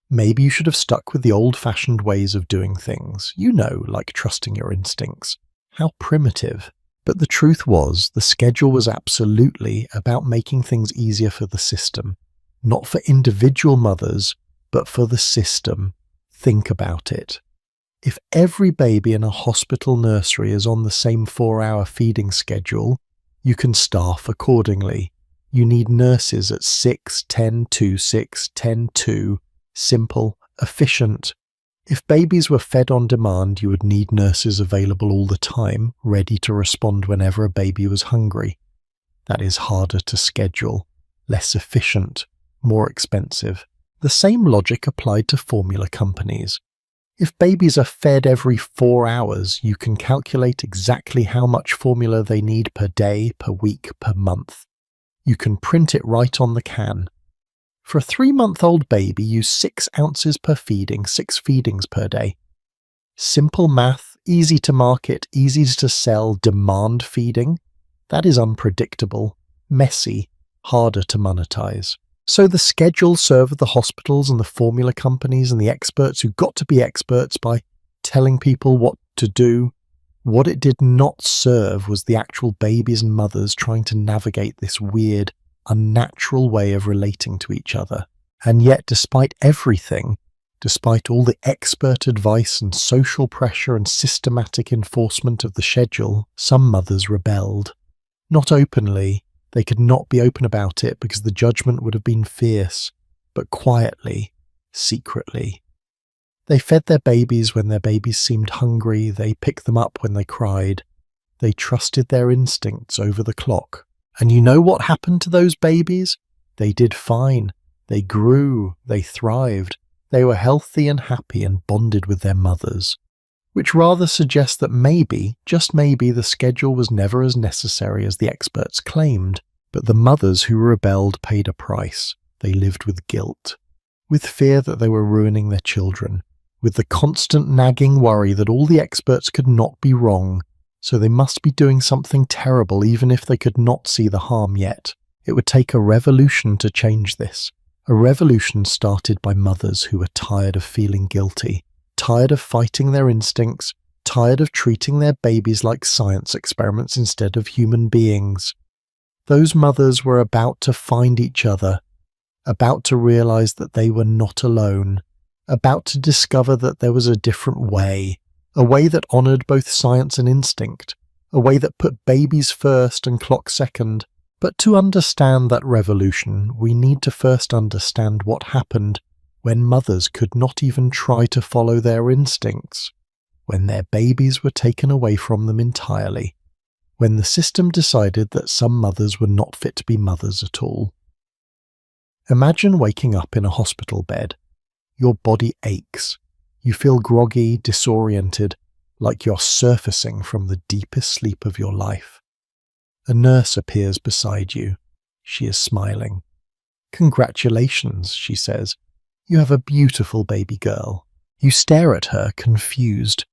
Maybe you should have stuck with the old-fashioned ways of doing things, like trusting your instincts. How primitive. But the truth was, the schedule was absolutely about making things easier for the system. Not for individual mothers, but for the system. Think about it. If every baby in a hospital nursery is on the same 4-hour feeding schedule, you can staff accordingly. You need nurses at 6, 10, 2, 6, 10, 2. Simple, efficient. If babies were fed on demand, you would need nurses available all the time, ready to respond whenever a baby was hungry. That is harder to schedule, less efficient, more expensive. The same logic applied to formula companies. If babies are fed every 4 hours, you can calculate exactly how much formula they need per day, per week, per month. You can print it right on the can. For a 3-month-old baby, use 6 ounces per feeding, 6 feedings per day. Simple math, easy to market, easy to sell, demand feeding. That is unpredictable, messy, harder to monetize. So the schedule served the hospitals and the formula companies and the experts who got to be experts by telling people what to do. What it did not serve was the actual babies and mothers trying to navigate this weird, unnatural way of relating to each other. And yet, despite everything, despite all the expert advice and social pressure and systematic enforcement of the schedule, some mothers rebelled. Not openly. They could not be open about it because the judgment would have been fierce, but quietly, secretly. They fed their babies when their babies seemed hungry, they picked them up when they cried. They trusted their instincts over the clock. And you know what happened to those babies? They did fine. They grew, they thrived. They were healthy and happy and bonded with their mothers. Which rather suggests that maybe, just maybe, the schedule was never as necessary as the experts claimed. But the mothers who rebelled paid a price. They lived with guilt, with fear that they were ruining their children, with the constant nagging worry that all the experts could not be wrong, so they must be doing something terrible even if they could not see the harm yet. It would take a revolution to change this. A revolution started by mothers who were tired of feeling guilty, tired of fighting their instincts, tired of treating their babies like science experiments instead of human beings. Those mothers were about to find each other, about to realize that they were not alone, about to discover that there was a different way, a way that honored both science and instinct, a way that put babies first and clock second. But to understand that revolution, we need to first understand what happened when mothers could not even try to follow their instincts, when their babies were taken away from them entirely, when the system decided that some mothers were not fit to be mothers at all. Imagine waking up in a hospital bed. Your body aches. You feel groggy, disoriented, like you're surfacing from the deepest sleep of your life. A nurse appears beside you. She is smiling. "Congratulations," she says. "You have a beautiful baby girl." You stare at her, confused.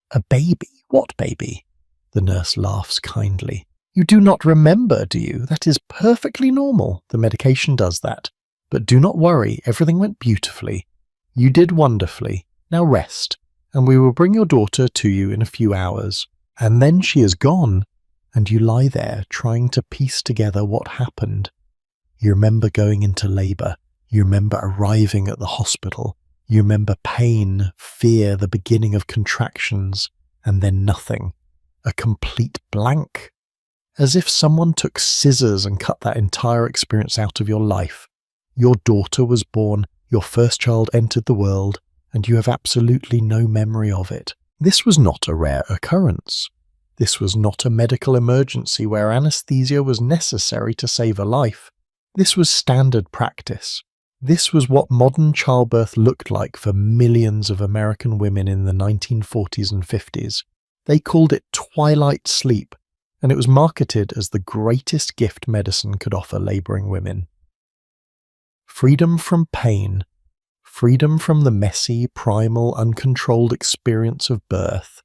"A baby? What baby?" The nurse laughs kindly. "You do not remember, do you? That is perfectly normal. The medication does that. But do not worry, everything went beautifully. You did wonderfully. Now rest, and we will bring your daughter to you in a few hours." And then she is gone, and you lie there trying to piece together what happened. You remember going into labor. You remember arriving at the hospital. You remember pain, fear, the beginning of contractions, and then nothing. A complete blank. As if someone took scissors and cut that entire experience out of your life. Your daughter was born, your first child entered the world, and you have absolutely no memory of it. This was not a rare occurrence. This was not a medical emergency where anesthesia was necessary to save a life. This was standard practice. This was what modern childbirth looked like for millions of American women in the 1940s and 50s. They called it twilight sleep, and it was marketed as the greatest gift medicine could offer laboring women. Freedom from pain, freedom from the messy, primal, uncontrolled experience of birth,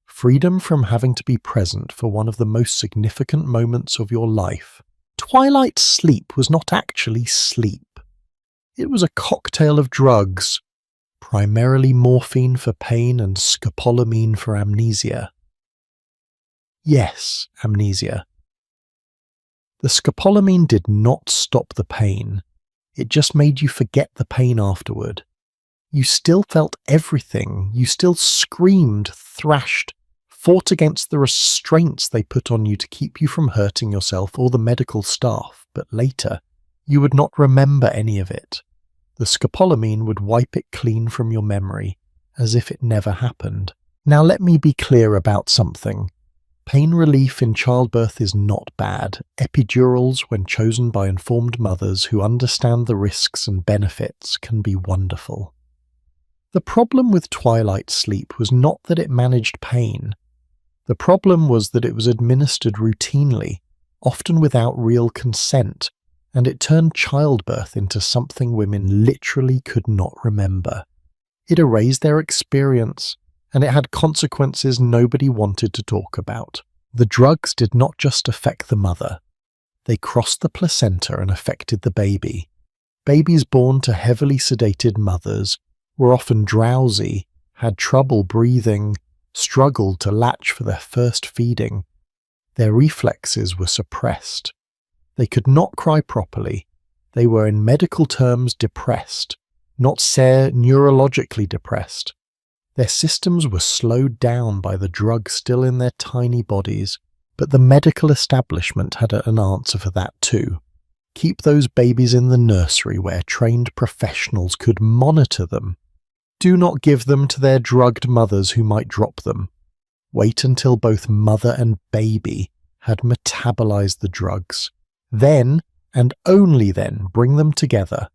freedom from having to be present for one of the most significant moments of your life. Twilight sleep was not actually sleep. It was a cocktail of drugs, primarily morphine for pain and scopolamine for amnesia. Yes, amnesia. The scopolamine did not stop the pain. It just made you forget the pain afterward. You still felt everything. You still screamed, thrashed, fought against the restraints they put on you to keep you from hurting yourself or the medical staff, but later, you would not remember any of it. The scopolamine would wipe it clean from your memory, as if it never happened. Now let me be clear about something. Pain relief in childbirth is not bad. Epidurals, when chosen by informed mothers who understand the risks and benefits, can be wonderful. The problem with twilight sleep was not that it managed pain. The problem was that it was administered routinely, often without real consent, and it turned childbirth into something women literally could not remember. It erased their experience, and it had consequences nobody wanted to talk about. The drugs did not just affect the mother. They crossed the placenta and affected the baby. Babies born to heavily sedated mothers were often drowsy, had trouble breathing, struggled to latch for their first feeding. Their reflexes were suppressed. They could not cry properly. They were in medical terms depressed, not neurologically depressed. Their systems were slowed down by the drug still in their tiny bodies, but the medical establishment had an answer for that too. Keep those babies in the nursery where trained professionals could monitor them. Do not give them to their drugged mothers who might drop them. Wait until both mother and baby had metabolized the drugs. Then, and only then, bring them together,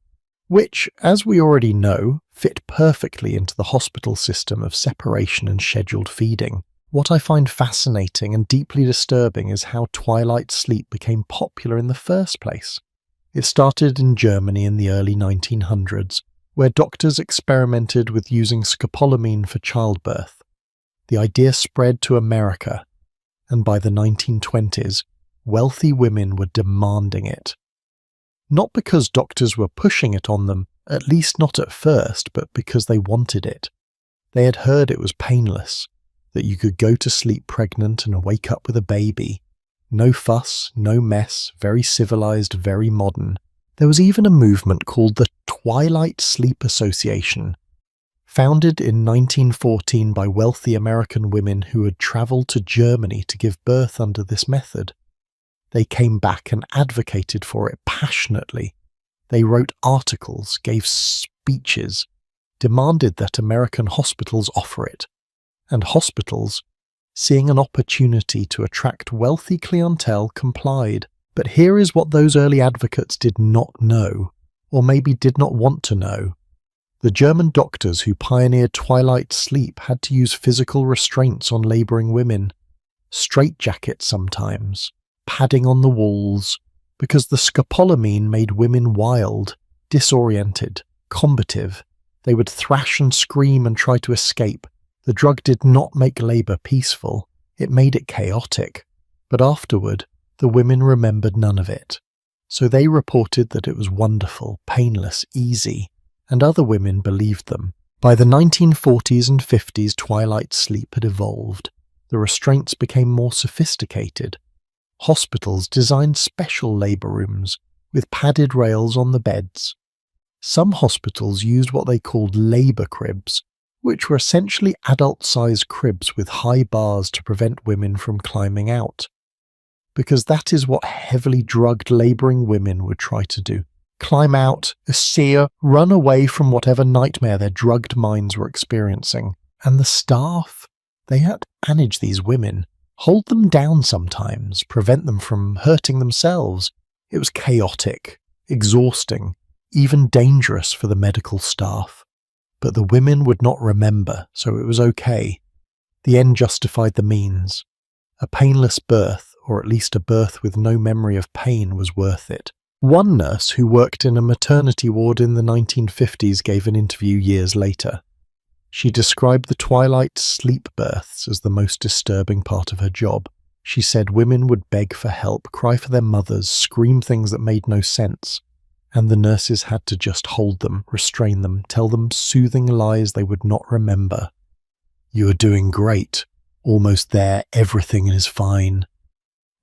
which, as we already know, fit perfectly into the hospital system of separation and scheduled feeding. What I find fascinating and deeply disturbing is how twilight sleep became popular in the first place. It started in Germany in the early 1900s, where doctors experimented with using scopolamine for childbirth. The idea spread to America, and by the 1920s, wealthy women were demanding it. Not because doctors were pushing it on them, at least not at first, but because they wanted it. They had heard it was painless, that you could go to sleep pregnant and wake up with a baby. No fuss, no mess, very civilized, very modern. There was even a movement called the Twilight Sleep Association, founded in 1914 by wealthy American women who had traveled to Germany to give birth under this method. They came back and advocated for it passionately. They wrote articles, gave speeches, demanded that American hospitals offer it. And hospitals, seeing an opportunity to attract wealthy clientele, complied. But here is what those early advocates did not know, or maybe did not want to know. The German doctors who pioneered twilight sleep had to use physical restraints on labouring women, straitjackets sometimes, padding on the walls, because the scopolamine made women wild, disoriented, combative. They would thrash and scream and try to escape. The drug did not make labour peaceful, it made it chaotic. But afterward, the women remembered none of it. So they reported that it was wonderful, painless, easy, and other women believed them. By the 1940s and 50s, twilight sleep had evolved. The restraints became more sophisticated. Hospitals designed special labour rooms with padded rails on the beds. Some hospitals used what they called labour cribs, which were essentially adult-sized cribs with high bars to prevent women from climbing out. Because that is what heavily drugged labouring women would try to do. Climb out, escape, run away from whatever nightmare their drugged minds were experiencing. And the staff, they had to manage these women, hold them down sometimes, prevent them from hurting themselves. It was chaotic, exhausting, even dangerous for the medical staff. But the women would not remember, so it was okay. The end justified the means. A painless birth, or at least a birth with no memory of pain, was worth it. One nurse who worked in a maternity ward in the 1950s gave an interview years later. She described the twilight sleep births as the most disturbing part of her job. She said women would beg for help, cry for their mothers, scream things that made no sense, and the nurses had to just hold them, restrain them, tell them soothing lies they would not remember. "You are doing great. Almost there, everything is fine."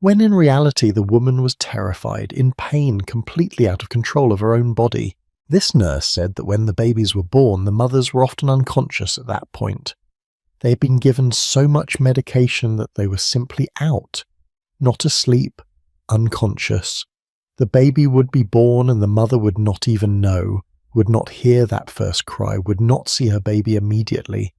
When in reality the woman was terrified, in pain, completely out of control of her own body. This nurse said that when the babies were born, the mothers were often unconscious at that point. They had been given so much medication that they were simply out, not asleep, unconscious. The baby would be born and the mother would not even know, would not hear that first cry, would not see her baby immediately.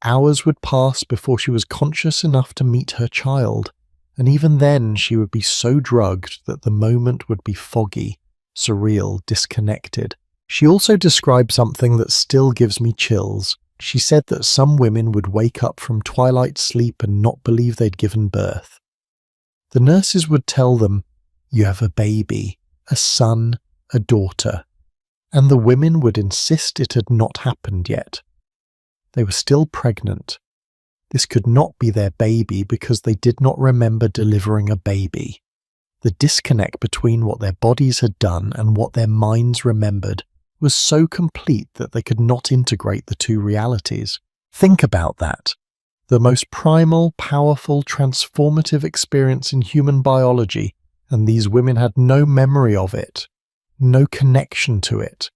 Hours would pass before she was conscious enough to meet her child, and even then she would be so drugged that the moment would be foggy, surreal, disconnected. She also described something that still gives me chills. She said that some women would wake up from twilight sleep and not believe they'd given birth. The nurses would tell them, "You have a baby, a son, a daughter," and the women would insist it had not happened yet. They were still pregnant. This could not be their baby because they did not remember delivering a baby. The disconnect between what their bodies had done and what their minds remembered was so complete that they could not integrate the two realities. Think about that. The most primal, powerful, transformative experience in human biology, and these women had no memory of it, no connection to it.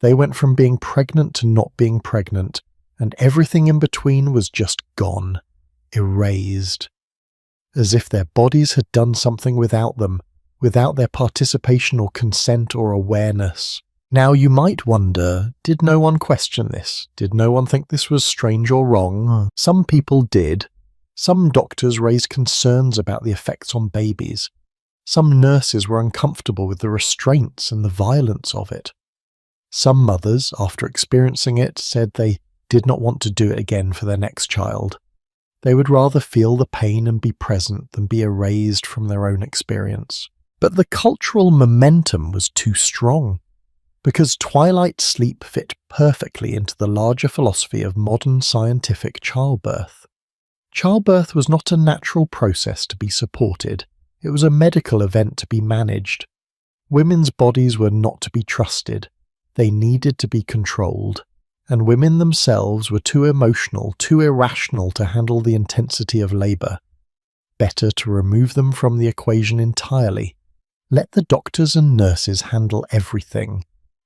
They went from being pregnant to not being pregnant, and everything in between was just gone, erased. As if their bodies had done something without them, without their participation or consent or awareness. Now you might wonder, did no one question this? Did no one think this was strange or wrong? Some people did. Some doctors raised concerns about the effects on babies. Some nurses were uncomfortable with the restraints and the violence of it. Some mothers, after experiencing it, said they did not want to do it again for their next child. They would rather feel the pain and be present than be erased from their own experience. But the cultural momentum was too strong, because twilight sleep fit perfectly into the larger philosophy of modern scientific childbirth. Childbirth was not a natural process to be supported. It was a medical event to be managed. Women's bodies were not to be trusted. They needed to be controlled. And women themselves were too emotional, too irrational to handle the intensity of labour. Better to remove them from the equation entirely. Let the doctors and nurses handle everything.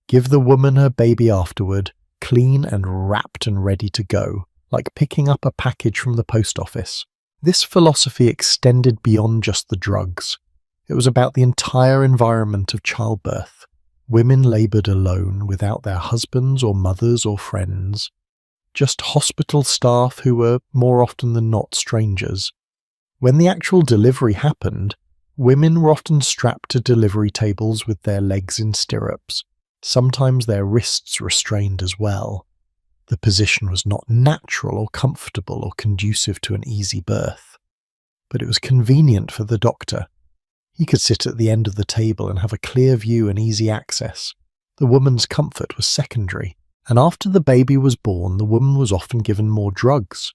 Give the woman her baby afterward, clean and wrapped and ready to go, like picking up a package from the post office. This philosophy extended beyond just the drugs. It was about the entire environment of childbirth. Women laboured alone, without their husbands or mothers or friends. Just hospital staff who were, more often than not, strangers. When the actual delivery happened, women were often strapped to delivery tables with their legs in stirrups, sometimes their wrists restrained as well. The position was not natural or comfortable or conducive to an easy birth. But it was convenient for the doctor. He could sit at the end of the table and have a clear view and easy access. The woman's comfort was secondary, and after the baby was born, the woman was often given more drugs,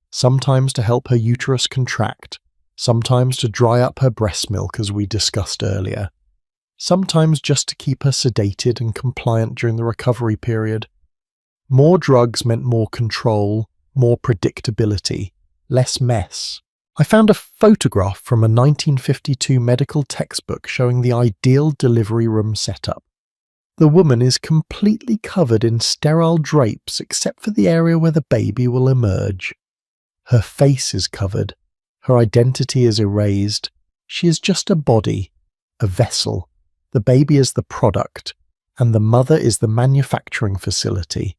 sometimes to help her uterus contract, sometimes to dry up her breast milk as we discussed earlier, sometimes just to keep her sedated and compliant during the recovery period. More drugs meant more control, more predictability, less mess. I found a photograph from a 1952 medical textbook showing the ideal delivery room setup. The woman is completely covered in sterile drapes except for the area where the baby will emerge. Her face is covered. Her identity is erased. She is just a body, a vessel. The baby is the product, and the mother is the manufacturing facility.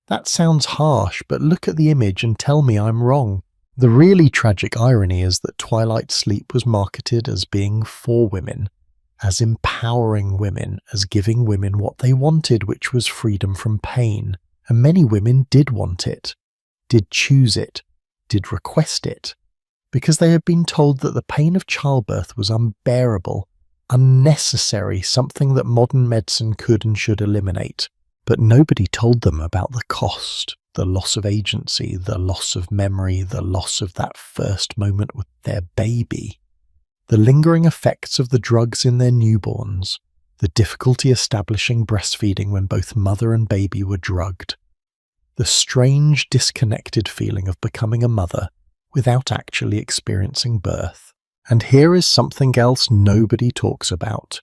That sounds harsh, but look at the image and tell me I'm wrong. The really tragic irony is that twilight sleep was marketed as being for women, as empowering women, as giving women what they wanted, which was freedom from pain. And many women did want it, did choose it, did request it, because they had been told that the pain of childbirth was unbearable, unnecessary, something that modern medicine could and should eliminate. But nobody told them about the cost, the loss of agency, the loss of memory, the loss of that first moment with their baby, the lingering effects of the drugs in their newborns, the difficulty establishing breastfeeding when both mother and baby were drugged, the strange, disconnected feeling of becoming a mother without actually experiencing birth. And here is something else nobody talks about: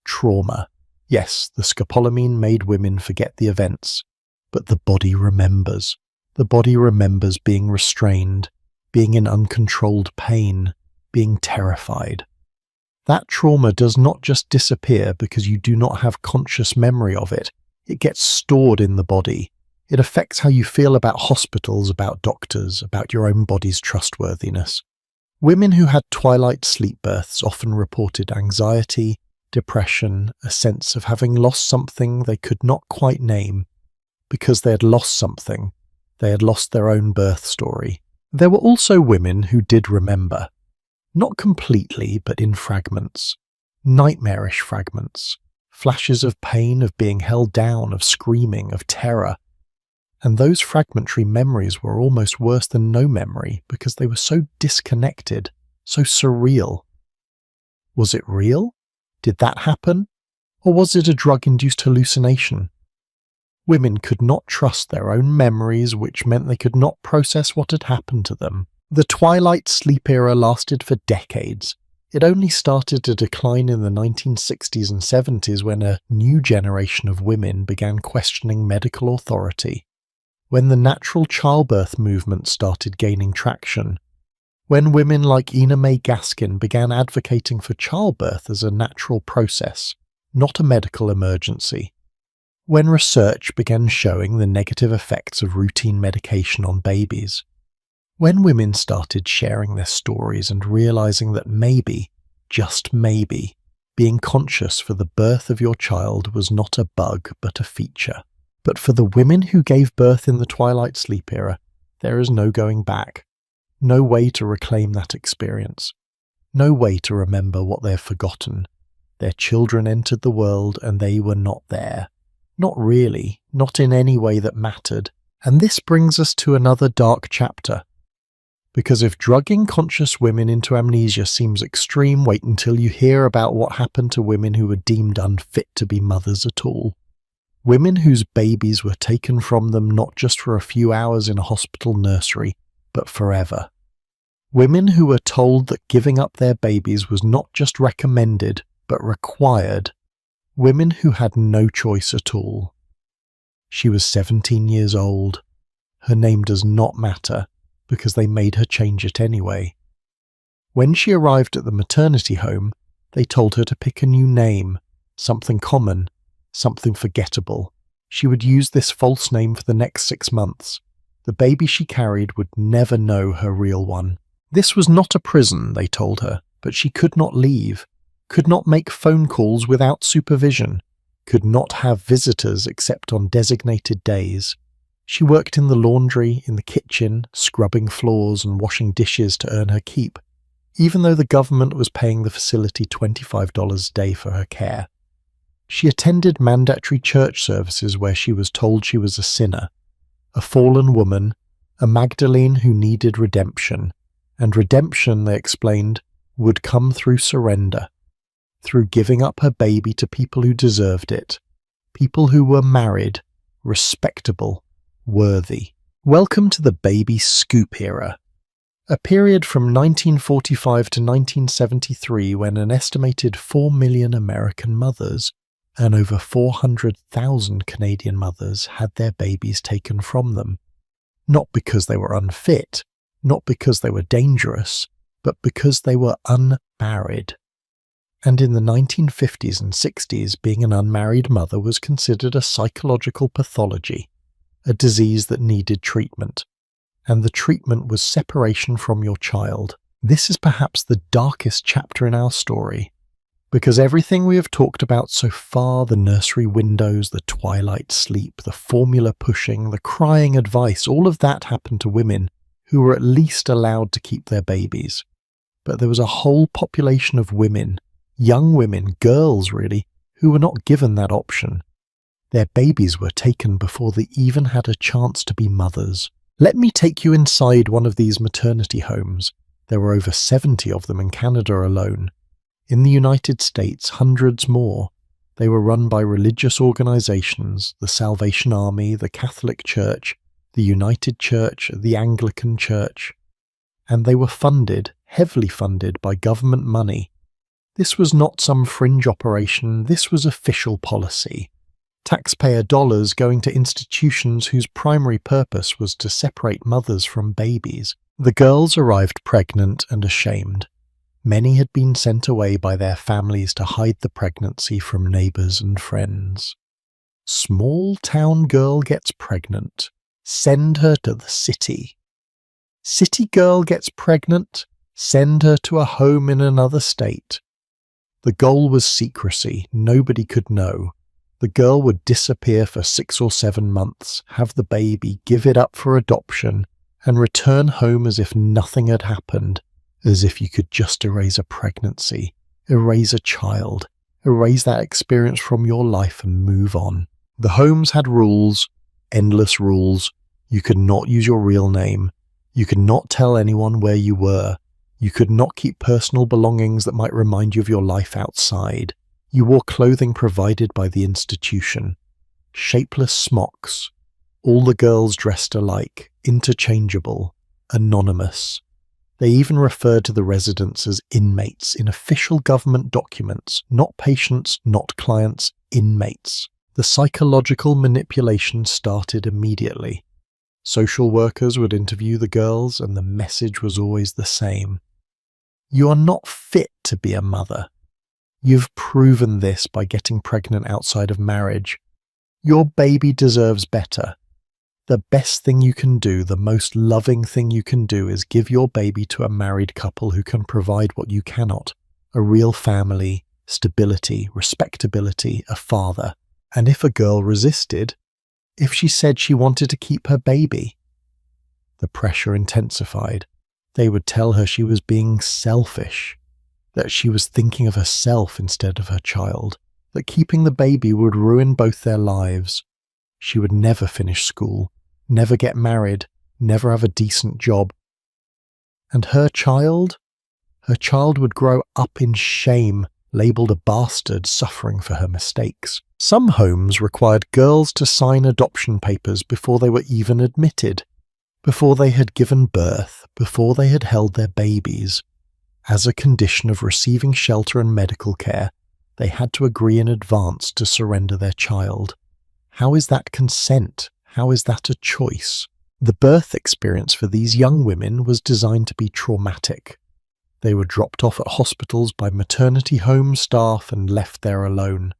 trauma. Yes, the scopolamine made women forget the events, but the body remembers. The body remembers being restrained, being in uncontrolled pain, being terrified. That trauma does not just disappear because you do not have conscious memory of it. It gets stored in the body. It affects how you feel about hospitals, about doctors, about your own body's trustworthiness. Women who had twilight sleep births often reported anxiety, depression, a sense of having lost something they could not quite name. Because they had lost something, they had lost their own birth story. There were also women who did remember. Not completely, but in fragments. Nightmarish fragments. Flashes of pain, of being held down, of screaming, of terror. And those fragmentary memories were almost worse than no memory because they were so disconnected, so surreal. Was it real? Did that happen? Or was it a drug-induced hallucination? Women could not trust their own memories, which meant they could not process what had happened to them. The twilight sleep era lasted for decades. It only started to decline in the 1960s and 70s when a new generation of women began questioning medical authority. When the natural childbirth movement started gaining traction. When women like Ina May Gaskin began advocating for childbirth as a natural process, not a medical emergency. When research began showing the negative effects of routine medication on babies. When women started sharing their stories and realizing that maybe, just maybe, being conscious for the birth of your child was not a bug but a feature. But for the women who gave birth in the twilight sleep era, there is no going back. No way to reclaim that experience. No way to remember what they have forgotten. Their children entered the world and they were not there. Not really, not in any way that mattered. And this brings us to another dark chapter. Because if drugging conscious women into amnesia seems extreme, wait until you hear about what happened to women who were deemed unfit to be mothers at all. Women whose babies were taken from them not just for a few hours in a hospital nursery, but forever. Women who were told that giving up their babies was not just recommended, but required. Women who had no choice at all. She was 17 years old. Her name does not matter, because they made her change it anyway. When she arrived at the maternity home, they told her to pick a new name, something common, something forgettable. She would use this false name for the next 6 months. The baby she carried would never know her real one. This was not a prison, they told her, but she could not leave, could not make phone calls without supervision, could not have visitors except on designated days. She worked in the laundry, in the kitchen, scrubbing floors and washing dishes to earn her keep, even though the government was paying the facility $25 a day for her care. She attended mandatory church services where she was told she was a sinner, a fallen woman, a Magdalene who needed redemption, and redemption, they explained, would come through surrender, through giving up her baby to people who deserved it, people who were married, respectable, worthy. Welcome to the baby scoop era, a period from 1945 to 1973 when an estimated 4 million American mothers and over 400,000 Canadian mothers had their babies taken from them, not because they were unfit, not because they were dangerous, but because they were unmarried. And in the 1950s and 60s, being an unmarried mother was considered a psychological pathology, a disease that needed treatment, and the treatment was separation from your child. This is perhaps the darkest chapter in our story, Because everything we have talked about so far, the nursery windows, the twilight sleep, the formula pushing, the crying advice, all of that happened to women who were at least allowed to keep their babies. But there was a whole population of women, young women, girls really, who were not given that option. Their babies were taken before they even had a chance to be mothers. Let me take you inside one of these maternity homes. There were over 70 of them in Canada alone. In the United States, hundreds more. They were run by religious organizations, the Salvation Army, the Catholic Church, the United Church, the Anglican Church. And they were funded, heavily funded, by government money. This was not some fringe operation, this was official policy. Taxpayer dollars going to institutions whose primary purpose was to separate mothers from babies. The girls arrived pregnant and ashamed. Many had been sent away by their families to hide the pregnancy from neighbors and friends. Small town girl gets pregnant. Send her to the city. City girl gets pregnant. Send her to a home in another state. The goal was secrecy. Nobody could know. The girl would disappear for 6 or 7 months, have the baby, give it up for adoption, and return home as if nothing had happened, as if you could just erase a pregnancy, erase a child, erase that experience from your life and move on. The homes had rules, endless rules. You could not use your real name. You could not tell anyone where you were. You could not keep personal belongings that might remind you of your life outside. You wore clothing provided by the institution. Shapeless smocks. All the girls dressed alike, interchangeable, anonymous. They even referred to the residents as inmates in official government documents, not patients, not clients, inmates. The psychological manipulation started immediately. Social workers would interview the girls, and the message was always the same. You are not fit to be a mother. You've proven this by getting pregnant outside of marriage. Your baby deserves better. The best thing you can do, the most loving thing you can do, is give your baby to a married couple who can provide what you cannot. A real family, stability, respectability, a father. And if a girl resisted, if she said she wanted to keep her baby, the pressure intensified. They would tell her she was being selfish, that she was thinking of herself instead of her child, that keeping the baby would ruin both their lives. She would never finish school, never get married, never have a decent job. And her child would grow up in shame, labelled a bastard, suffering for her mistakes. Some homes required girls to sign adoption papers before they were even admitted, before they had given birth, before they had held their babies. As a condition of receiving shelter and medical care, they had to agree in advance to surrender their child. How is that consent? How is that a choice? The birth experience for these young women was designed to be traumatic. They were dropped off at hospitals by maternity home staff and left there alone.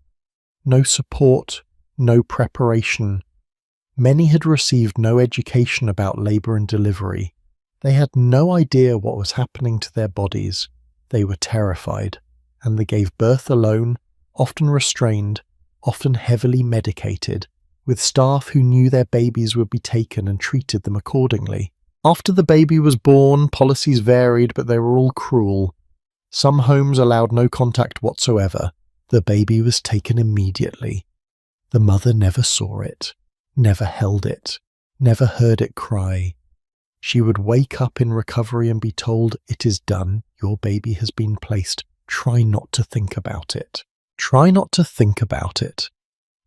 No support, no preparation. Many had received no education about labour and delivery. They had no idea what was happening to their bodies. They were terrified, and they gave birth alone, often restrained, often heavily medicated, with staff who knew their babies would be taken and treated them accordingly. After the baby was born, policies varied, but they were all cruel. Some homes allowed no contact whatsoever. The baby was taken immediately. The mother never saw it, never held it, never heard it cry. She would wake up in recovery and be told, "It is done, your baby has been placed. Try not to think about it." Try not to think about it.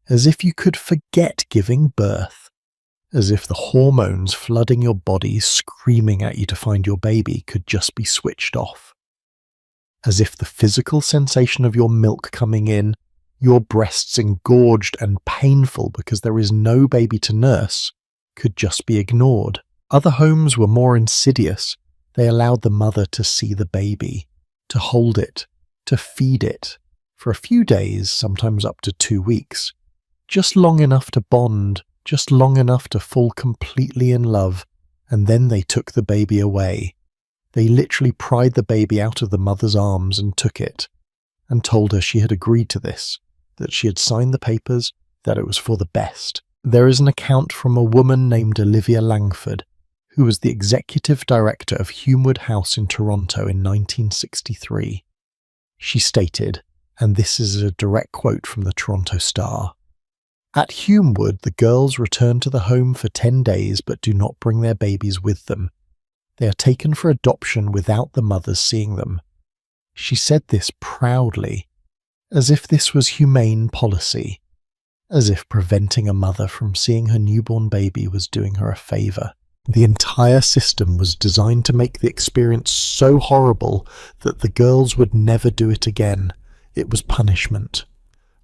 As if you could forget giving birth. As if the hormones flooding your body, screaming at you to find your baby, could just be switched off. As if the physical sensation of your milk coming in, your breasts engorged and painful because there is no baby to nurse, could just be ignored. Other homes were more insidious. They allowed the mother to see the baby, to hold it, to feed it, for a few days, sometimes up to 2 weeks, just long enough to bond, just long enough to fall completely in love, and then they took the baby away. They literally pried the baby out of the mother's arms and took it. and told her she had agreed to this, that she had signed the papers, that it was for the best. There is an account from a woman named Olivia Langford, who was the executive director of Humewood House in Toronto in 1963. She stated, and this is a direct quote from the Toronto Star, "At Humewood, the girls return to the home for 10 days but do not bring their babies with them. They are taken for adoption without the mothers seeing them." She said this proudly, as if this was humane policy, as if preventing a mother from seeing her newborn baby was doing her a favour. The entire system was designed to make the experience so horrible that the girls would never do it again. It was punishment.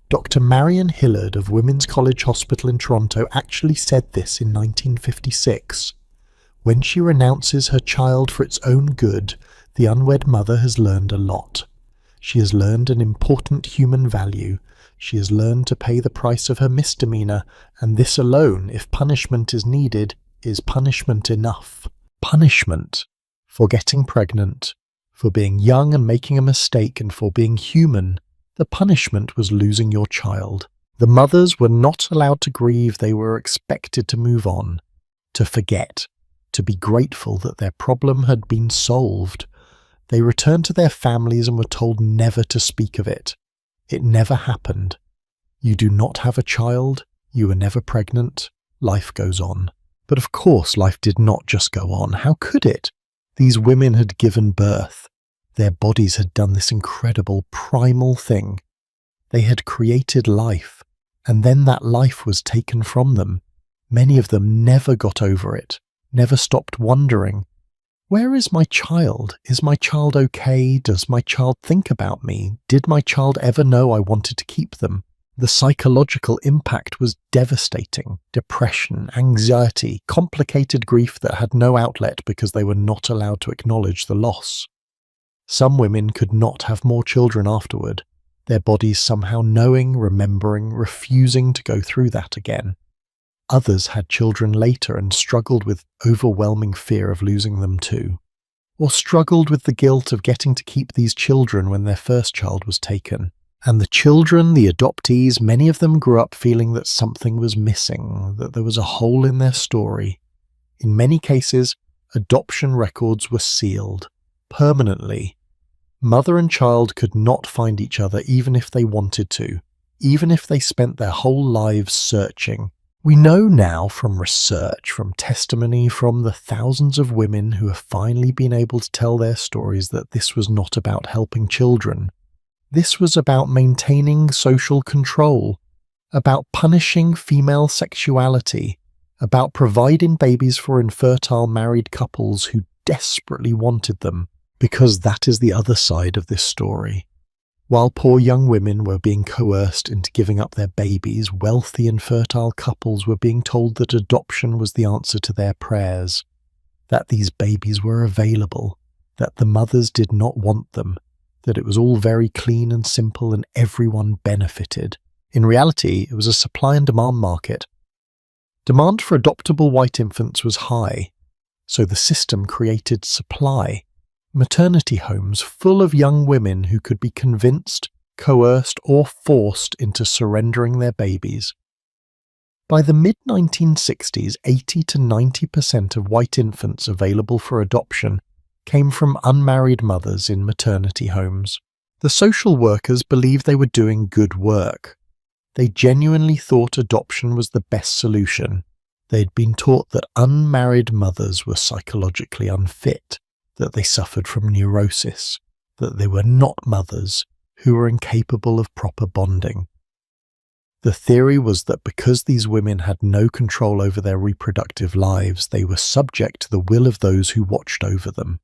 Dr. Marion Hillard of Women's College Hospital in Toronto actually said this in 1956. When she renounces her child for its own good, the unwed mother has learned a lot. She has learned an important human value. She has learned to pay the price of her misdemeanor, and this alone, if punishment is needed, is punishment enough. Punishment for getting pregnant, for being young and making a mistake, and for being human. The punishment was losing your child. The mothers were not allowed to grieve. They were expected to move on, to forget, to be grateful that their problem had been solved. They returned to their families and were told never to speak of it. It never happened. You do not have a child. You were never pregnant. Life goes on. But of course, life did not just go on. How could it? These women had given birth. Their bodies had done this incredible primal thing. They had created life, and then that life was taken from them. Many of them never got over it, never stopped wondering, where is my child? Is my child okay? Does my child think about me? Did my child ever know I wanted to keep them? The psychological impact was devastating. Depression, anxiety, complicated grief that had no outlet because they were not allowed to acknowledge the loss. Some women could not have more children afterward, their bodies somehow knowing, remembering, refusing to go through that again. Others had children later and struggled with overwhelming fear of losing them too, or struggled with the guilt of getting to keep these children when their first child was taken. And the children, the adoptees, many of them grew up feeling that something was missing, that there was a hole in their story. In many cases, adoption records were sealed, permanently. Mother and child could not find each other even if they wanted to, even if they spent their whole lives searching. We know now from research, from testimony, from the thousands of women who have finally been able to tell their stories that this was not about helping children. This was about maintaining social control, about punishing female sexuality, about providing babies for infertile married couples who desperately wanted them, because that is the other side of this story. While poor young women were being coerced into giving up their babies, wealthy and fertile couples were being told that adoption was the answer to their prayers, that these babies were available, that the mothers did not want them, that it was all very clean and simple and everyone benefited. In reality, it was a supply and demand market. Demand for adoptable white infants was high, so the system created supply. Maternity homes full of young women who could be convinced, coerced, or forced into surrendering their babies. By the mid-1960s, 80 to 90% of white infants available for adoption came from unmarried mothers in maternity homes. The social workers believed they were doing good work. They genuinely thought adoption was the best solution. They'd been taught that unmarried mothers were psychologically unfit, that they suffered from neurosis, that they were not mothers, who were incapable of proper bonding. The theory was that because these women had no control over their reproductive lives, they were subject to the will of those who watched over them.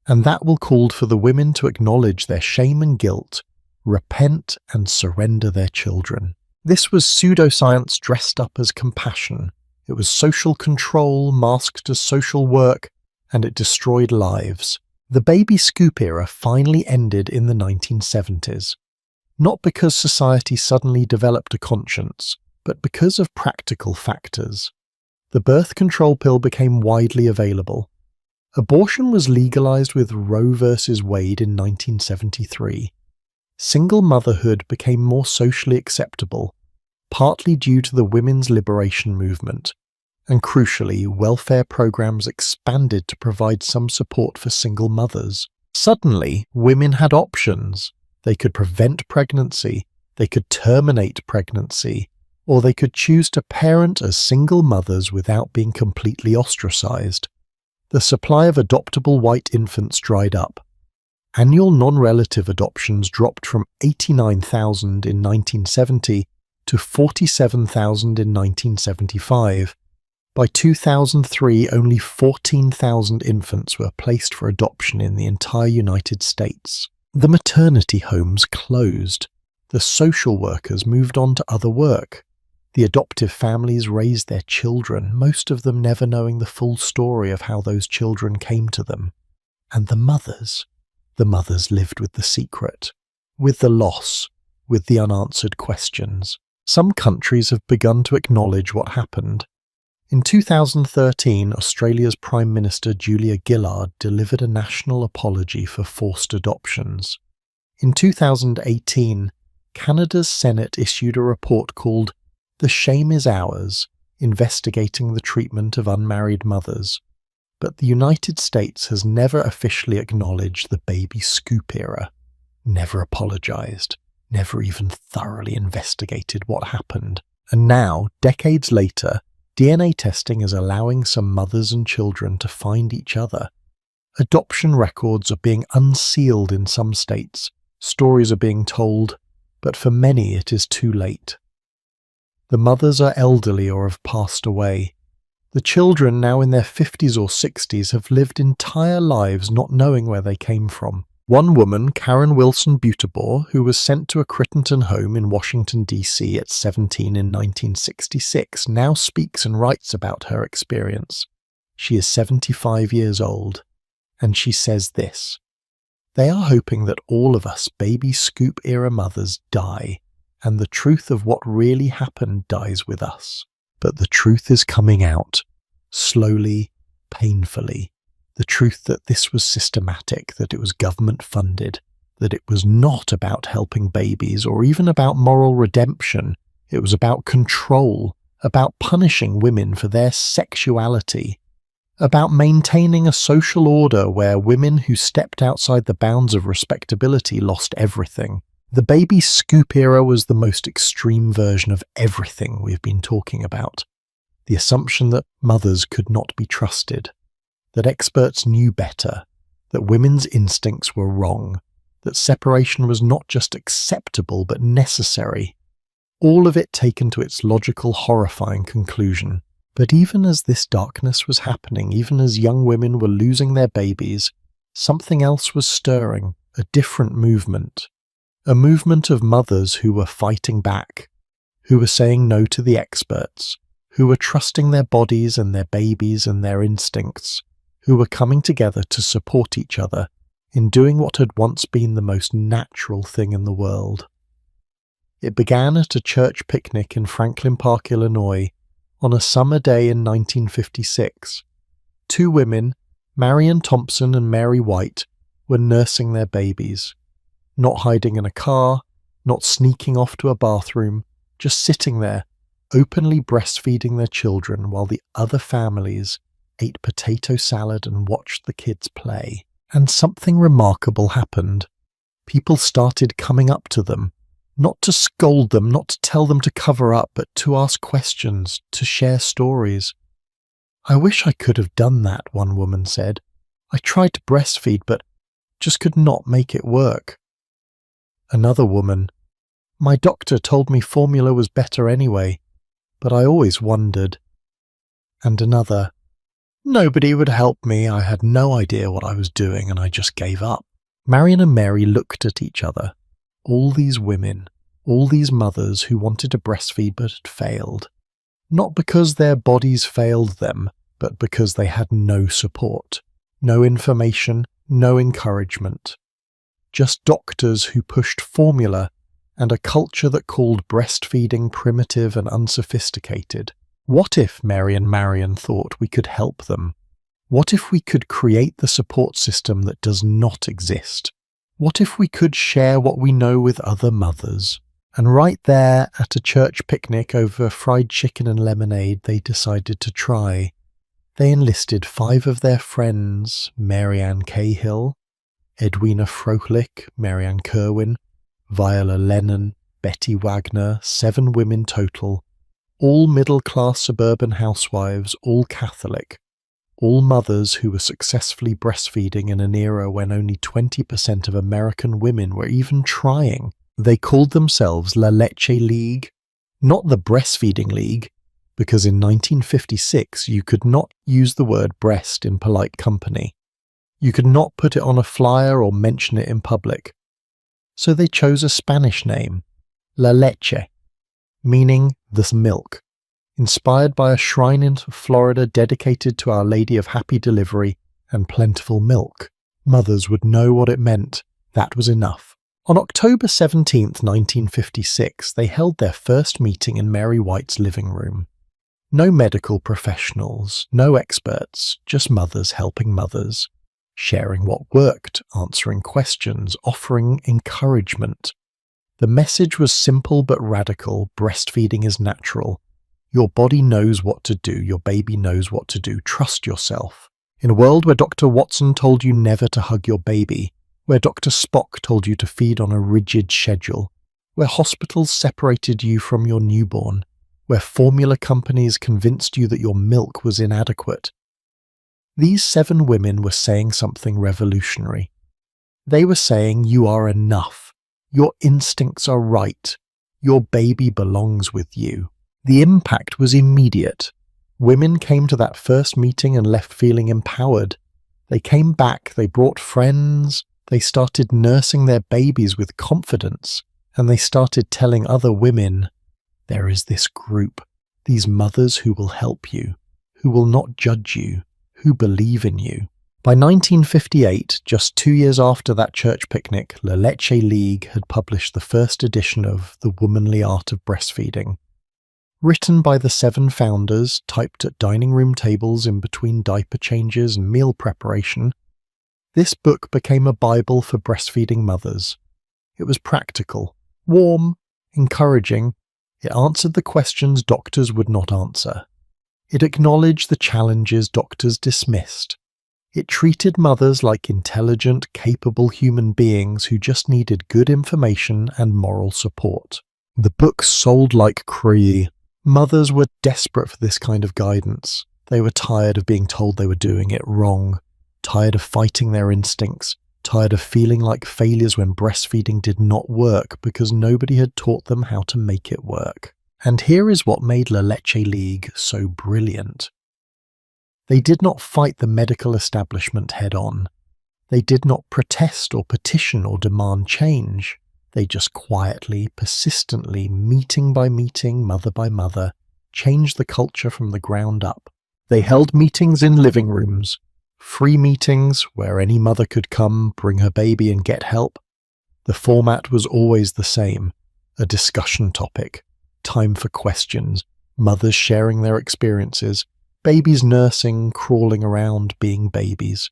And that will called for the women to acknowledge their shame and guilt, repent and surrender their children. This was pseudoscience dressed up as compassion. It was social control masked as social work, and it destroyed lives. The baby scoop era finally ended in the 1970s. Not because society suddenly developed a conscience, but because of practical factors. The birth control pill became widely available. Abortion was legalized with Roe v. Wade in 1973. single motherhood became more socially acceptable, partly due to the women's liberation movement, and crucially, welfare programs expanded to provide some support for single mothers. Suddenly, women had options. They could prevent pregnancy, they could terminate pregnancy, or they could choose to parent as single mothers without being completely ostracized. The supply of adoptable white infants dried up. Annual non-relative adoptions dropped from 89,000 in 1970 to 47,000 in 1975. By 2003, only 14,000 infants were placed for adoption in the entire United States. The maternity homes closed. The social workers moved on to other work. The adoptive families raised their children, most of them never knowing the full story of how those children came to them. And the mothers lived with the secret, with the loss, with the unanswered questions. Some countries have begun to acknowledge what happened. In 2013, Australia's Prime Minister Julia Gillard delivered a national apology for forced adoptions. In 2018, Canada's Senate issued a report called "The Shame is Ours," investigating the treatment of unmarried mothers. But the United States has never officially acknowledged the baby scoop era, never apologized, never even thoroughly investigated what happened. And now, decades later, DNA testing is allowing some mothers and children to find each other. Adoption records are being unsealed in some states, stories are being told, but for many it is too late. The mothers are elderly or have passed away. The children, now in their 50s or 60s, have lived entire lives not knowing where they came from. One woman, Karen Wilson Butabor, who was sent to a Crittenton home in Washington, D.C. at 17 in 1966, now speaks and writes about her experience. She is 75 years old, and she says this: "They are hoping that all of us baby scoop-era mothers die, and the truth of what really happened dies with us. But the truth is coming out, slowly, painfully. The truth that this was systematic, that it was government-funded, that it was not about helping babies or even about moral redemption. It was about control, about punishing women for their sexuality, about maintaining a social order where women who stepped outside the bounds of respectability lost everything. The baby scoop era was the most extreme version of everything we've been talking about. The assumption that mothers could not be trusted, that experts knew better, that women's instincts were wrong, that separation was not just acceptable but necessary. All of it taken to its logical, horrifying conclusion. But even as this darkness was happening, even as young women were losing their babies, something else was stirring, a different movement. A movement of mothers who were fighting back, who were saying no to the experts, who were trusting their bodies and their babies and their instincts, who were coming together to support each other in doing what had once been the most natural thing in the world. It began at a church picnic in Franklin Park, Illinois, on a summer day in 1956. Two women, Marion Thompson and Mary White, were nursing their babies. Not hiding in a car, not sneaking off to a bathroom, just sitting there, openly breastfeeding their children while the other families ate potato salad and watched the kids play. And something remarkable happened. People started coming up to them, not to scold them, not to tell them to cover up, but to ask questions, to share stories. "I wish I could have done that," one woman said. "I tried to breastfeed, but just could not make it work." Another woman: "My doctor told me formula was better anyway, but I always wondered." And another: "Nobody would help me. I had no idea what I was doing and I just gave up." Marion and Mary looked at each other. All these women, all these mothers who wanted to breastfeed but had failed. Not because their bodies failed them, but because they had no support, no information, no encouragement. Just doctors who pushed formula and a culture that called breastfeeding primitive and unsophisticated. What if, Mary and Marion thought, we could help them? What if we could create the support system that does not exist? What if we could share what we know with other mothers? And right there at a church picnic over fried chicken and lemonade, they decided to try. They enlisted 5 of their friends, Mary Ann Cahill, Edwina Frohlich, Mary Ann Kerwin, Viola Lennon, Betty Wagner, 7 women total, all middle-class suburban housewives, all Catholic, all mothers who were successfully breastfeeding in an era when only 20% of American women were even trying. They called themselves La Leche League, not the Breastfeeding League, because in 1956 you could not use the word breast in polite company. You could not put it on a flyer or mention it in public. So they chose a Spanish name, La Leche, meaning the milk, inspired by a shrine in Florida dedicated to Our Lady of Happy Delivery and plentiful milk. Mothers would know what it meant. That was enough. On October 17, 1956, they held their first meeting in Mary White's living room. No medical professionals, no experts, just mothers helping mothers, sharing what worked, answering questions, offering encouragement. The message was simple but radical. Breastfeeding is natural. Your body knows what to do. Your baby knows what to do. Trust yourself. In a world where Dr. Watson told you never to hug your baby, where Dr. Spock told you to feed on a rigid schedule, where hospitals separated you from your newborn, where formula companies convinced you that your milk was inadequate. These 7 women were saying something revolutionary. They were saying you are enough. Your instincts are right. Your baby belongs with you. The impact was immediate. Women came to that first meeting and left feeling empowered. They came back, they brought friends, they started nursing their babies with confidence, and they started telling other women, there is this group, these mothers who will help you, who will not judge you, who believe in you. By 1958, just 2 years after that church picnic, La Leche League had published the first edition of The Womanly Art of Breastfeeding. Written by the 7 founders, typed at dining room tables in between diaper changes and meal preparation, this book became a Bible for breastfeeding mothers. It was practical, warm, encouraging. It answered the questions doctors would not answer. It acknowledged the challenges doctors dismissed. It treated mothers like intelligent, capable human beings who just needed good information and moral support. The book sold like crazy. Mothers were desperate for this kind of guidance. They were tired of being told they were doing it wrong, tired of fighting their instincts, tired of feeling like failures when breastfeeding did not work because nobody had taught them how to make it work. And here is what made La Leche League so brilliant. They did not fight the medical establishment head-on. They did not protest or petition or demand change. They just quietly, persistently, meeting by meeting, mother by mother, changed the culture from the ground up. They held meetings in living rooms, free meetings where any mother could come, bring her baby and get help. The format was always the same, a discussion topic, time for questions, mothers sharing their experiences, babies nursing, crawling around, being babies.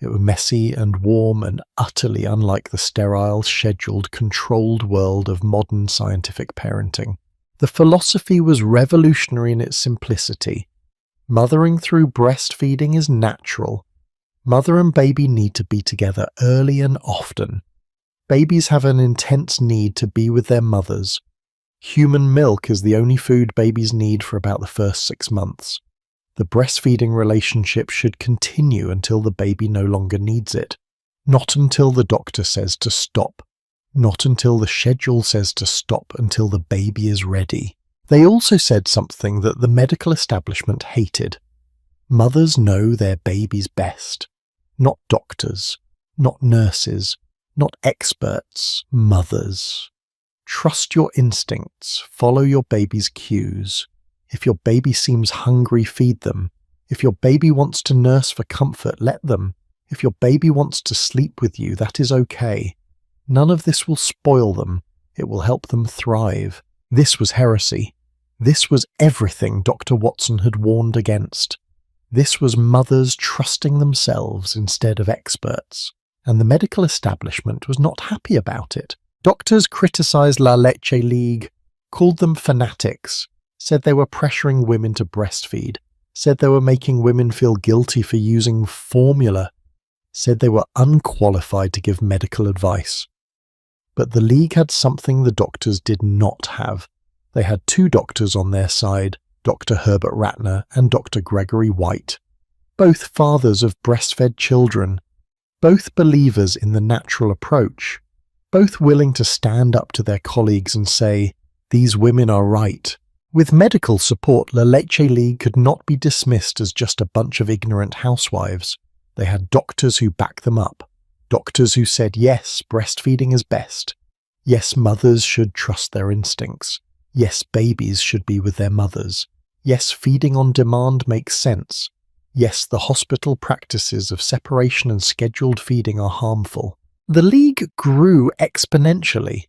It was messy and warm and utterly unlike the sterile, scheduled, controlled world of modern scientific parenting. The philosophy was revolutionary in its simplicity. Mothering through breastfeeding is natural. Mother and baby need to be together early and often. Babies have an intense need to be with their mothers. Human milk is the only food babies need for about the first 6 months. The breastfeeding relationship should continue until the baby no longer needs it. Not until the doctor says to stop. Not until the schedule says to stop until the baby is ready. They also said something that the medical establishment hated. Mothers know their babies best. Not doctors, not nurses, not experts, mothers. Trust your instincts, follow your baby's cues. If your baby seems hungry, feed them. If your baby wants to nurse for comfort, let them. If your baby wants to sleep with you, that is okay. None of this will spoil them. It will help them thrive. This was heresy. This was everything Dr. Watson had warned against. This was mothers trusting themselves instead of experts. and the medical establishment was not happy about it. Doctors criticized La Leche League, called them fanatics, said they were pressuring women to breastfeed, said they were making women feel guilty for using formula, said they were unqualified to give medical advice. But the League had something the doctors did not have. They had two doctors on their side, Dr. Herbert Ratner and Dr. Gregory White, both fathers of breastfed children, both believers in the natural approach, both willing to stand up to their colleagues and say, "These women are right." With medical support, La Leche League could not be dismissed as just a bunch of ignorant housewives. They had doctors who backed them up, doctors who said, yes, breastfeeding is best. Yes, mothers should trust their instincts. Yes, babies should be with their mothers. Yes, feeding on demand makes sense. Yes, the hospital practices of separation and scheduled feeding are harmful. The League grew exponentially.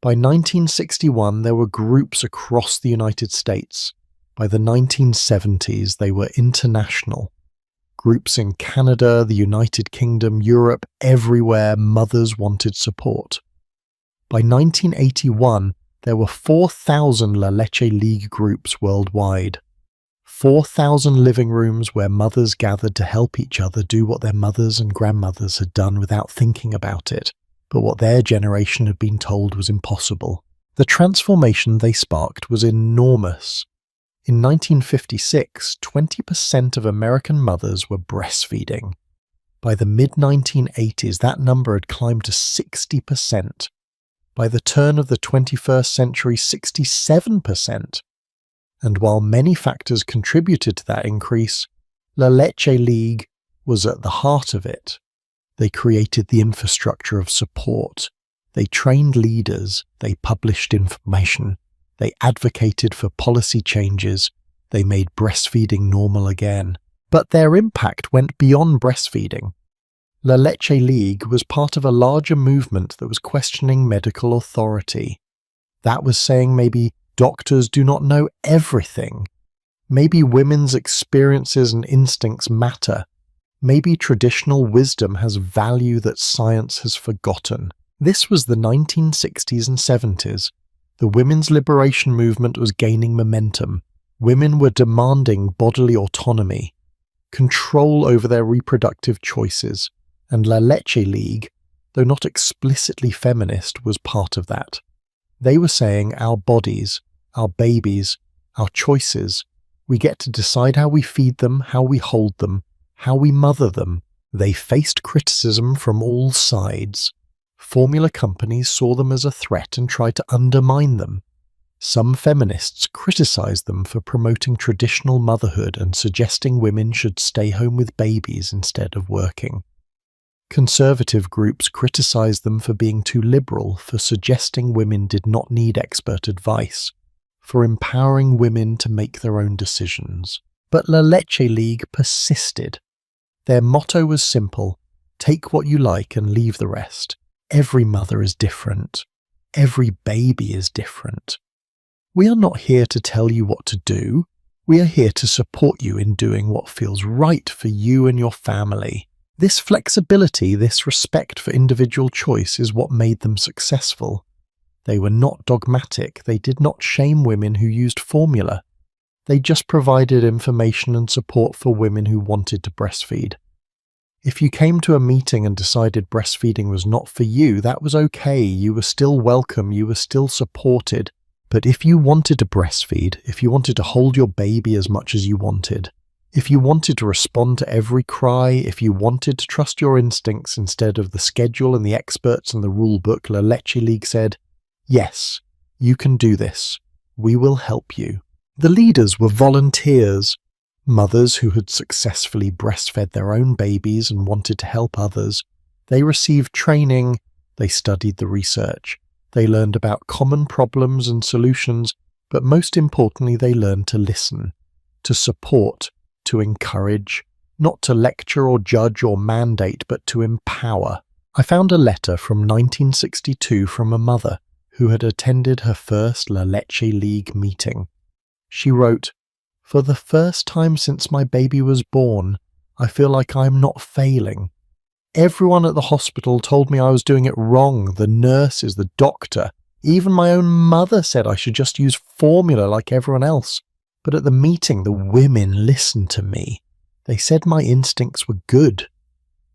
By 1961, there were groups across the United States. By the 1970s, they were international. Groups in Canada, the United Kingdom, Europe, everywhere, mothers wanted support. By 1981, there were 4,000 La Leche League groups worldwide. 4,000 living rooms where mothers gathered to help each other do what their mothers and grandmothers had done without thinking about it, but what their generation had been told was impossible. The transformation they sparked was enormous. In 1956, 20% of American mothers were breastfeeding. By the mid-1980s, that number had climbed to 60%. By the turn of the 21st century, 67%. And while many factors contributed to that increase, La Leche League was at the heart of it. They created the infrastructure of support. They trained leaders. They published information. They advocated for policy changes. They made breastfeeding normal again. But their impact went beyond breastfeeding. La Leche League was part of a larger movement that was questioning medical authority. That was saying maybe doctors do not know everything. Maybe women's experiences and instincts matter. Maybe traditional wisdom has value that science has forgotten. This was the 1960s and 70s. The women's liberation movement was gaining momentum. Women were demanding bodily autonomy, control over their reproductive choices, and La Leche League, though not explicitly feminist, was part of that. They were saying our bodies, our babies, our choices, we get to decide how we feed them, how we hold them, how we mother them. They faced criticism from all sides. Formula companies saw them as a threat and tried to undermine them. Some feminists criticized them for promoting traditional motherhood and suggesting women should stay home with babies instead of working. Conservative groups criticized them for being too liberal, for suggesting women did not need expert advice, for empowering women to make their own decisions. But La Leche League persisted. Their motto was simple: take what you like and leave the rest. Every mother is different. Every baby is different. We are not here to tell you what to do. We are here to support you in doing what feels right for you and your family. This flexibility, this respect for individual choice is what made them successful. They were not dogmatic. They did not shame women who used formula. They just provided information and support for women who wanted to breastfeed. If you came to a meeting and decided breastfeeding was not for you, that was okay. You were still welcome. You were still supported. But if you wanted to breastfeed, if you wanted to hold your baby as much as you wanted, if you wanted to respond to every cry, if you wanted to trust your instincts instead of the schedule and the experts and the rule book, La Leche League said, yes, you can do this. We will help you. The leaders were volunteers, mothers who had successfully breastfed their own babies and wanted to help others. They received training, they studied the research, they learned about common problems and solutions, but most importantly they learned to listen, to support, to encourage, not to lecture or judge or mandate, but to empower. I found a letter from 1962 from a mother who had attended her first La Leche League meeting. She wrote, "For the first time since my baby was born, I feel like I am not failing. Everyone at the hospital told me I was doing it wrong. The nurses, the doctor, even my own mother said I should just use formula like everyone else. But at the meeting, the women listened to me. They said my instincts were good.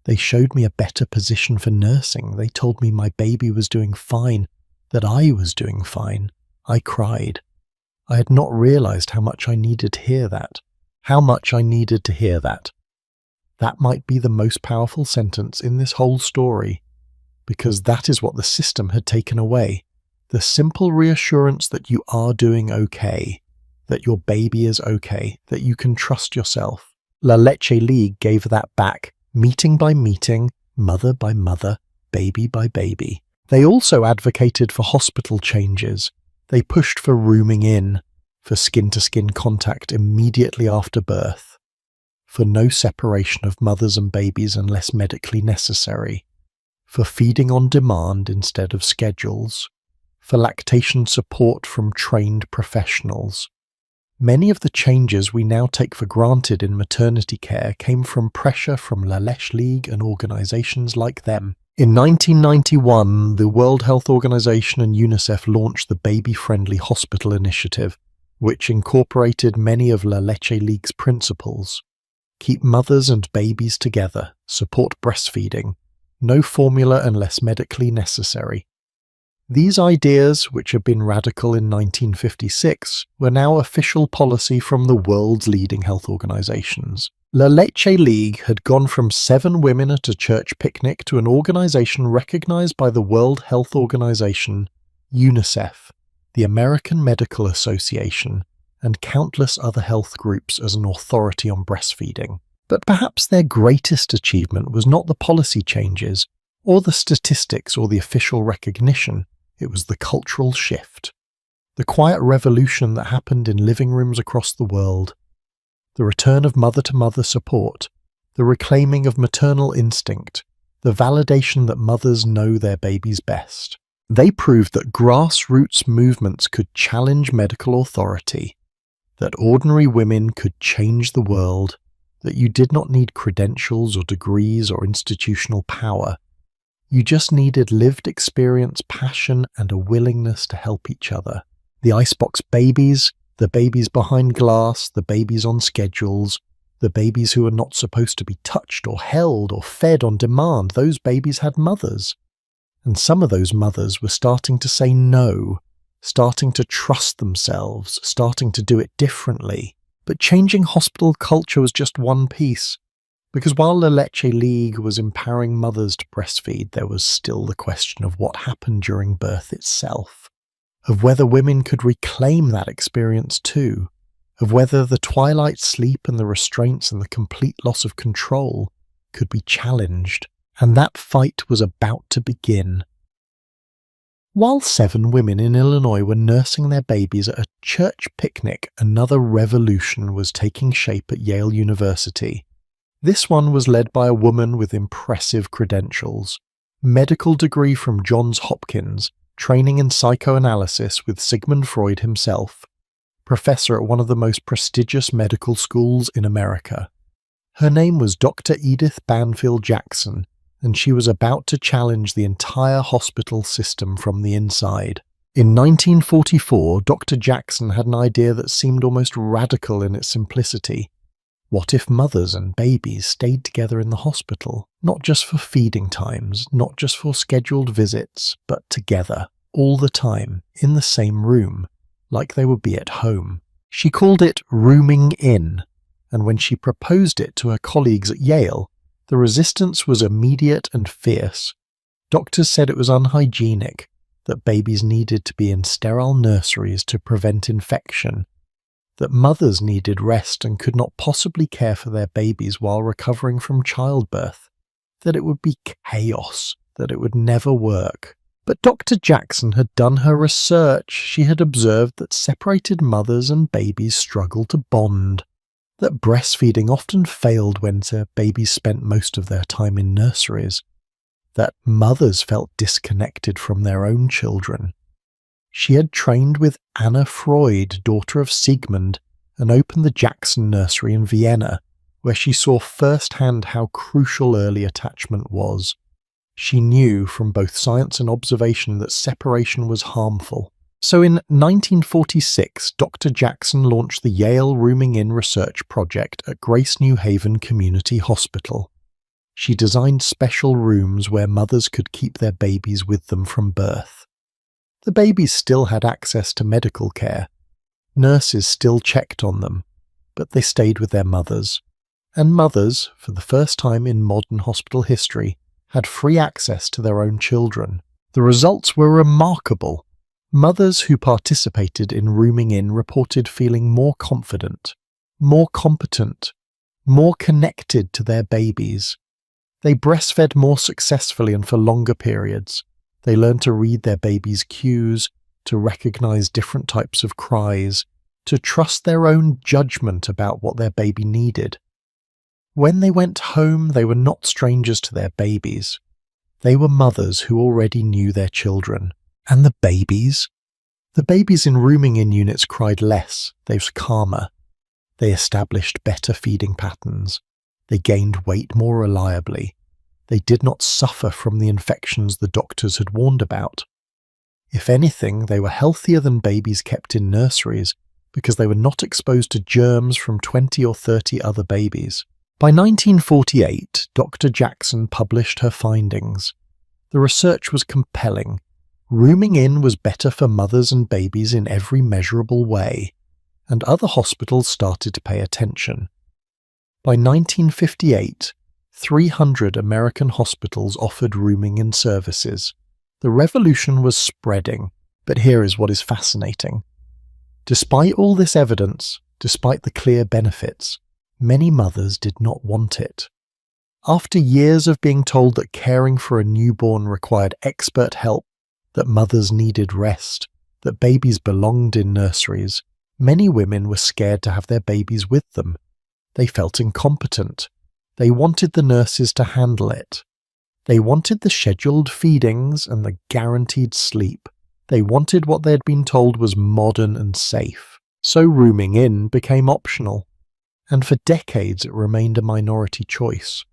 They showed me a better position for nursing. They told me my baby was doing fine, that I was doing fine. I cried. I had not realized how much I needed to hear that. How much I needed to hear that. That might be the most powerful sentence in this whole story, because that is what the system had taken away. The simple reassurance that you are doing okay, that your baby is okay, that you can trust yourself. La Leche League gave that back, meeting by meeting, mother by mother, baby by baby. They also advocated for hospital changes. They pushed for rooming in, for skin-to-skin contact immediately after birth, for no separation of mothers and babies unless medically necessary, for feeding on demand instead of schedules, for lactation support from trained professionals. Many of the changes we now take for granted in maternity care came from pressure from La Leche League and organizations like them. In 1991, the World Health Organization and UNICEF launched the Baby Friendly Hospital Initiative, which incorporated many of La Leche League's principles. Keep mothers and babies together, support breastfeeding, no formula unless medically necessary. These ideas, which had been radical in 1956, were now official policy from the world's leading health organizations. La Leche League had gone from 7 women at a church picnic to an organization recognized by the World Health Organization, UNICEF, the American Medical Association, and countless other health groups as an authority on breastfeeding. But perhaps their greatest achievement was not the policy changes, or the statistics or the official recognition. It was the cultural shift, the quiet revolution that happened in living rooms across the world, the return of mother-to-mother support, the reclaiming of maternal instinct, the validation that mothers know their babies best. They proved that grassroots movements could challenge medical authority, that ordinary women could change the world, that you did not need credentials or degrees or institutional power. You just needed lived experience, passion, and a willingness to help each other. The icebox babies, the babies behind glass, the babies on schedules, the babies who are not supposed to be touched or held or fed on demand, those babies had mothers. And some of those mothers were starting to say no, starting to trust themselves, starting to do it differently. But changing hospital culture was just one piece. Because while La Leche League was empowering mothers to breastfeed, there was still the question of what happened during birth itself, of whether women could reclaim that experience too, of whether the twilight sleep and the restraints and the complete loss of control could be challenged, and that fight was about to begin. While 7 women in Illinois were nursing their babies at a church picnic, another revolution was taking shape at Yale University. This one was led by a woman with impressive credentials, medical degree from Johns Hopkins, training in psychoanalysis with Sigmund Freud himself, professor at one of the most prestigious medical schools in America. Her name was Dr. Edith Banfield Jackson, and she was about to challenge the entire hospital system from the inside. In 1944, Dr. Jackson had an idea that seemed almost radical in its simplicity. What if mothers and babies stayed together in the hospital, not just for feeding times, not just for scheduled visits, but together, all the time, in the same room, like they would be at home? She called it rooming in, and when she proposed it to her colleagues at Yale, the resistance was immediate and fierce. Doctors said it was unhygienic, that babies needed to be in sterile nurseries to prevent infection, that mothers needed rest and could not possibly care for their babies while recovering from childbirth, that it would be chaos, that it would never work. But Dr. Jackson had done her research. She had observed that separated mothers and babies struggled to bond, that breastfeeding often failed when babies spent most of their time in nurseries, that mothers felt disconnected from their own children. She had trained with Anna Freud, daughter of Sigmund, and opened the Jackson Nursery in Vienna, where she saw firsthand how crucial early attachment was. She knew from both science and observation that separation was harmful. So in 1946, Dr. Jackson launched the Yale Rooming In Research Project at Grace New Haven Community Hospital. She designed special rooms where mothers could keep their babies with them from birth. The babies still had access to medical care. Nurses still checked on them, but they stayed with their mothers. And mothers, for the first time in modern hospital history, had free access to their own children. The results were remarkable. Mothers who participated in Rooming In reported feeling more confident, more competent, more connected to their babies. They breastfed more successfully and for longer periods. They learned to read their baby's cues, to recognize different types of cries, to trust their own judgment about what their baby needed. When they went home, they were not strangers to their babies. They were mothers who already knew their children. And the babies? The babies in Rooming In units cried less, they were calmer. They established better feeding patterns. They gained weight more reliably. They did not suffer from the infections the doctors had warned about. If anything, they were healthier than babies kept in nurseries because they were not exposed to germs from 20 or 30 other babies. By 1948, Dr. Jackson published her findings. The research was compelling. Rooming In was better for mothers and babies in every measurable way, and other hospitals started to pay attention. By 1958, 300 American hospitals offered Rooming In services. The revolution was spreading, but here is what is fascinating. Despite all this evidence, despite the clear benefits, many mothers did not want it. After years of being told that caring for a newborn required expert help, that mothers needed rest, that babies belonged in nurseries, many women were scared to have their babies with them. They felt incompetent. They wanted the nurses to handle it. They wanted the scheduled feedings and the guaranteed sleep. They wanted what they had been told was modern and safe. So Rooming In became optional. And for decades it remained a minority choice.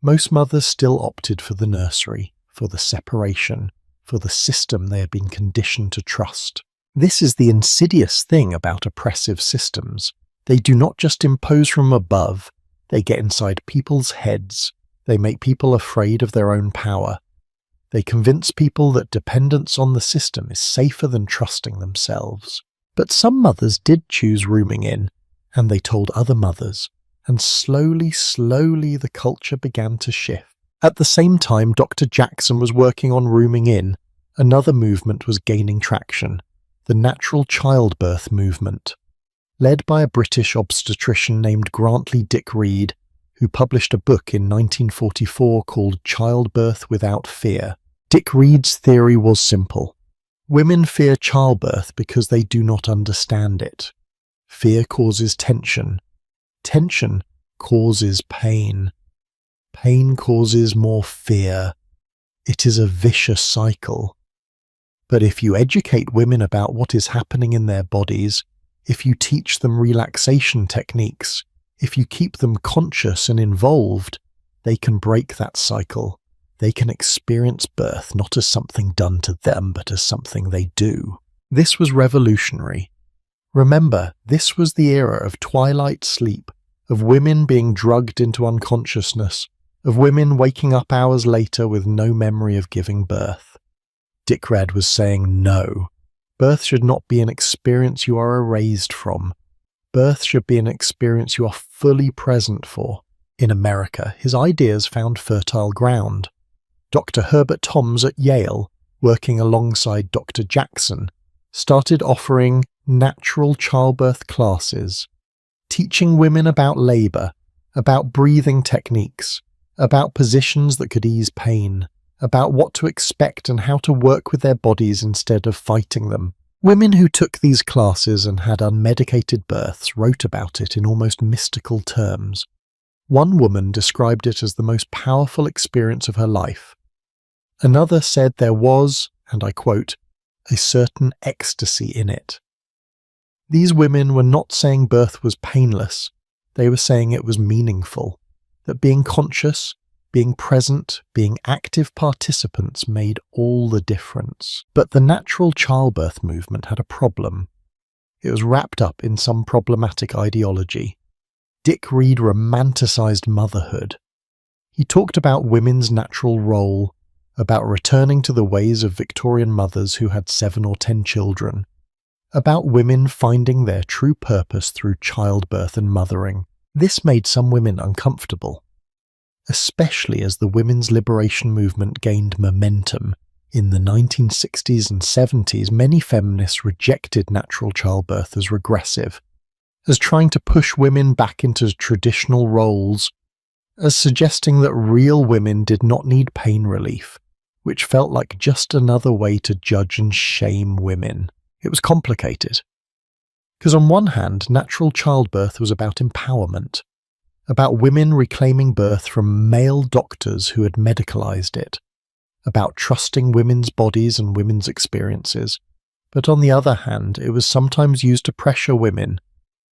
Most mothers still opted for the nursery, for the separation, for the system they had been conditioned to trust. This is the insidious thing about oppressive systems. They do not just impose from above, they get inside people's heads. They make people afraid of their own power. They convince people that dependence on the system is safer than trusting themselves. But some mothers did choose Rooming In, and they told other mothers, and slowly the culture began to shift. At the same time Dr. Jackson was working on Rooming In, another movement was gaining traction, the natural childbirth movement. Led by a British obstetrician named Grantley Dick Reed, who published a book in 1944 called Childbirth Without Fear. Dick Reed's theory was simple. Women fear childbirth because they do not understand it. Fear causes tension. Tension causes pain. Pain causes more fear. It is a vicious cycle. But if you educate women about what is happening in their bodies, if you teach them relaxation techniques, if you keep them conscious and involved, they can break that cycle. They can experience birth not as something done to them, but as something they do. This was revolutionary. Remember, this was the era of twilight sleep, of women being drugged into unconsciousness, of women waking up hours later with no memory of giving birth. Dick Reed was saying no. Birth should not be an experience you are erased from. Birth should be an experience you are fully present for. In America, his ideas found fertile ground. Dr. Herbert Toms at Yale, working alongside Dr. Jackson, started offering natural childbirth classes, teaching women about labor, about breathing techniques, about positions that could ease pain, about what to expect and how to work with their bodies instead of fighting them. Women who took these classes and had unmedicated births wrote about it in almost mystical terms. One woman described it as the most powerful experience of her life. Another said there was, and I quote, a certain ecstasy in it. These women were not saying birth was painless. They were saying it was meaningful, that being conscious, being present, being active participants made all the difference. But the natural childbirth movement had a problem. It was wrapped up in some problematic ideology. Dick Reed romanticized motherhood. He talked about women's natural role, about returning to the ways of Victorian mothers who had 7 or 10 children, about women finding their true purpose through childbirth and mothering. This made some women uncomfortable, especially as the women's liberation movement gained momentum. In the 1960s and 70s, many feminists rejected natural childbirth as regressive, as trying to push women back into traditional roles, as suggesting that real women did not need pain relief, which felt like just another way to judge and shame women. It was complicated. Because on one hand, natural childbirth was about empowerment, about women reclaiming birth from male doctors who had medicalized it, about trusting women's bodies and women's experiences. But on the other hand, it was sometimes used to pressure women,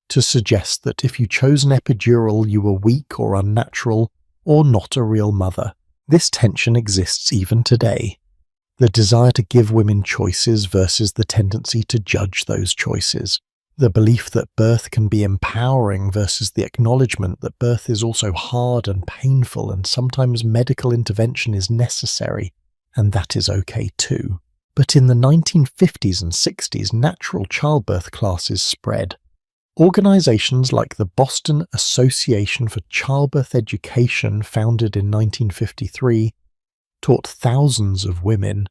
to suggest that if you chose an epidural, you were weak or unnatural or not a real mother. This tension exists even today. The desire to give women choices versus the tendency to judge those choices. The belief that birth can be empowering versus the acknowledgement that birth is also hard and painful and sometimes medical intervention is necessary, and that is okay too. But in the 1950s and 60s, natural childbirth classes spread. Organizations like the Boston Association for Childbirth Education, founded in 1953, taught thousands of women.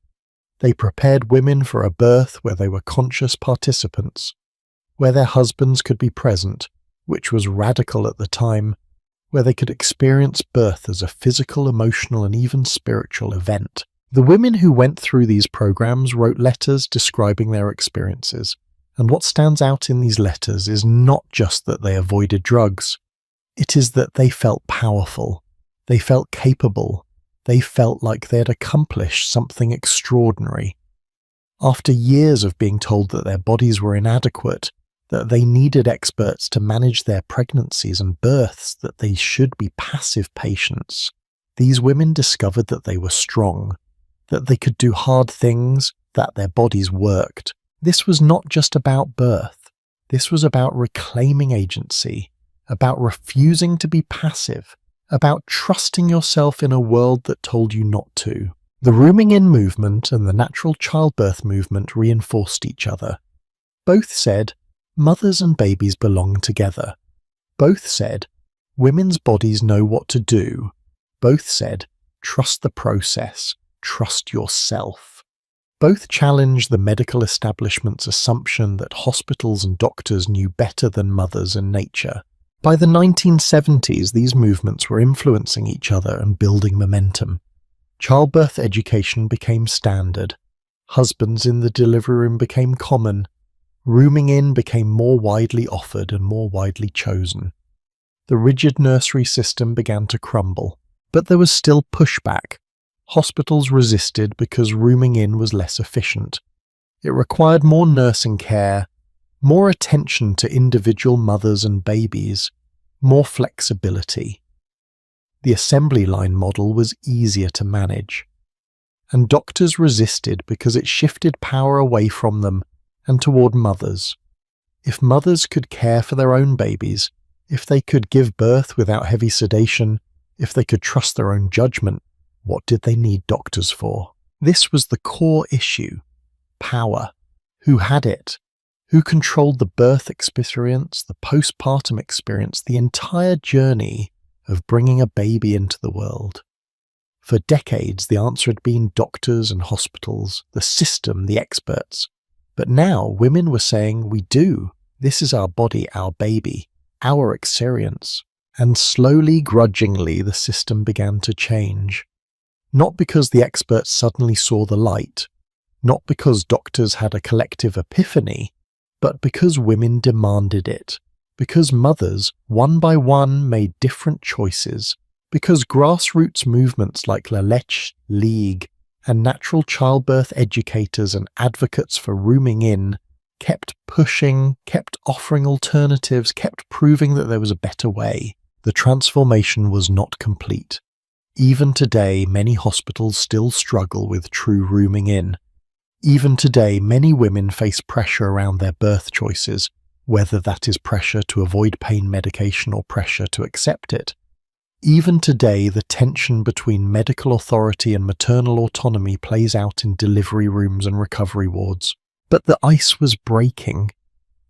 They prepared women for a birth where they were conscious participants, where their husbands could be present, which was radical at the time, where they could experience birth as a physical, emotional, and even spiritual event. The women who went through these programs wrote letters describing their experiences. And what stands out in these letters is not just that they avoided drugs. It is that they felt powerful. They felt capable. They felt like they had accomplished something extraordinary. After years of being told that their bodies were inadequate, that they needed experts to manage their pregnancies and births, that they should be passive patients, these women discovered that they were strong, that they could do hard things, that their bodies worked. This was not just about birth. This was about reclaiming agency, about refusing to be passive, about trusting yourself in a world that told you not to. The rooming in movement and the natural childbirth movement reinforced each other. Both said, mothers and babies belong together. Both said, women's bodies know what to do. Both said, trust the process, trust yourself. Both challenged the medical establishment's assumption that hospitals and doctors knew better than mothers and nature. By the 1970s, these movements were influencing each other and building momentum. Childbirth education became standard. Husbands in the delivery room became common. Rooming in became more widely offered and more widely chosen. The rigid nursery system began to crumble. But there was still pushback. Hospitals resisted because rooming in was less efficient. It required more nursing care, more attention to individual mothers and babies, more flexibility. The assembly line model was easier to manage. And doctors resisted because it shifted power away from them and toward mothers. If mothers could care for their own babies, if they could give birth without heavy sedation, if they could trust their own judgment, what did they need doctors for? This was the core issue. Power. Who had it? Who controlled the birth experience, the postpartum experience, the entire journey of bringing a baby into the world? For decades, the answer had been doctors and hospitals, the system, the experts. But now women were saying, we do. This is our body, our baby, our experience. And slowly, grudgingly, the system began to change. Not because the experts suddenly saw the light, not because doctors had a collective epiphany, but because women demanded it, because mothers, one by one, made different choices, because grassroots movements like La Leche League and natural childbirth educators and advocates for rooming in kept pushing, kept offering alternatives, kept proving that there was a better way, the transformation was not complete. Even today, many hospitals still struggle with true rooming in. Even today, many women face pressure around their birth choices, whether that is pressure to avoid pain medication or pressure to accept it. Even today, the tension between medical authority and maternal autonomy plays out in delivery rooms and recovery wards. But the ice was breaking.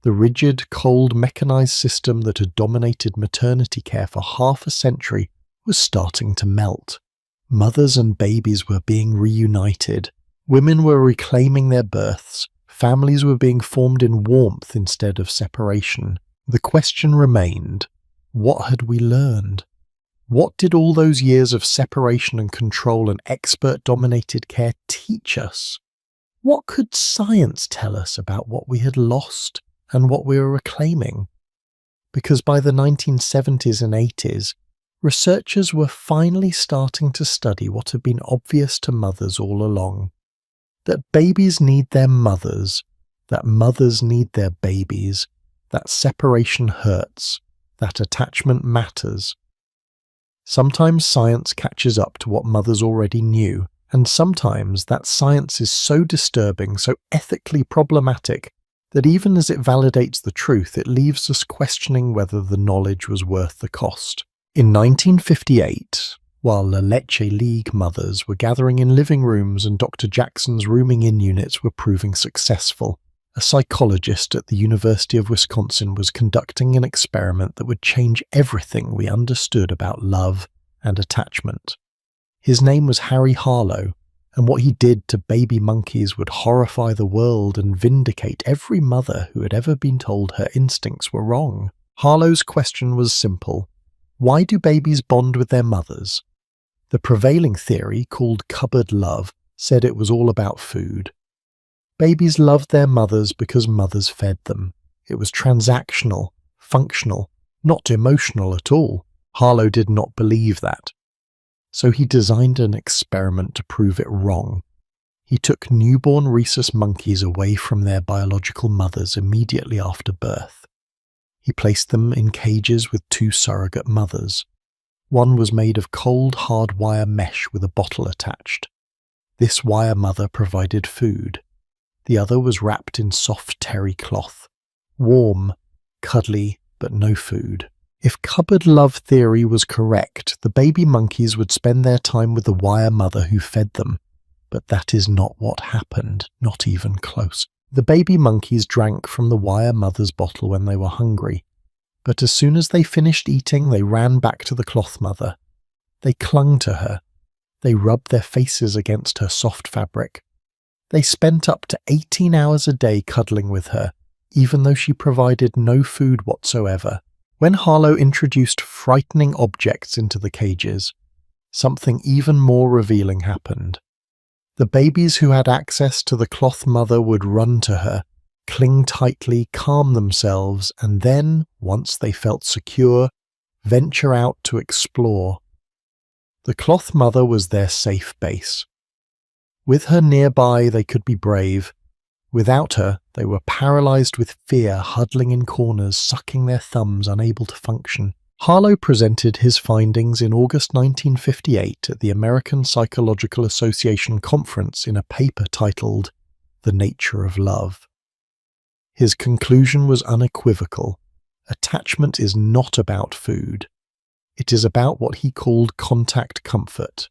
The rigid, cold, mechanized system that had dominated maternity care for half a century was starting to melt. Mothers and babies were being reunited. Women were reclaiming their births. Families were being formed in warmth instead of separation. The question remained, what had we learned? What did all those years of separation and control and expert-dominated care teach us? What could science tell us about what we had lost and what we were reclaiming? Because by the 1970s and 80s, researchers were finally starting to study what had been obvious to mothers all along. That babies need their mothers, that mothers need their babies, that separation hurts, that attachment matters. Sometimes science catches up to what mothers already knew, and sometimes that science is so disturbing, so ethically problematic, that even as it validates the truth, it leaves us questioning whether the knowledge was worth the cost. In 1958, while La Leche League mothers were gathering in living rooms and Dr. Jackson's rooming-in units were proving successful, a psychologist at the University of Wisconsin was conducting an experiment that would change everything we understood about love and attachment. His name was Harry Harlow, and what he did to baby monkeys would horrify the world and vindicate every mother who had ever been told her instincts were wrong. Harlow's question was simple. Why do babies bond with their mothers? The prevailing theory, called cupboard love, said it was all about food. Babies loved their mothers because mothers fed them. It was transactional, functional, not emotional at all. Harlow did not believe that. So he designed an experiment to prove it wrong. He took newborn rhesus monkeys away from their biological mothers immediately after birth. He placed them in cages with two surrogate mothers. One was made of cold, hard wire mesh with a bottle attached. This wire mother provided food. The other was wrapped in soft terry cloth. Warm, cuddly, but no food. If cupboard love theory was correct, the baby monkeys would spend their time with the wire mother who fed them. But that is not what happened, not even close. The baby monkeys drank from the wire mother's bottle when they were hungry. But as soon as they finished eating, they ran back to the cloth mother. They clung to her. They rubbed their faces against her soft fabric. They spent up to 18 hours a day cuddling with her, even though she provided no food whatsoever. When Harlow introduced frightening objects into the cages, something even more revealing happened. The babies who had access to the cloth mother would run to her, cling tightly, calm themselves, and then, once they felt secure, venture out to explore. The cloth mother was their safe base. With her nearby, they could be brave. Without her, they were paralyzed with fear, huddling in corners, sucking their thumbs, unable to function. Harlow presented his findings in August 1958 at the American Psychological Association conference in a paper titled The Nature of Love. His conclusion was unequivocal. Attachment is not about food. It is about what he called contact comfort.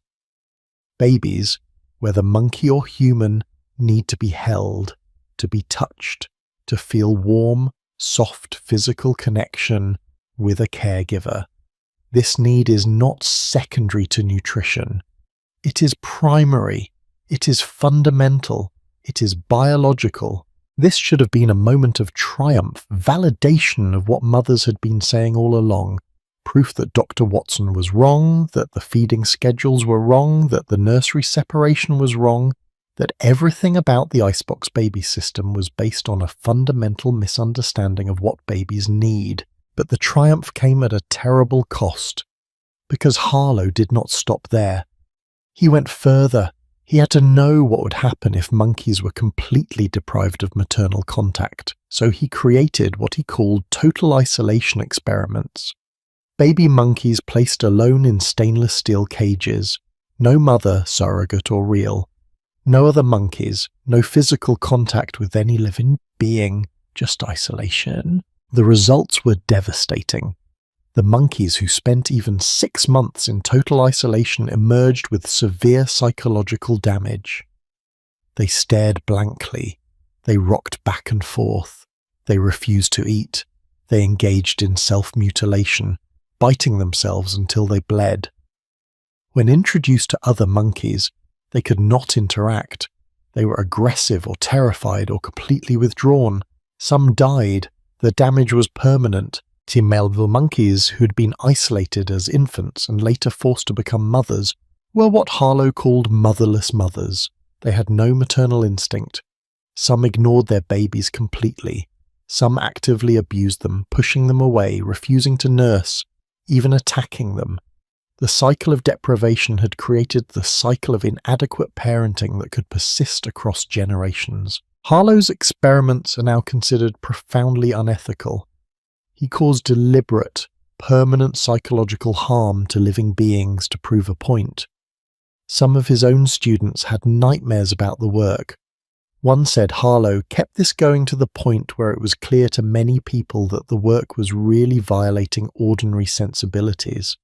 Babies, whether monkey or human, need to be held, to be touched, to feel warm, soft physical connection with a caregiver. This need is not secondary to nutrition. It is primary. It is fundamental. It is biological. This should have been a moment of triumph, validation of what mothers had been saying all along. Proof that Dr. Watson was wrong, that the feeding schedules were wrong, that the nursery separation was wrong, that everything about the icebox baby system was based on a fundamental misunderstanding of what babies need. But the triumph came at a terrible cost, because Harlow did not stop there. He went further. He had to know what would happen if monkeys were completely deprived of maternal contact, so he created what he called total isolation experiments. Baby monkeys placed alone in stainless steel cages, no mother, surrogate or real, no other monkeys, no physical contact with any living being, just isolation. The results were devastating. The monkeys who spent even 6 months in total isolation emerged with severe psychological damage. They stared blankly. They rocked back and forth. They refused to eat. They engaged in self-mutilation, biting themselves until they bled. When introduced to other monkeys, they could not interact. They were aggressive or terrified or completely withdrawn. Some died. The damage was permanent. Female monkeys who had been isolated as infants and later forced to become mothers were what Harlow called motherless mothers. They had no maternal instinct. Some ignored their babies completely. Some actively abused them, pushing them away, refusing to nurse, even attacking them. The cycle of deprivation had created the cycle of inadequate parenting that could persist across generations. Harlow's experiments are now considered profoundly unethical. He caused deliberate, permanent psychological harm to living beings to prove a point. Some of his own students had nightmares about the work. One said Harlow kept this going to the point where it was clear to many people that the work was really violating ordinary sensibilities.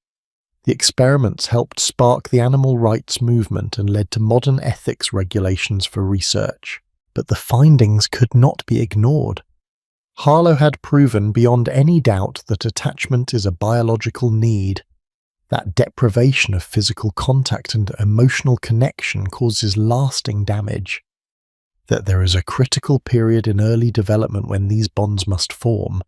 The experiments helped spark the animal rights movement and led to modern ethics regulations for research. But the findings could not be ignored. Harlow had proven beyond any doubt that attachment is a biological need, that deprivation of physical contact and emotional connection causes lasting damage, that there is a critical period in early development when these bonds must form,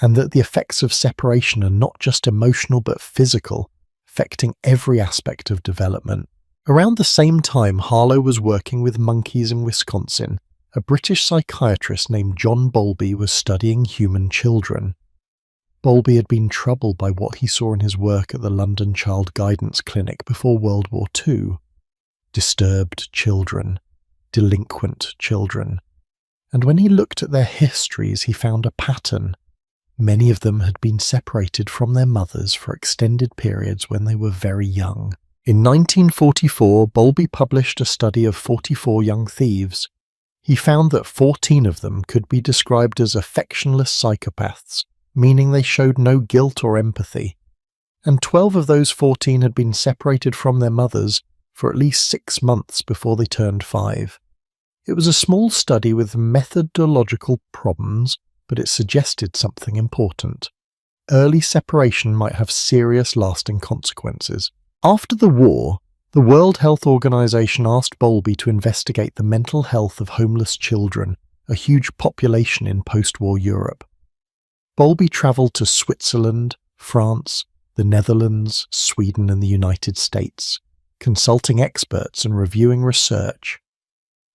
and that the effects of separation are not just emotional but physical, affecting every aspect of development. Around the same time Harlow was working with monkeys in Wisconsin, a British psychiatrist named John Bowlby was studying human children. Bowlby had been troubled by what he saw in his work at the London Child Guidance Clinic before World War II. Disturbed children, delinquent children. And when he looked at their histories, he found a pattern. Many of them had been separated from their mothers for extended periods when they were very young. In 1944, Bowlby published a study of 44 young thieves. He found that 14 of them could be described as affectionless psychopaths, meaning they showed no guilt or empathy, and 12 of those 14 had been separated from their mothers for at least 6 months before they turned 5. It was a small study with methodological problems, but it suggested something important. Early separation might have serious lasting consequences. After the war, the World Health Organization asked Bowlby to investigate the mental health of homeless children, a huge population in post-war Europe. Bowlby travelled to Switzerland, France, the Netherlands, Sweden and the United States, consulting experts and reviewing research.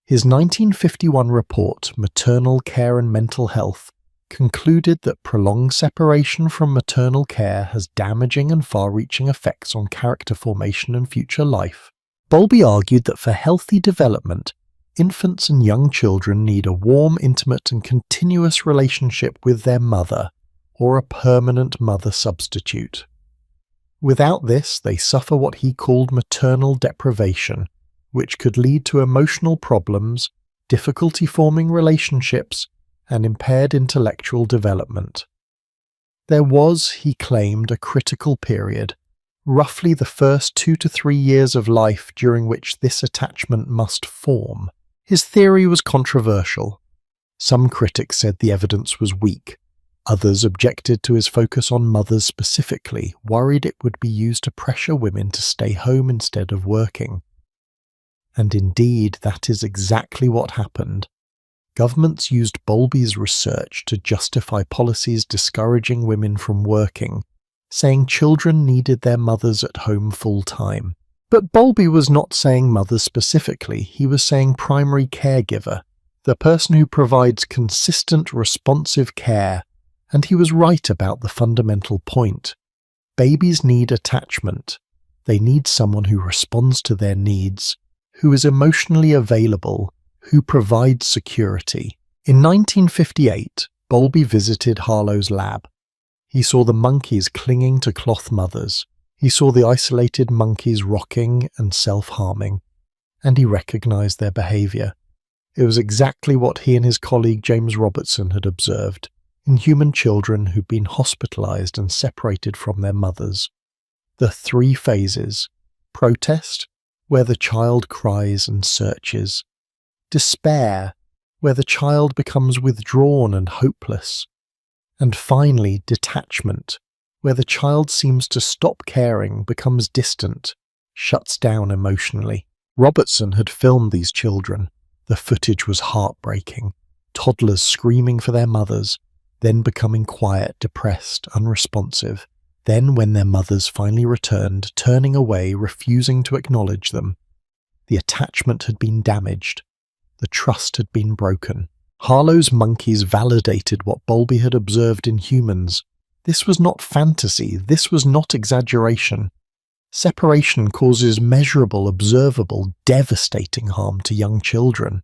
His 1951 report, Maternal Care and Mental Health, concluded that prolonged separation from maternal care has damaging and far-reaching effects on character formation and future life. Bowlby argued that for healthy development, infants and young children need a warm, intimate and continuous relationship with their mother, or a permanent mother substitute. Without this, they suffer what he called maternal deprivation, which could lead to emotional problems, difficulty forming relationships, and impaired intellectual development. There was, he claimed, a critical period, roughly the first 2 to 3 years of life during which this attachment must form. His theory was controversial. Some critics said the evidence was weak. Others objected to his focus on mothers specifically, worried it would be used to pressure women to stay home instead of working. And indeed, that is exactly what happened. Governments used Bowlby's research to justify policies discouraging women from working, saying children needed their mothers at home full-time. But Bowlby was not saying mothers specifically, he was saying primary caregiver, the person who provides consistent, responsive care, and he was right about the fundamental point. Babies need attachment. They need someone who responds to their needs, who is emotionally available, who provides security. In 1958, Bowlby visited Harlow's lab. He saw the monkeys clinging to cloth mothers. He saw the isolated monkeys rocking and self-harming, and he recognized their behavior. It was exactly what he and his colleague James Robertson had observed in human children who'd been hospitalized and separated from their mothers. The three phases: protest, where the child cries and searches; despair, where the child becomes withdrawn and hopeless; and finally detachment, where the child seems to stop caring, becomes distant, shuts down emotionally. Robertson had filmed these children. The footage was heartbreaking. Toddlers screaming for their mothers, then becoming quiet, depressed, unresponsive. Then, when their mothers finally returned, turning away, refusing to acknowledge them. The attachment had been damaged. The trust had been broken. Harlow's monkeys validated what Bowlby had observed in humans. This was not fantasy. This was not exaggeration. Separation causes measurable, observable, devastating harm to young children.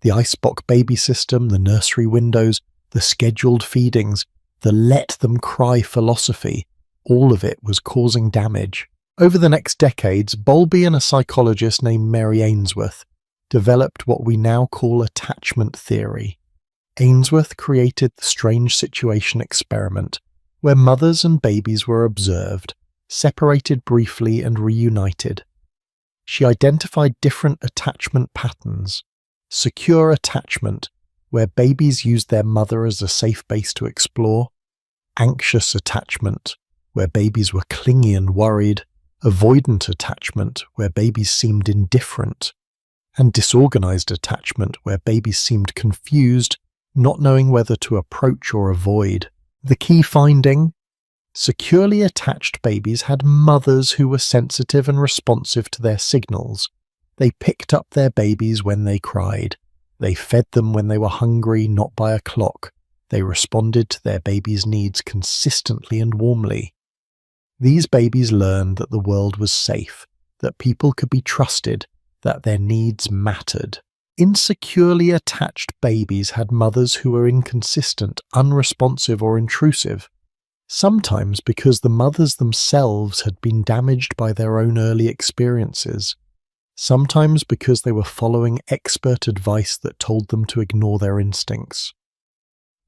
The icebox baby system, the nursery windows, the scheduled feedings, the let them cry philosophy, all of it was causing damage. Over the next decades, Bowlby and a psychologist named Mary Ainsworth developed what we now call attachment theory. Ainsworth created the strange situation experiment, where mothers and babies were observed, separated briefly and reunited. She identified different attachment patterns: secure attachment, where babies used their mother as a safe base to explore; anxious attachment, where babies were clingy and worried; avoidant attachment, where babies seemed indifferent; and disorganized attachment, where babies seemed confused, not knowing whether to approach or avoid. The key finding: securely attached babies had mothers who were sensitive and responsive to their signals. They picked up their babies when they cried. They fed them when they were hungry, not by a clock. They responded to their babies' needs consistently and warmly. These babies learned that the world was safe, that people could be trusted, that their needs mattered. Insecurely attached babies had mothers who were inconsistent, unresponsive, or intrusive, sometimes because the mothers themselves had been damaged by their own early experiences, sometimes because they were following expert advice that told them to ignore their instincts.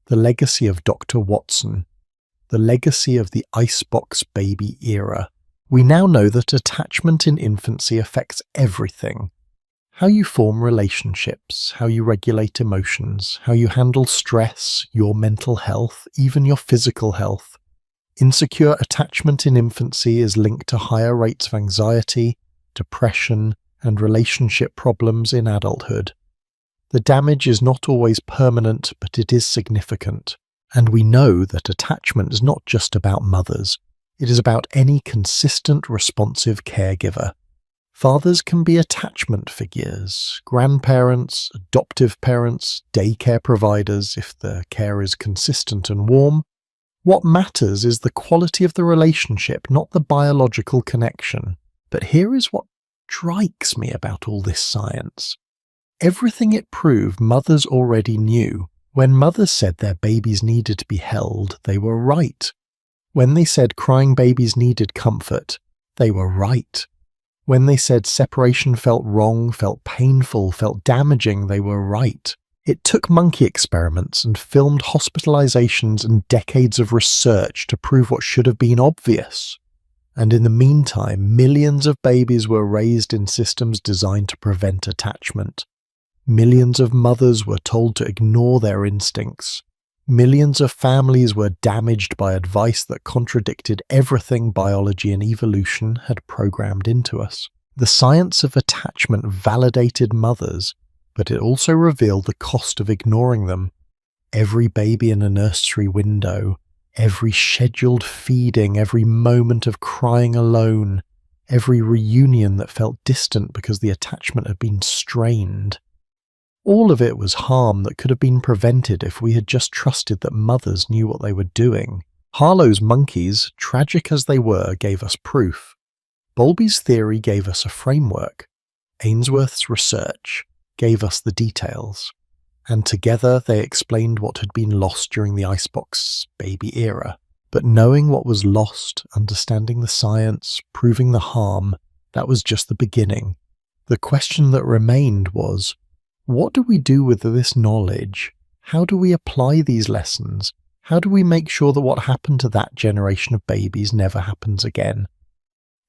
The legacy of Dr. Watson, the legacy of the icebox baby era. We now know that attachment in infancy affects everything. How you form relationships, how you regulate emotions, how you handle stress, your mental health, even your physical health. Insecure attachment in infancy is linked to higher rates of anxiety, depression, and relationship problems in adulthood. The damage is not always permanent, but it is significant. And we know that attachment is not just about mothers. It is about any consistent, responsive caregiver. Fathers can be attachment figures, grandparents, adoptive parents, daycare providers if the care is consistent and warm. What matters is the quality of the relationship, not the biological connection. But here is what strikes me about all this science. Everything it proved mothers already knew. When mothers said their babies needed to be held, they were right. When they said crying babies needed comfort, they were right. When they said separation felt wrong, felt painful, felt damaging, they were right. It took monkey experiments and filmed hospitalizations and decades of research to prove what should have been obvious. And in the meantime, millions of babies were raised in systems designed to prevent attachment. Millions of mothers were told to ignore their instincts. Millions of families were damaged by advice that contradicted everything biology and evolution had programmed into us. The science of attachment validated mothers, but it also revealed the cost of ignoring them. Every baby in a nursery window, every scheduled feeding, every moment of crying alone, every reunion that felt distant because the attachment had been strained. All of it was harm that could have been prevented if we had just trusted that mothers knew what they were doing. Harlow's monkeys, tragic as they were, gave us proof. Bowlby's theory gave us a framework. Ainsworth's research gave us the details, and together they explained what had been lost during the icebox baby era. But knowing what was lost, understanding the science, proving the harm, that was just the beginning. The question that remained was, what do we do with this knowledge? How do we apply these lessons? How do we make sure that what happened to that generation of babies never happens again?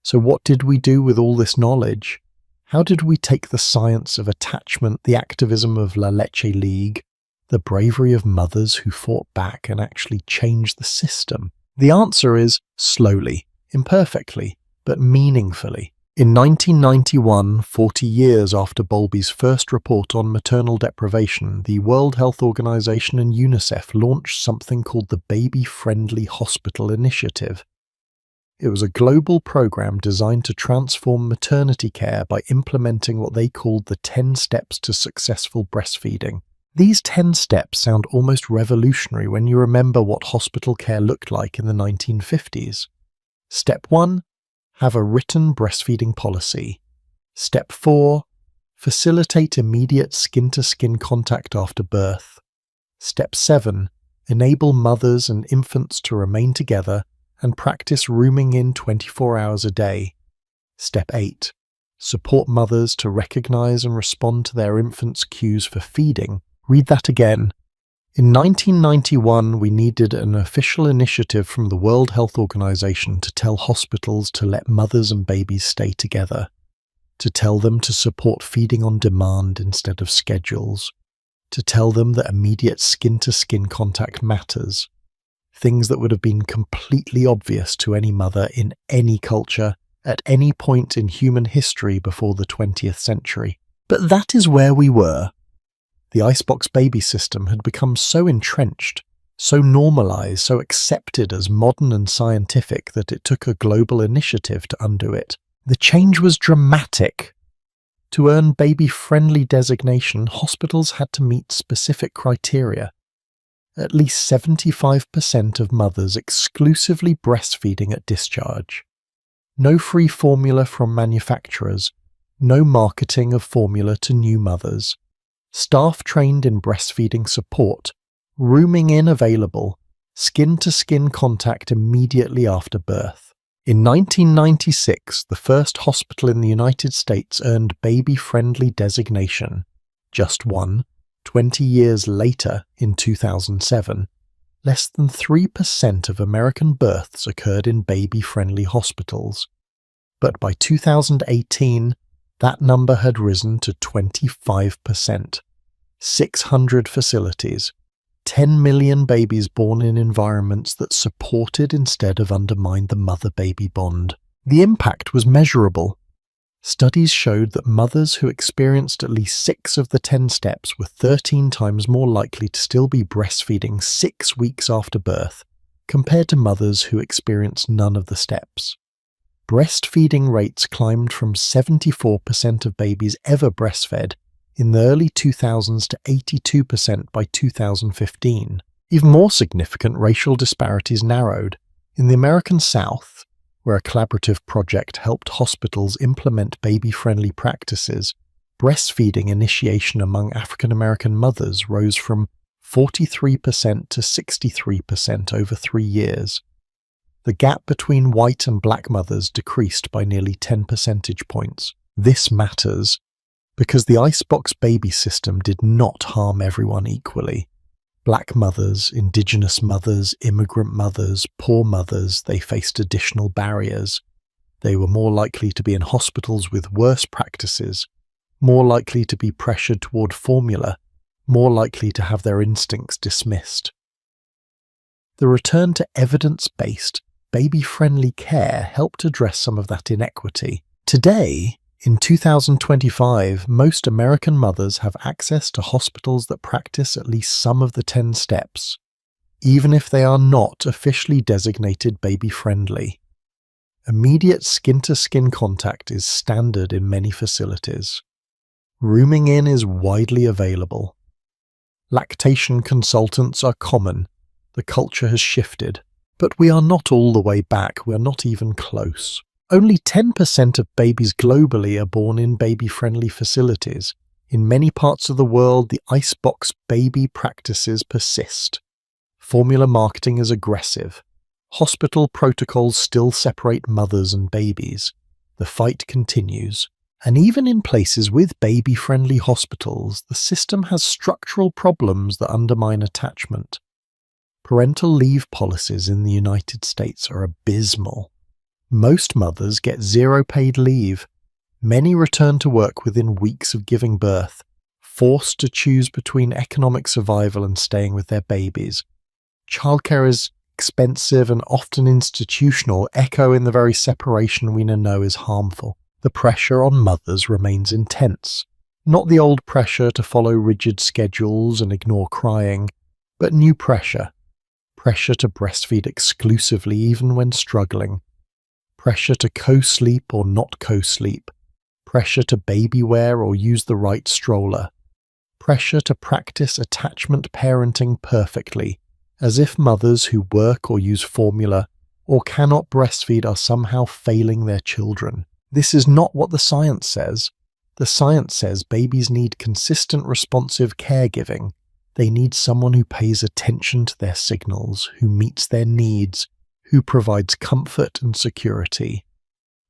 So what did we do with all this knowledge? How did we take the science of attachment, the activism of La Leche League, the bravery of mothers who fought back and actually changed the system? The answer is slowly, imperfectly, but meaningfully. In 1991, 40 years after Bowlby's first report on maternal deprivation, the World Health Organization and UNICEF launched something called the Baby Friendly Hospital Initiative. It was a global program designed to transform maternity care by implementing what they called the 10 steps to successful breastfeeding. These 10 steps sound almost revolutionary when you remember what hospital care looked like in the 1950s. Step 1. Have a written breastfeeding policy. Step 4. Facilitate immediate skin-to-skin contact after birth. Step 7. Enable mothers and infants to remain together and practice rooming in 24 hours a day. Step 8. Support mothers to recognize and respond to their infants' cues for feeding. Read that again. In 1991, we needed an official initiative from the World Health Organization to tell hospitals to let mothers and babies stay together, to tell them to support feeding on demand instead of schedules, to tell them that immediate skin-to-skin contact matters, things that would have been completely obvious to any mother in any culture at any point in human history before the 20th century. But that is where we were. The icebox baby system had become so entrenched, so normalized, so accepted as modern and scientific that it took a global initiative to undo it. The change was dramatic. To earn baby-friendly designation, hospitals had to meet specific criteria. At least 75% of mothers exclusively breastfeeding at discharge. No free formula from manufacturers, no marketing of formula to new mothers. Staff trained in breastfeeding support, rooming in available, skin-to-skin contact immediately after birth. In 1996, the first hospital in the United States earned baby-friendly designation. Just one. 20 years later, in 2007, less than 3% of American births occurred in baby-friendly hospitals. But by 2018, that number had risen to 25%. 600 facilities, 10 million babies born in environments that supported instead of undermined the mother-baby bond. The impact was measurable. Studies showed that mothers who experienced at least 6 of the 10 steps were 13 times more likely to still be breastfeeding 6 weeks after birth, compared to mothers who experienced none of the steps. Breastfeeding rates climbed from 74% of babies ever breastfed in the early 2000s to 82% by 2015. Even more significant, racial disparities narrowed. In the American South, where a collaborative project helped hospitals implement baby-friendly practices, breastfeeding initiation among African American mothers rose from 43% to 63% over 3 years. The gap between white and black mothers decreased by nearly 10 percentage points. This matters because the icebox baby system did not harm everyone equally. Black mothers, indigenous mothers, immigrant mothers, poor mothers, they faced additional barriers. They were more likely to be in hospitals with worse practices, more likely to be pressured toward formula, more likely to have their instincts dismissed. The return to evidence-based, baby-friendly care helped address some of that inequity. Today, in 2025, most American mothers have access to hospitals that practice at least some of the 10 steps, even if they are not officially designated baby-friendly. Immediate skin-to-skin contact is standard in many facilities. Rooming in is widely available. Lactation consultants are common. The culture has shifted. But we are not all the way back, we are not even close. Only 10% of babies globally are born in baby-friendly facilities. In many parts of the world, the icebox baby practices persist. Formula marketing is aggressive. Hospital protocols still separate mothers and babies. The fight continues. And even in places with baby-friendly hospitals, the system has structural problems that undermine attachment. Parental leave policies in the United States are abysmal. Most mothers get zero paid leave. Many return to work within weeks of giving birth, forced to choose between economic survival and staying with their babies. Childcare is expensive and often institutional, echoing the very separation we now know is harmful. The pressure on mothers remains intense. Not the old pressure to follow rigid schedules and ignore crying, but new pressure. Pressure to breastfeed exclusively even when struggling. Pressure to co-sleep or not co-sleep. Pressure to baby wear or use the right stroller. Pressure to practice attachment parenting perfectly, as if mothers who work or use formula or cannot breastfeed are somehow failing their children. This is not what the science says. The science says babies need consistent, responsive caregiving. They need someone who pays attention to their signals, who meets their needs, who provides comfort and security.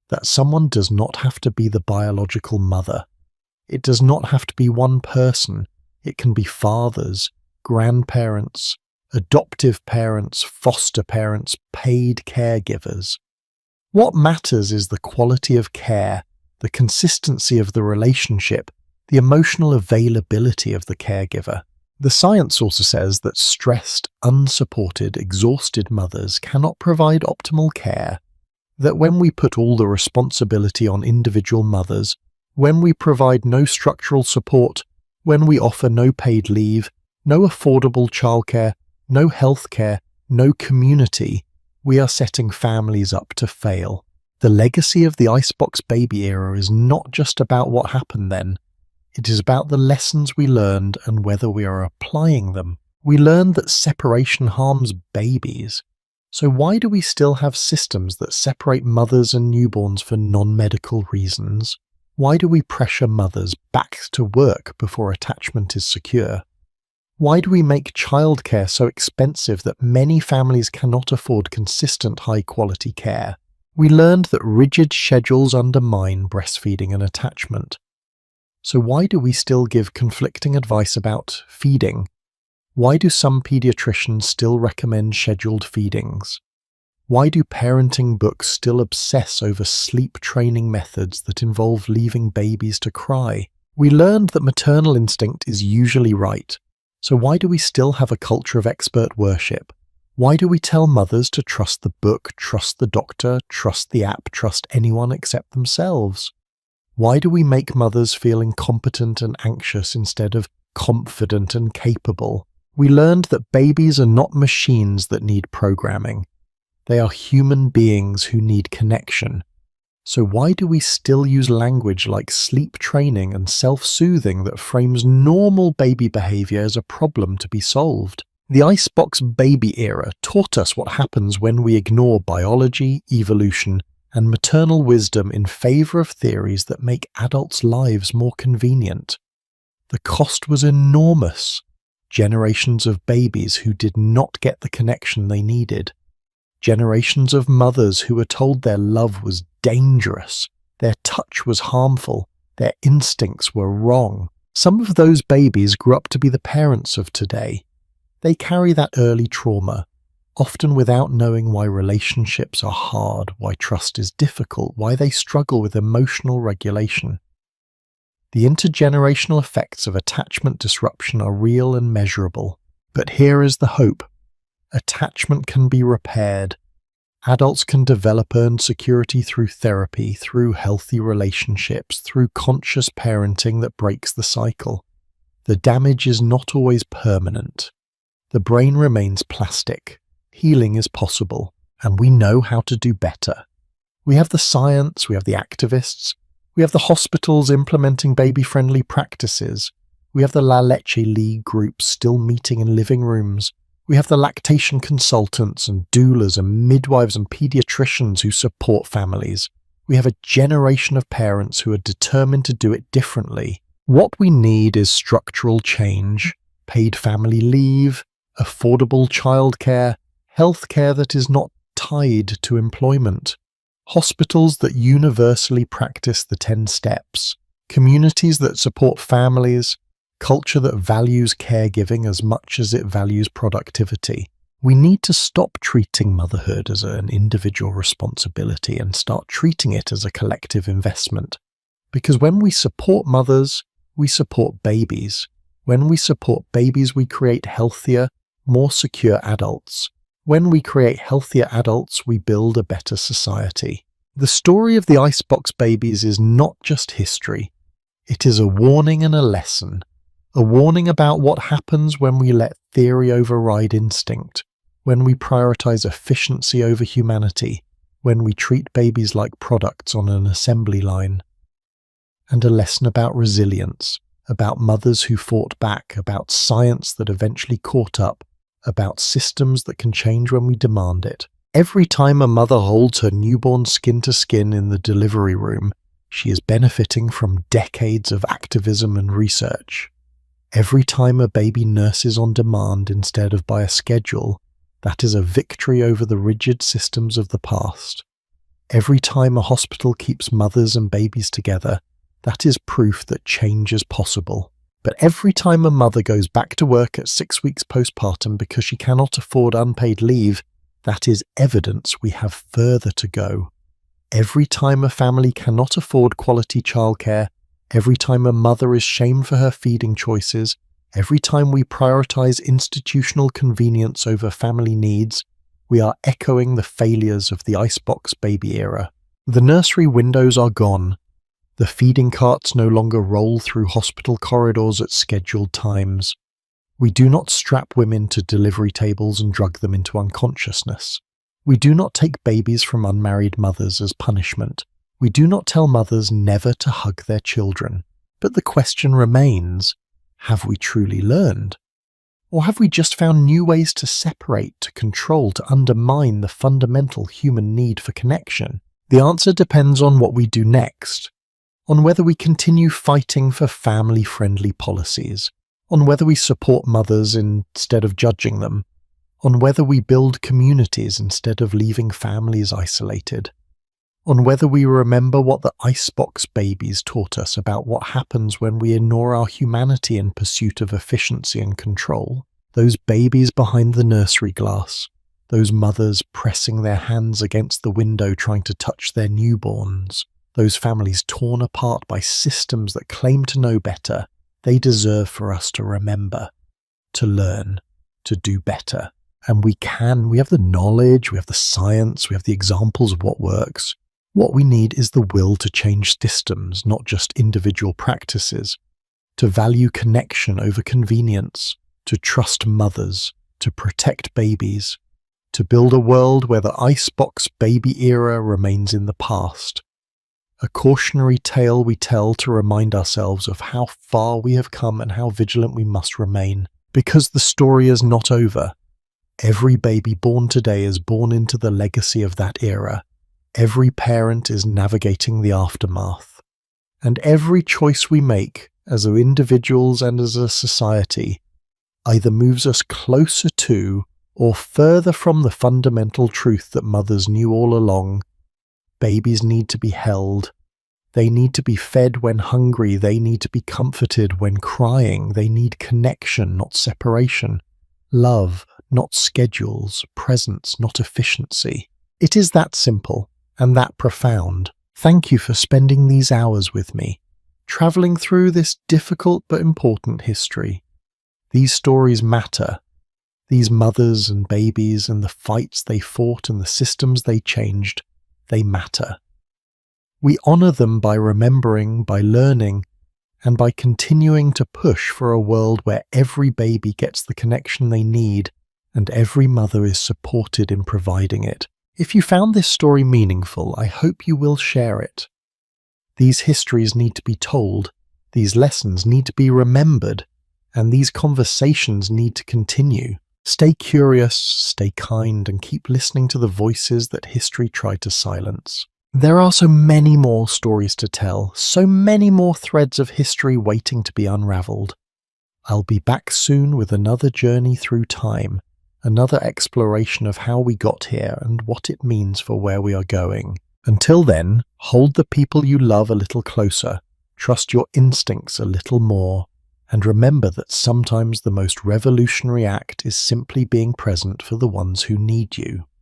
That someone does not have to be the biological mother. It does not have to be one person. It can be fathers, grandparents, adoptive parents, foster parents, paid caregivers. What matters is the quality of care, the consistency of the relationship, the emotional availability of the caregiver. The science also says that stressed, unsupported, exhausted mothers cannot provide optimal care, that when we put all the responsibility on individual mothers, when we provide no structural support, when we offer no paid leave, no affordable childcare, no healthcare, no community, we are setting families up to fail. The legacy of the icebox baby era is not just about what happened then. It is about the lessons we learned and whether we are applying them. We learned that separation harms babies. So why do we still have systems that separate mothers and newborns for non-medical reasons? Why do we pressure mothers back to work before attachment is secure? Why do we make childcare so expensive that many families cannot afford consistent high-quality care? We learned that rigid schedules undermine breastfeeding and attachment. So why do we still give conflicting advice about feeding? Why do some pediatricians still recommend scheduled feedings? Why do parenting books still obsess over sleep training methods that involve leaving babies to cry? We learned that maternal instinct is usually right. So why do we still have a culture of expert worship? Why do we tell mothers to trust the book, trust the doctor, trust the app, trust anyone except themselves? Why do we make mothers feel incompetent and anxious instead of confident and capable? We learned that babies are not machines that need programming. They are human beings who need connection. So why do we still use language like sleep training and self-soothing that frames normal baby behavior as a problem to be solved? The icebox baby era taught us what happens when we ignore biology, evolution, and maternal wisdom in favor of theories that make adults' lives more convenient. The cost was enormous. Generations of babies who did not get the connection they needed. Generations of mothers who were told their love was dangerous, their touch was harmful, their instincts were wrong. Some of those babies grew up to be the parents of today. They carry that early trauma, often without knowing why relationships are hard, why trust is difficult, why they struggle with emotional regulation. The intergenerational effects of attachment disruption are real and measurable. But here is the hope. Attachment can be repaired. Adults can develop earned security through therapy, through healthy relationships, through conscious parenting that breaks the cycle. The damage is not always permanent. The brain remains plastic. Healing is possible, and we know how to do better. We have the science, we have the activists, we have the hospitals implementing baby-friendly practices, we have the La Leche League groups still meeting in living rooms, we have the lactation consultants and doulas and midwives and pediatricians who support families. We have a generation of parents who are determined to do it differently. What we need is structural change, paid family leave, affordable childcare, healthcare that is not tied to employment, hospitals that universally practice the 10 steps, communities that support families, culture that values caregiving as much as it values productivity. We need to stop treating motherhood as an individual responsibility and start treating it as a collective investment. Because when we support mothers, we support babies. When we support babies, we create healthier, more secure adults. When we create healthier adults, we build a better society. The story of the icebox babies is not just history. It is a warning and a lesson. A warning about what happens when we let theory override instinct, when we prioritize efficiency over humanity, when we treat babies like products on an assembly line. And a lesson about resilience, about mothers who fought back, about science that eventually caught up, about systems that can change when we demand it. Every time a mother holds her newborn skin to skin in the delivery room, she is benefiting from decades of activism and research. Every time a baby nurses on demand instead of by a schedule, that is a victory over the rigid systems of the past. Every time a hospital keeps mothers and babies together, that is proof that change is possible. But every time a mother goes back to work at 6 weeks postpartum because she cannot afford unpaid leave, that is evidence we have further to go. Every time a family cannot afford quality childcare, every time a mother is shamed for her feeding choices, every time we prioritize institutional convenience over family needs, we are echoing the failures of the icebox baby era. The nursery windows are gone. The feeding carts no longer roll through hospital corridors at scheduled times. We do not strap women to delivery tables and drug them into unconsciousness. We do not take babies from unmarried mothers as punishment. We do not tell mothers never to hug their children. But the question remains, have we truly learned? Or have we just found new ways to separate, to control, to undermine the fundamental human need for connection? The answer depends on what we do next, on whether we continue fighting for family-friendly policies, on whether we support mothers instead of judging them, on whether we build communities instead of leaving families isolated, on whether we remember what the icebox babies taught us about what happens when we ignore our humanity in pursuit of efficiency and control. Those babies behind the nursery glass, those mothers pressing their hands against the window trying to touch their newborns, those families torn apart by systems that claim to know better, they deserve for us to remember, to learn, to do better. And we have the knowledge, we have the science, we have the examples of what works. What we need is the will to change systems, not just individual practices, to value connection over convenience, to trust mothers, to protect babies, to build a world where the icebox baby era remains in the past. A cautionary tale we tell to remind ourselves of how far we have come and how vigilant we must remain, because the story is not over. Every baby born today is born into the legacy of that era. Every parent is navigating the aftermath. And every choice we make, as individuals and as a society, either moves us closer to or further from the fundamental truth that mothers knew all along. Babies need to be held. They need to be fed when hungry. They need to be comforted when crying. They need connection, not separation. Love, not schedules. Presence, not efficiency. It is that simple and that profound. Thank you for spending these hours with me, traveling through this difficult but important history. These stories matter. These mothers and babies and the fights they fought and the systems they changed, they matter. We honor them by remembering, by learning, and by continuing to push for a world where every baby gets the connection they need and every mother is supported in providing it. If you found this story meaningful, I hope you will share it. These histories need to be told, these lessons need to be remembered, and these conversations need to continue. Stay curious, stay kind, and keep listening to the voices that history tried to silence. There are so many more stories to tell, so many more threads of history waiting to be unraveled. I'll be back soon with another journey through time, another exploration of how we got here and what it means for where we are going. Until then, hold the people you love a little closer, trust your instincts a little more, and remember that sometimes the most revolutionary act is simply being present for the ones who need you.